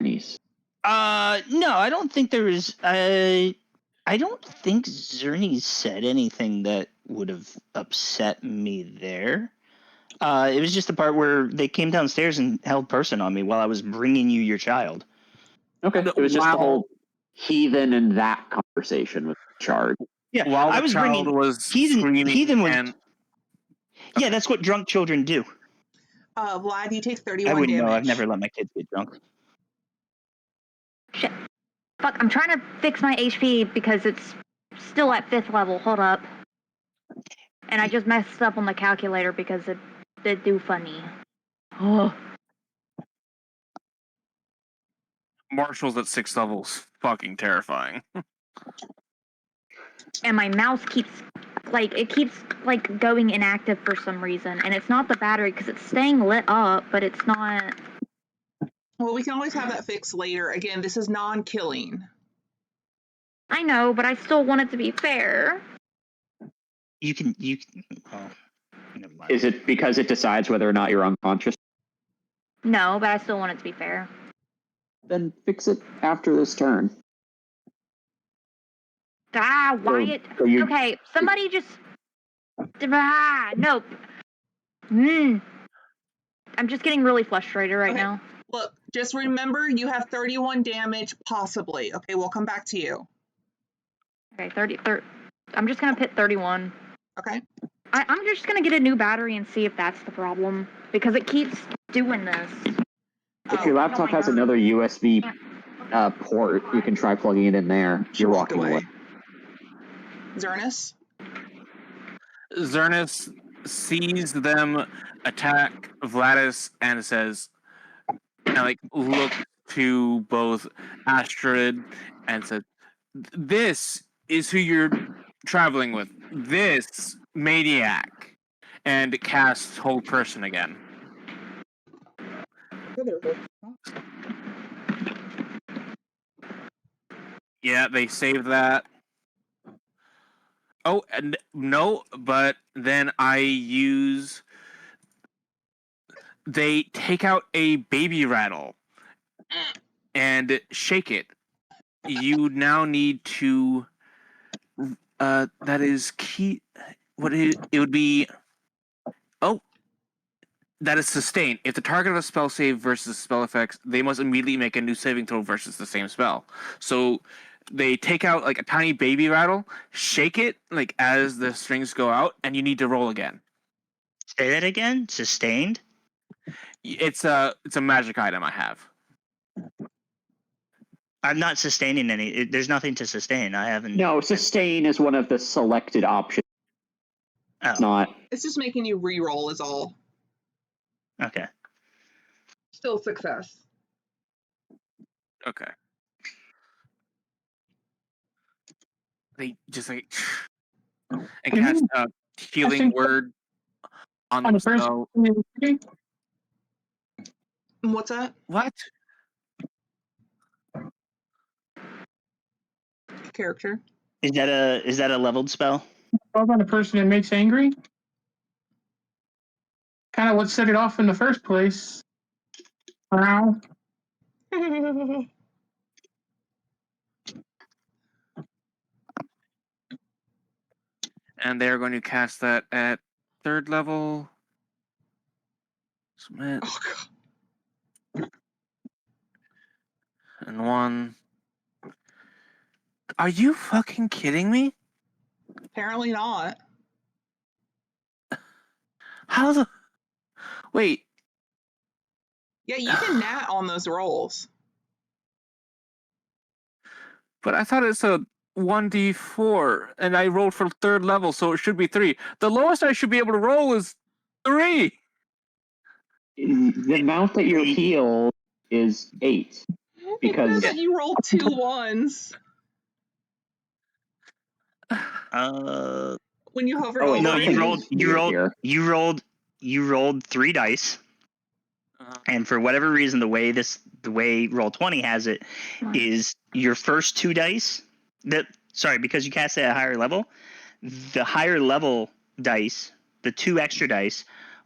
Zernes. No, I don't think there is. I don't think Zerny said anything that would have upset me there. It was just the part where they came downstairs and held person on me while I was bringing you your child. Okay, No, it was just the while- whole heathen and that conversation with Chard. Yeah, while I the was child bringing was heathen. screaming Heathen was. and Yeah, that's what drunk children do. Vlad, you take I 31 wouldn't know. damage. I've never let my kids get drunk. Shit. Fuck, I'm trying to fix my HP because it's still at 5th level. Hold up. And I just messed up on the calculator because it did do funny. Oh. Marshall's at 6 levels. Fucking terrifying. And my mouse keeps going inactive for some reason, and it's not the battery because it's staying lit up, but it's not. Well, we can always have that fixed later. Again, this is non-killing. I know, but I still want it to be fair. You can. Oh, never mind. Is it because it decides whether or not you're unconscious? No, but I still want it to be fair. Then fix it after this turn. Ah, Wyatt. so you- Okay, somebody just. Nope. I'm just getting really frustrated right Okay. now. Look, just remember you have 31 damage, possibly. Okay, we'll come back to you. Okay, 30. I'm just gonna pit 31. Okay. I'm just gonna get a new battery and see if that's the problem because it keeps doing this. If your laptop has another USB port, you can try plugging it in there. She You're walked walking away. Zernus? Zernis sees them attack Vladis and says, and like look to both Astrid and said, "This is who you're traveling with. This maniac," and casts hold person again. Yeah, they save that. Oh, and no, but then I use. They take out a baby rattle and shake it. You now need to. That is key. It would be. Oh, that is sustained. If the target of a spell save versus spell effects, they must immediately make a new saving throw versus the same spell. So they take out like a tiny baby rattle, shake it like as the strings go out, and you need to roll again. Say that again. Sustained. It's a magic item I have. I'm not sustaining any. There's nothing to sustain. I haven't. No, sustain is one of the selected options. It's Oh, not. It's just making you re-roll is all. okay. Still success. Okay. They just like and cast a healing word on On the first themselves. What's that? What? Character. Is that a leveled spell? On the person it makes angry. Kind of what set it off in the first place. Wow. And they're going to cast that at 3rd level. Submit. Oh, God. And 1. Are you fucking kidding me? Apparently not. How the... Wait. Yeah, you can nat on those rolls. But I thought it's a 1d4, and I rolled for 3rd level, so it should be 3. The lowest I should be able to roll is 3. The amount that you're healed is 8. Because That you rolled 2 1s when you hovered over no, it. you rolled 3 dice. And for whatever reason, the way Roll20 has it is your first 2 dice. Because you cast it at a higher level, the higher level dice, the 2 extra dice,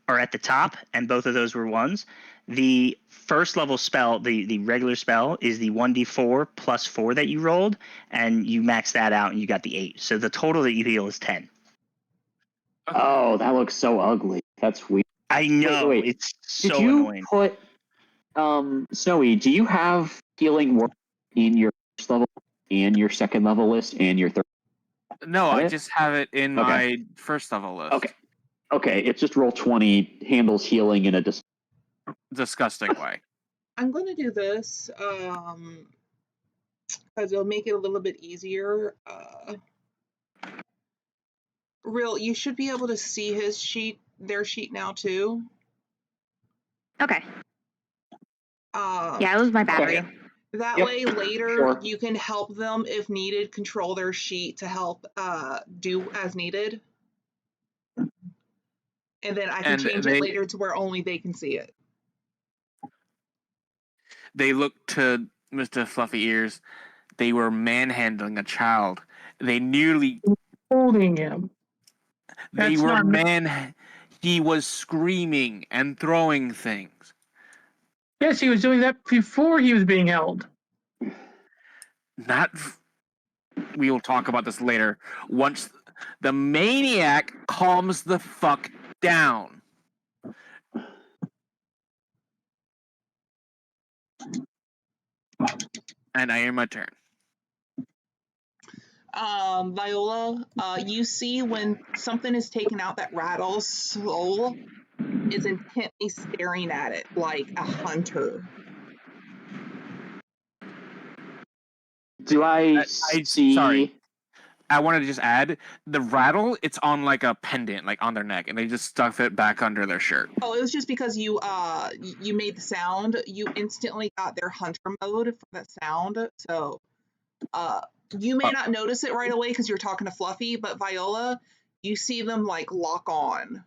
are at the top, and both of those were 1s. The first level spell, the regular spell, is the 1d4 plus 4 that you rolled, and you max that out, and you got the 8. So the total that you heal is 10. Oh, that looks so ugly. That's weird. I know. Wait. It's so Did you annoying. put Snowy, do you have healing word in your first level and your 2nd level list and your 3rd? No, I just have it in my 1st level list. Okay, it's just Roll20 handles healing in a disgusting way. I'm going to do this because it'll make it a little bit easier. You should be able to see their sheet now too. Okay. Yeah, it was my battery. That way later you can help them if needed, control their sheet to help do as needed. And then I can change it later to where only they can see it. They look to Mr. Fluffy Ears. They were manhandling a child. They nearly holding him. They were He was screaming and throwing things. Yes, he was doing that before he was being held. We will talk about this later. Once the maniac calms the fuck down. And I am my turn. Viola, you see when something is taken out that rattles, soul is intently staring at it like a hunter. Do I see? Sorry. I wanted to just add the rattle. It's on like a pendant, like on their neck, and they just stuff it back under their shirt. Oh, it was just because you made the sound. You instantly got their hunter mode from that sound. So you may not notice it right away because you're talking to Fluffy, but Viola, you see them like lock on.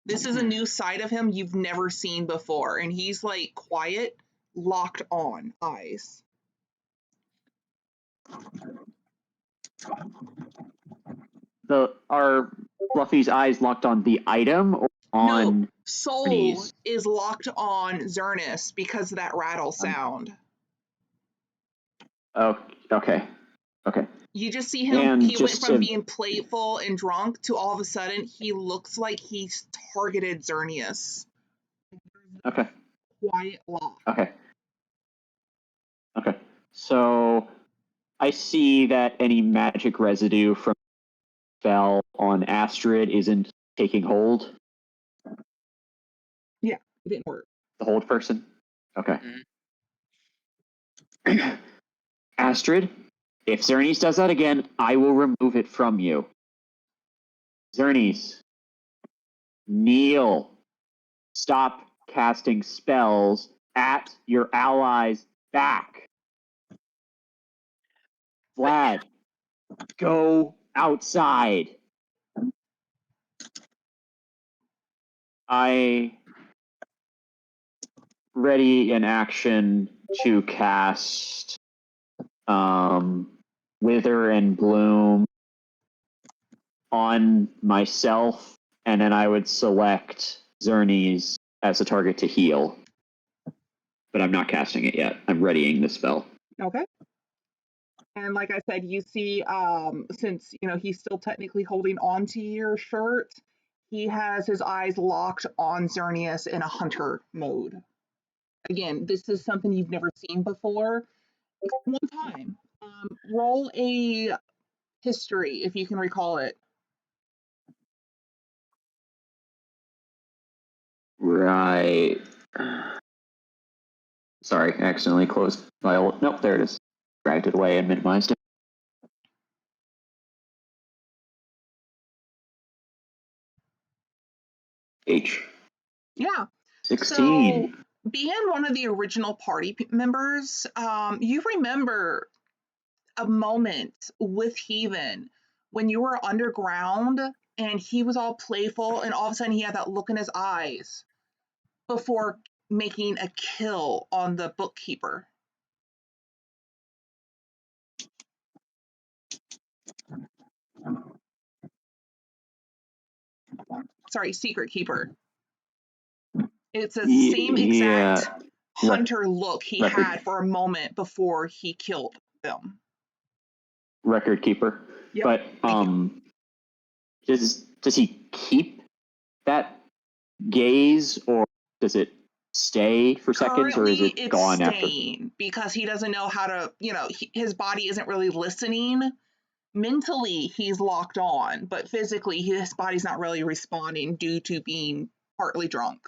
This is a new side of him you've never seen before, and he's like quiet, locked on eyes. Are Fluffy's eyes locked on the item or on? No, Soul is locked on Zernus because of that rattle sound. Oh, okay. You just see him, he went from being playful and drunk to all of a sudden he looks like he's targeted Xerneas. Okay. Quiet lock. Okay. So I see that any magic residue from spell on Astrid isn't taking hold. It didn't work. The hold person? Okay. Astrid, if Xernes does that again, I will remove it from you. Xernes, kneel. Stop casting spells at your allies' back. Vlad, go outside. I ready in action to cast Wither and Bloom on myself, and then I would select Xernes as a target to heal. But I'm not casting it yet. I'm readying the spell. Okay. And like I said, you see, since he's still technically holding on to your shirt, he has his eyes locked on Xerneas in a hunter mode. Again, this is something you've never seen before. One time. Roll a history if you can recall it. Right. Sorry, I accidentally closed my old. Nope, there it is. Dragged it away and minimized it. H. Yeah. 16. So, being one of the original party members, you remember a moment with Heathen when you were underground and he was all playful and all of a sudden he had that look in his eyes before making a kill on the bookkeeper. Sorry, secret keeper. It's the same exact hunter look he had for a moment before he killed them. Record keeper. Yep. But does he keep that gaze, or does it stay for seconds, or is Currently, it it's gone after? staying because he doesn't know how to, his body isn't really listening. Mentally, he's locked on, but physically, his body's not really responding due to being partly drunk.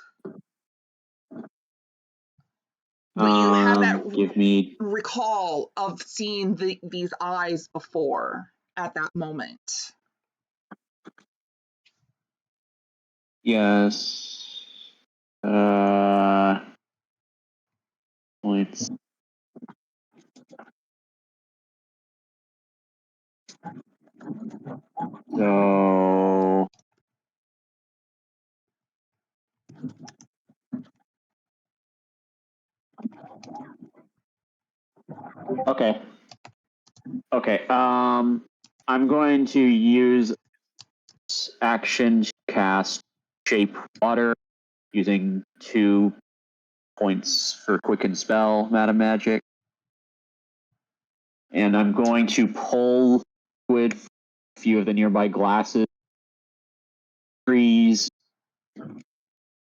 But you have that Give me. recall of seeing these eyes before at that moment. Yes. Points. So. Okay. Okay. I'm going to use action to cast Shape Water using 2 points for Quicken Spell, Madam Magic. And I'm going to pull liquid from a few of the nearby glasses, trees,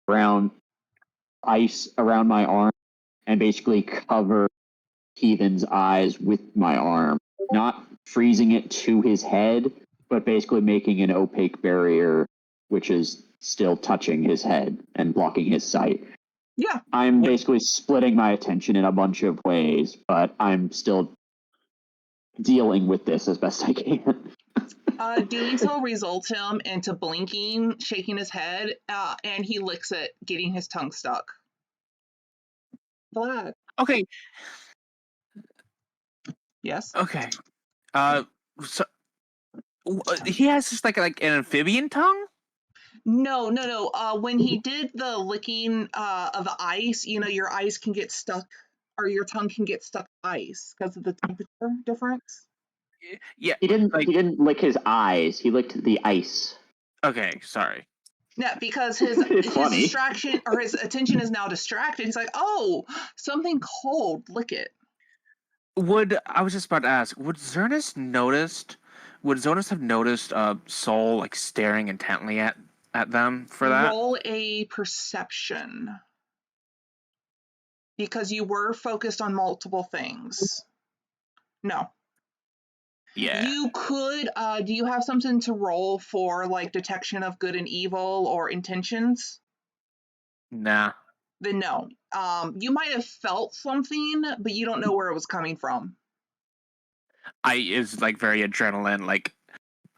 around ice around my arm, and basically cover Heathen's eyes with my arm. Not freezing it to his head, but basically making an opaque barrier which is still touching his head and blocking his sight. Yeah. I'm basically splitting my attention in a bunch of ways, but I'm still dealing with this as best I can. Doing so results him into blinking, shaking his head, and he licks it, getting his tongue stuck. Vlad. Okay. Yes. Okay. So he has just like an amphibian tongue. No. When he did the licking of the ice, your ice can get stuck, or your tongue can get stuck in ice because of the temperature difference. Yeah. He didn't lick his eyes. He licked the ice. Okay. Sorry. Yeah, because his distraction or his attention is now distracted. He's like, "Oh, something cold. Lick it." I was just about to ask, would Xernes have noticed Soul like staring intently at them for that? Roll a perception. Because you were focused on multiple things. No. Yeah. You could, do you have something to roll for like detection of good and evil or intentions? Nah. Then no. You might have felt something, but you don't know where it was coming from. Is like very adrenaline. Like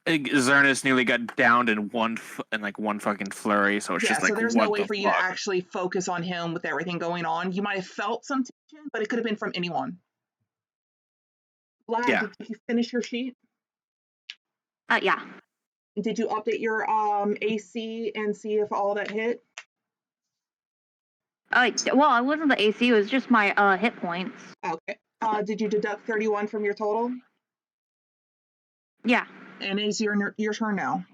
Zernus nearly got downed in one fucking flurry. So it's Yeah, just like, so there's what no way the for you to fuck? actually focus on him with everything going on. You might have felt some tension, but it could have been from anyone. Vlad, Yeah. did you finish your sheet? Yeah. Did you update your AC and see if all that hit? Well, it wasn't the AC. It was just my hit points. Okay. Did you deduct 31 from your total? Yeah. And it's your turn now.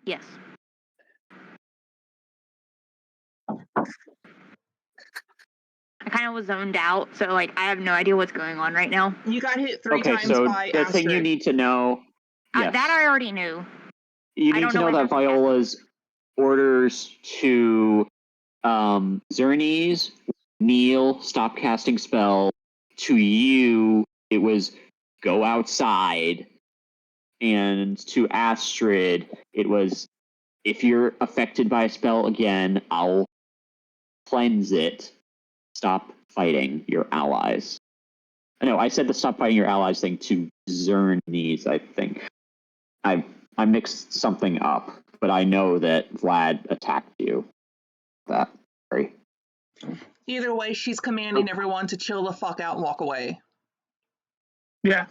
Yes. I kind of was zoned out, so like I have no idea what's going on right now. You got hit 3 Okay, times so by the thing you Astrid. need to know. Yes. That I already knew. You I need don't to know know when that there's a gap. Viola's orders to Zernes, Neil, stop casting spell. To you, it was go outside. And to Astrid, it was if you're affected by a spell again, I'll cleanse it. Stop fighting your allies. No, I said the stop fighting your allies thing to Zernes, I think. I mixed something up, but I know that Vlad attacked you. That sorry. Either way, she's commanding everyone to chill the fuck out and walk away. Yeah.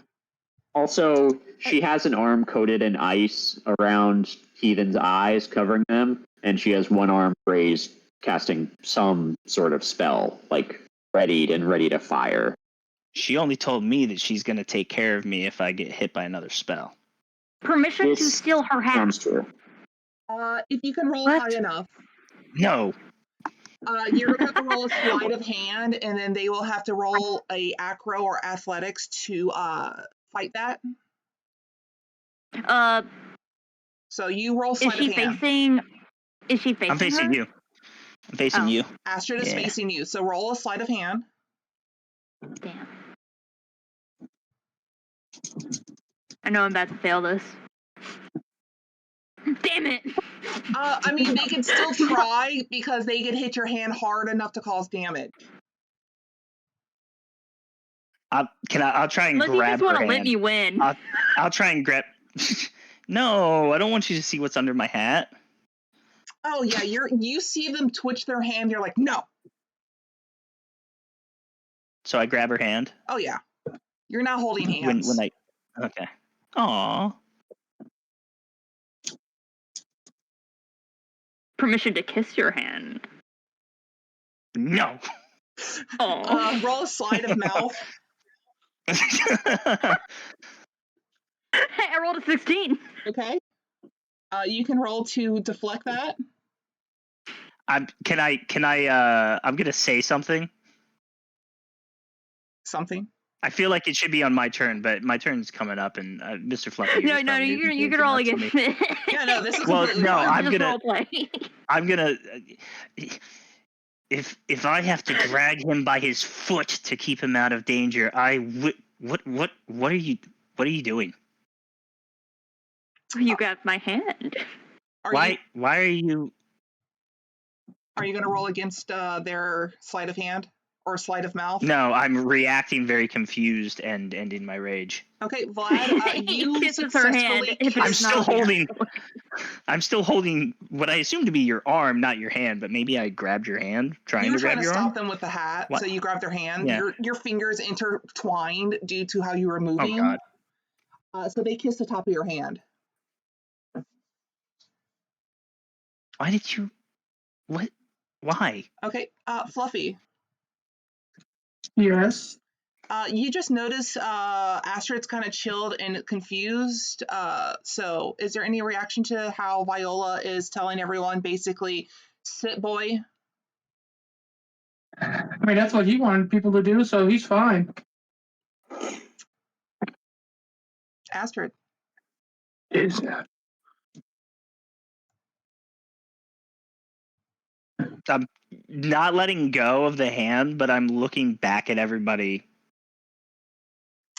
Also, she has an arm coated in ice around Heathen's eyes, covering them, and she has one arm raised, casting some sort of spell, like readied and ready to fire. She only told me that she's going to take care of me if I get hit by another spell. Permission to This steal her hat. sounds true. If you can roll What? high enough, No. you're gonna have to roll a sleight of hand, and then they will have to roll a acro or athletics to fight that. So you roll Is sleight she of hand. facing? Is she facing? I'm facing her? you. I'm facing Oh. you. Astrid is Yeah. facing you, so roll a sleight of hand. Damn. I know I'm about to fail this. Damn it! I mean, they could still try because they could hit your hand hard enough to cause damage. I'll try and Unless you grab just want her to let hand. me win. I'll try and grab. No, I don't want you to see what's under my hat. Oh yeah, you see them twitch their hand. You're like, no. So I grab her hand. Oh yeah, you're not holding hands. When I. Okay. Aw. Permission to kiss your hand. No. Oh. Roll a sleight of mouth. Hey, I rolled a 16. Okay. You can roll to deflect that. I'm gonna say something. Something. I feel like it should be on my turn, but my turn's coming up, and Mr. Fluffy. No, you can roll against me. Yeah, no, this is Well, completely no, fine. I'm gonna. If I have to drag him by his foot to keep him out of danger, what are you doing? You grabbed my hand. Why are you? Are you going to roll against their sleight of hand or sleight of mouth? No, I'm reacting very confused and in my rage. Okay, Vlad, you kisses her hand. successfully I'm still holding what I assume to be your arm, not your hand, but maybe I grabbed your hand You were trying grab to your stop arm. them with the hat, What? so you grabbed their hand. Yeah. Your fingers intertwined due to how you were moving. Oh God. So they kissed the top of your hand. Why did you? What? Why? Okay, Fluffy. Yes. You just notice Astrid's kind of chilled and confused. So is there any reaction to how Viola is telling everyone basically, sit boy? I mean, that's what he wanted people to do, so he's fine. Astrid. Is I'm not letting go of the hand, but I'm looking back at everybody.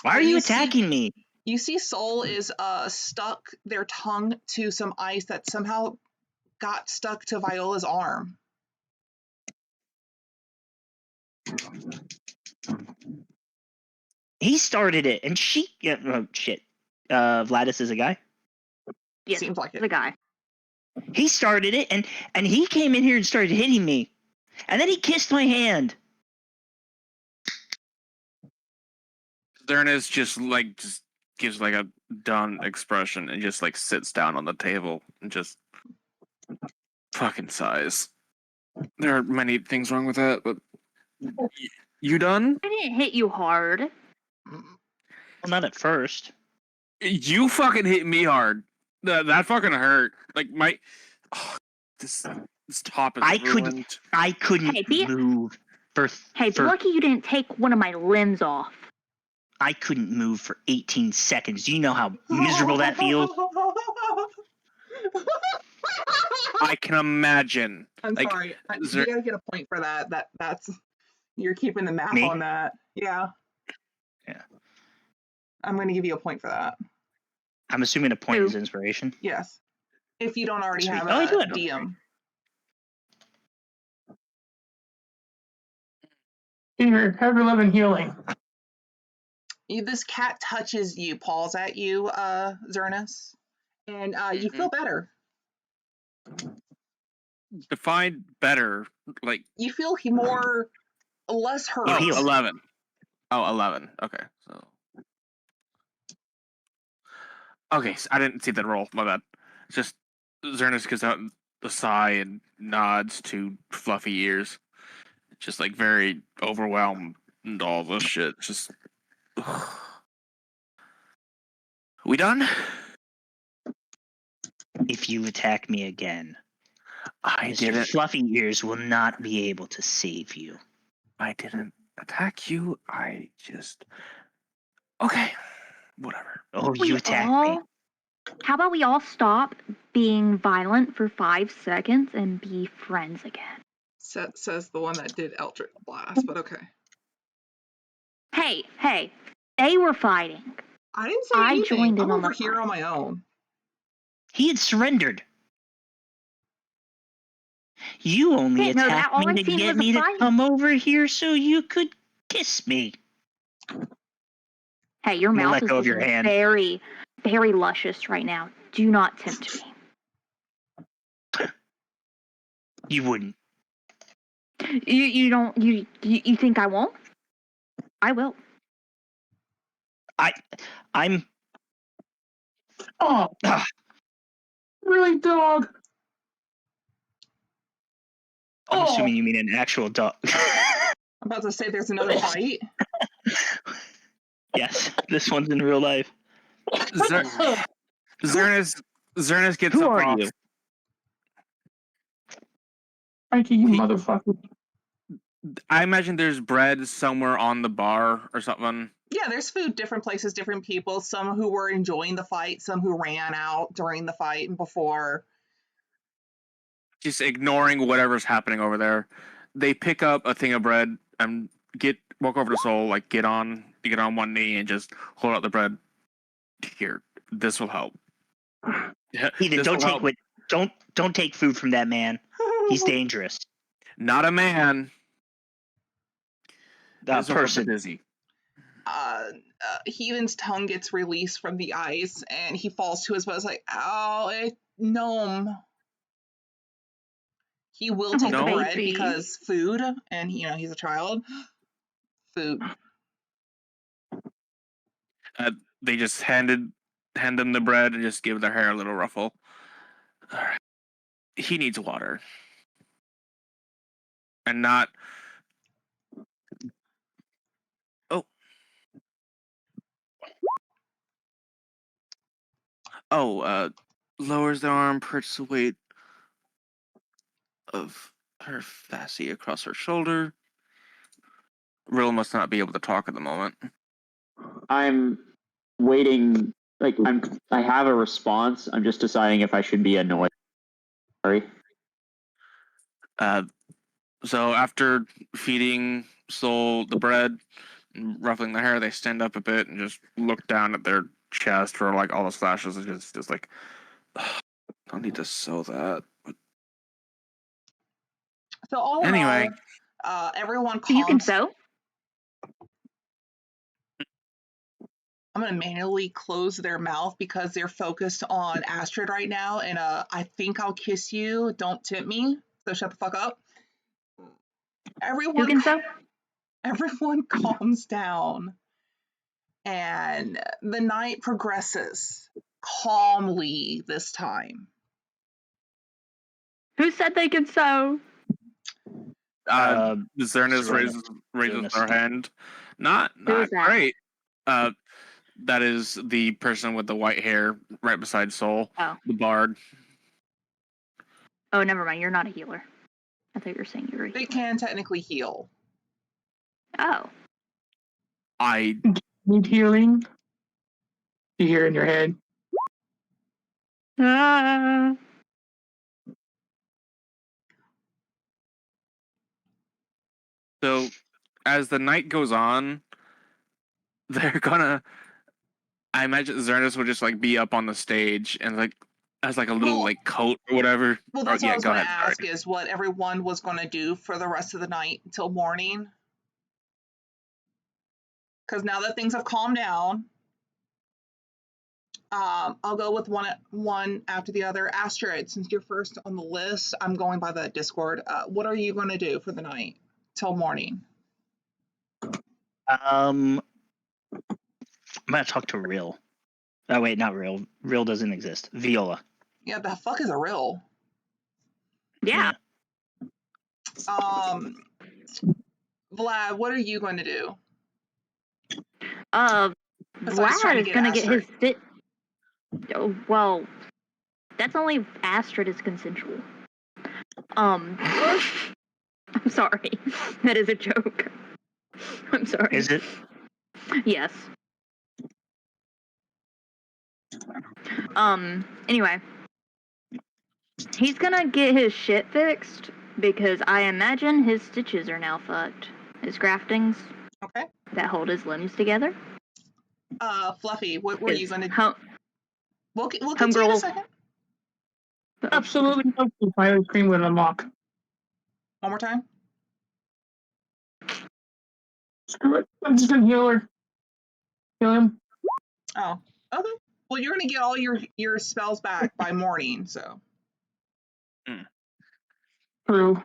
Why are you attacking me? You see Soul is stuck their tongue to some ice that somehow got stuck to Viola's arm. He started it, and she. Oh shit. Vladis is a guy. Yes, Seems like it. the guy. He started it, and he came in here and started hitting me, and then he kissed my hand. Zernis just gives like a done expression and just like sits down on the table and just fucking sighs. There are many things wrong with that, but you done? I didn't hit you hard. Well, not at first. You fucking hit me hard. That fucking hurt. Like this top is ruined. I couldn't Hey, move for. Hey, be for lucky you didn't take one of my limbs off. I couldn't move for 18 seconds. Do you know how miserable that feels? I can imagine. I'm Like, sorry. You gotta get a point for that. That's you're keeping the math on that. Yeah. Yeah. I'm gonna give you a point for that. I'm assuming a point is inspiration. Yes. If you don't already Sweet. have Oh, I a do have DM. Here, have 11 healing. This cat touches you, paws at you, Zernis, and you feel better. Define better. Like, You feel less hurt. You heal. 11. Oh, 11. Okay, so. Okay, so I didn't see that roll. My bad. It's just Zernis gives out a sigh and nods to fluffy ears. Just like very overwhelmed and all this shit. Just. We done? If you attack me again, I Mr. didn't. Fluffy Ears will not be able to save you. I didn't attack you. I just. Okay, whatever. Oh, you attacked me. How about we all stop being violent for 5 seconds and be friends again? Says the one that did Eldritch Blast, but okay. Hey, they were fighting. I didn't say I anything. joined in I'm on over the here fight. on my own. He had surrendered. You only Didn't know that. attacked All me I to seen get was a me to fight. come over here so you could kiss me. Hey, your I'm gonna mouth let is go of your looking hand. very, very luscious right now. Do not tempt me. You wouldn't. You don't. You think I won't? I will. I'm. Oh, really, dog? I'm Oh. assuming you mean an actual dog. I'm about to say there's another fight. Yes, this one's in real life. Zernis gets Who up are off. you? Frankie, you motherfucker. I imagine there's bread somewhere on the bar or something. Yeah, there's food, different places, different people. Some who were enjoying the fight, some who ran out during the fight and before. Just ignoring whatever's happening over there. They pick up a thing of bread and walk over to Soul, like get on one knee and just hold out the bread. Here, this will help. Ethan, don't take food from that man. He's dangerous. Not a man. That person. Busy. Heathen's tongue gets released from the ice and he falls to his butt. It's like, ow, gnome. He will take the bread because food, and he's a child. Food. They just hand them the bread and just give their hair a little ruffle. All right. He needs water. And not. Lowers their arm, puts the weight of her fascia across her shoulder. Rill must not be able to talk at the moment. I'm waiting. I have a response. I'm just deciding if I should be annoyed. Sorry. So after feeding Soul the bread and ruffling the hair, they stand up a bit and just look down at their chest for like all the slashes. It's just like, don't need to sew that. So all in Anyway. Everyone You can calms. sew. I'm gonna manually close their mouth because they're focused on Astrid right now. And I think I'll kiss you. Don't tip me. So shut the fuck up. You Everyone, can sew. everyone calms down, and the night progresses calmly this time. Who said they could sew? Zernis Zernis. raises Zernis. her hand. Not Who's that? great. That is the person with the white hair right beside Soul, Oh. the bard. Oh, never mind. You're not a healer. I thought you were saying you were a They healer. can technically heal. Oh. I Need healing. You hear in your head. Ah. so as the night goes on, they're gonna. I imagine Zernis would just like be up on the stage and like as like a little Well- like coat or whatever. Well, that's what yeah, I was go going to ahead. ask is what everyone was going to do for the rest of the night until morning. Because now that things have calmed down, I'll go with one after the other. Astrid, since you're first on the list, I'm going by the Discord. What are you going to do for the night till morning? I'm gonna talk to Real. Oh wait, not Real. Real doesn't exist. Viola. Yeah, the fuck is a rill? Yeah. Vlad, what are you going to do? Besides Vlad trying to is get gonna get his Astrid. fit. Oh, well, that's only if Astrid is consensual. I'm sorry. That is a joke. I'm sorry. Is it? Yes. Anyway. He's gonna get his shit fixed because I imagine his stitches are now fucked. His graftings Okay. that hold his limbs together. Fluffy, what were you going to do? We'll get to you in a Homegirl. second. Absolutely no food. My ice cream with a mock. One more time. Screw it. I'm just gonna heal her. Heal him. Oh, okay. Well, you're going to get all your spells back by morning, so. True.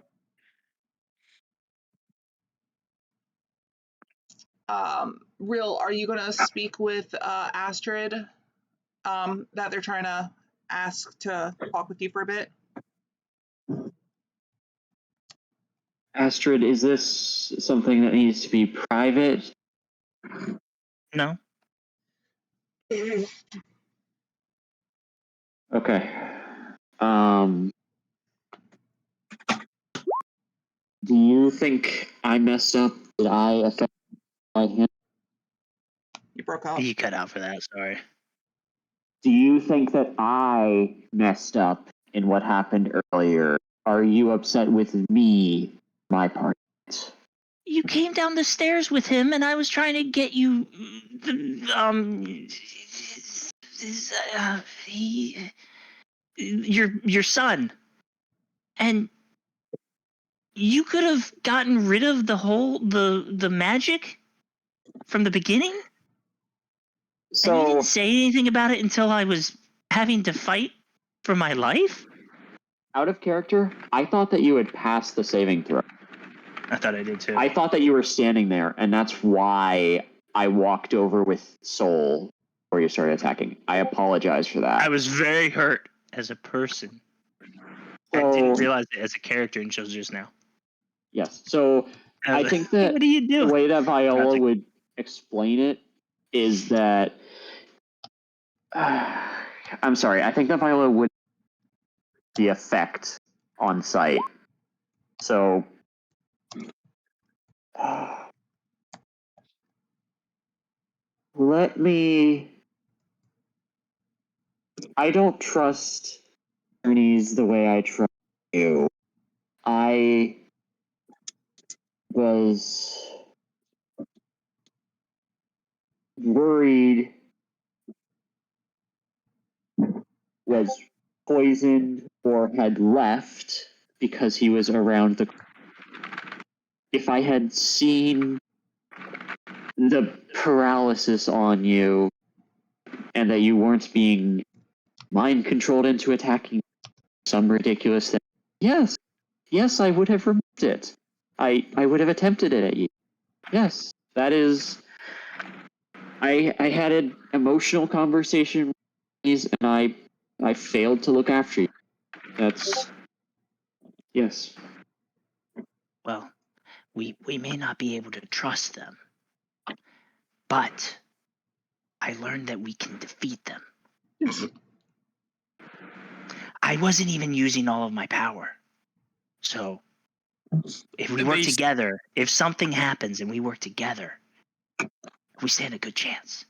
Real, are you going to speak with Astrid that they're trying to ask to talk with you for a bit? Astrid, is this something that needs to be private? No. Okay. Do you think I messed up? Did I affect my hand? You broke up. You cut out for that. Sorry. Do you think that I messed up in what happened earlier? Are you upset with me, my part? You came down the stairs with him, and I was trying to get you. Your son, and you could have gotten rid of the magic from the beginning. And you So, didn't say anything about it until I was having to fight for my life? out of character, I thought that you had passed the saving throw. I thought I did too. I thought that you were standing there, and that's why I walked over with Soul before you started attacking. I apologize for that. I was very hurt as a person. I So, didn't realize it as a character until just now. yes. So I think that what are you doing? the way that Viola would explain it is that I'm sorry. I think that Viola would the effect on site. So let me. I don't trust Ernie's the way I trust you. I was worried, was poisoned, or had left because he was around the. if I had seen the paralysis on you and that you weren't being mind controlled into attacking some ridiculous thing, yes, I would have removed it. I would have attempted it at you. Yes, that is. I had an emotional conversation with these, and I failed to look after you. That's yes. Well, we may not be able to trust them, but I learned that we can defeat them. I wasn't even using all of my power. So if we work together, if something happens and we work together, we stand a good chance.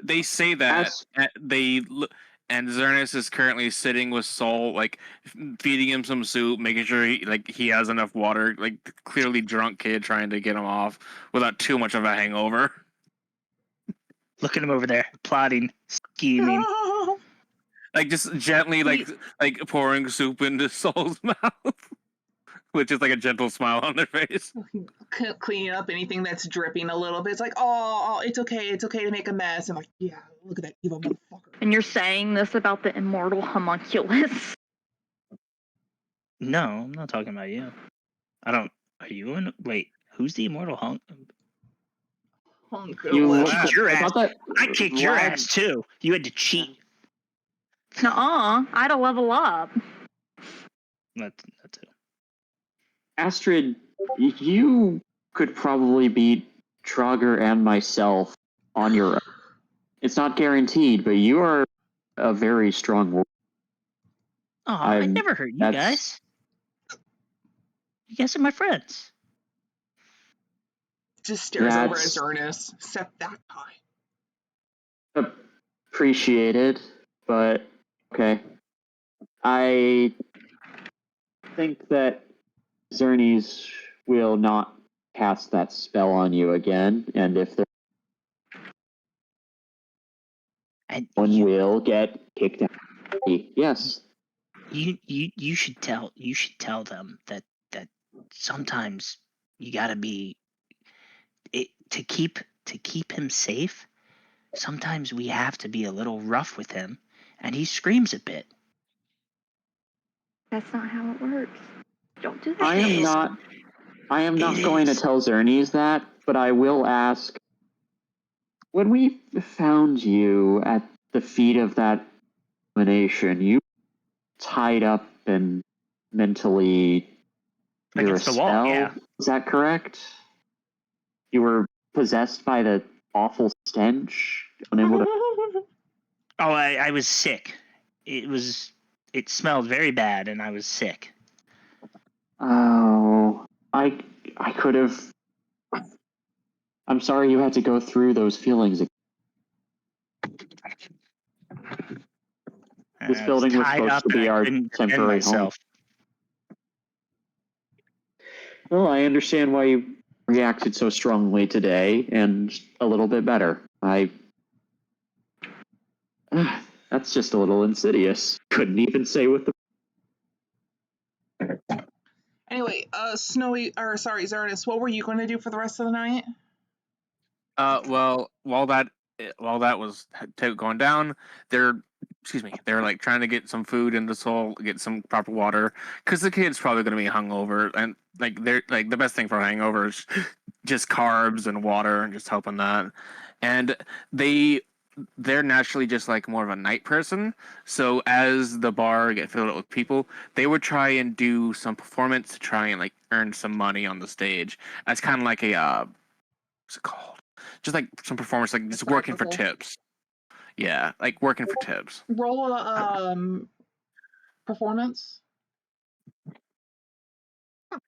They say that and Zernus is currently sitting with Saul, like feeding him some soup, making sure he has enough water, like clearly drunk kid trying to get him off without too much of a hangover. Look at him over there, plotting, scheming. Like just gently, like pouring soup into Saul's mouth, which is like a gentle smile on their face. Cleaning up anything that's dripping a little bit. It's like, oh, it's okay to make a mess. I'm like, yeah, look at that evil motherfucker. And you're saying this about the immortal homunculus? No, I'm not talking about you. I don't. Are you in? Wait, who's the immortal hunk? Homunculus. I kicked your ass. That I kicked your ass too. You had to cheat. Nuh-uh. I had to level up. That too. Astrid, you could probably beat Trogger and myself on your own. It's not guaranteed, but you are a very strong warrior. Oh, I never hurt you guys. You guys are my friends. Just stares over at Ernest. Set that high. Appreciated, but okay. I think that Zernies will not cast that spell on you again, and if there one will get kicked out. Yes. You should tell them that sometimes you gotta be to keep him safe. Sometimes we have to be a little rough with him, and he screams a bit. That's not how it works. Don't do that. I am not going to tell Zernies that, but I will ask. When we found you at the feet of that elimination, you tied up and mentally under a spell. Wall, yeah. Is that correct? You were possessed by the awful stench, unable to. Oh, I was sick. It smelled very bad, and I was sick. Oh, I could have. I'm sorry you had to go through those feelings. This building was supposed to be our temporary home. Well, I understand why you reacted so strongly today, and a little bit better. That's just a little insidious. Couldn't even say what the. Anyway, Zernus, what were you going to do for the rest of the night? Well, while that was going down, they're like trying to get some food into Soul, get some proper water, because the kid's probably going to be hungover, and like they're like the best thing for a hangover is just carbs and water, and just helping that, and they're naturally just like more of a night person. So as the bar get filled up with people, they would try and do some performance to try and like earn some money on the stage. As kind of like a what's it called? Just like some performance, like just working for tips. Yeah, like working for tips. Roll a performance.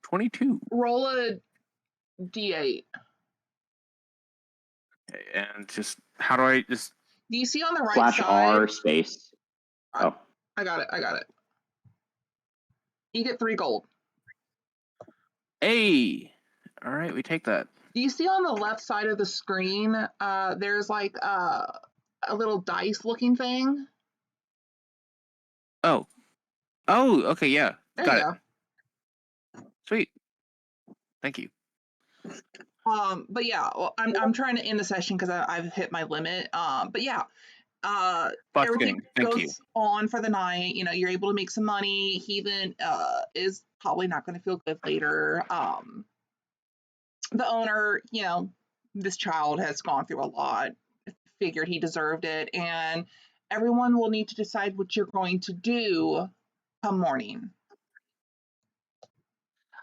22. Roll a d8. And just how do I just? Do you see on the right Slash side? R space. Oh, I got it. You get 3 gold. Hey, all right, we take that. Do you see on the left side of the screen? There's like a little dice-looking thing. Oh, okay, yeah, There got you it. go. Sweet. Thank you. But yeah, well, I'm trying to end the session because I've hit my limit. But yeah, everything Busking. Thank you. goes on for the night. You know, you're able to make some money. Heathen is probably not going to feel good later. The owner, you know, this child has gone through a lot. Figured he deserved it, and everyone will need to decide what you're going to do come morning.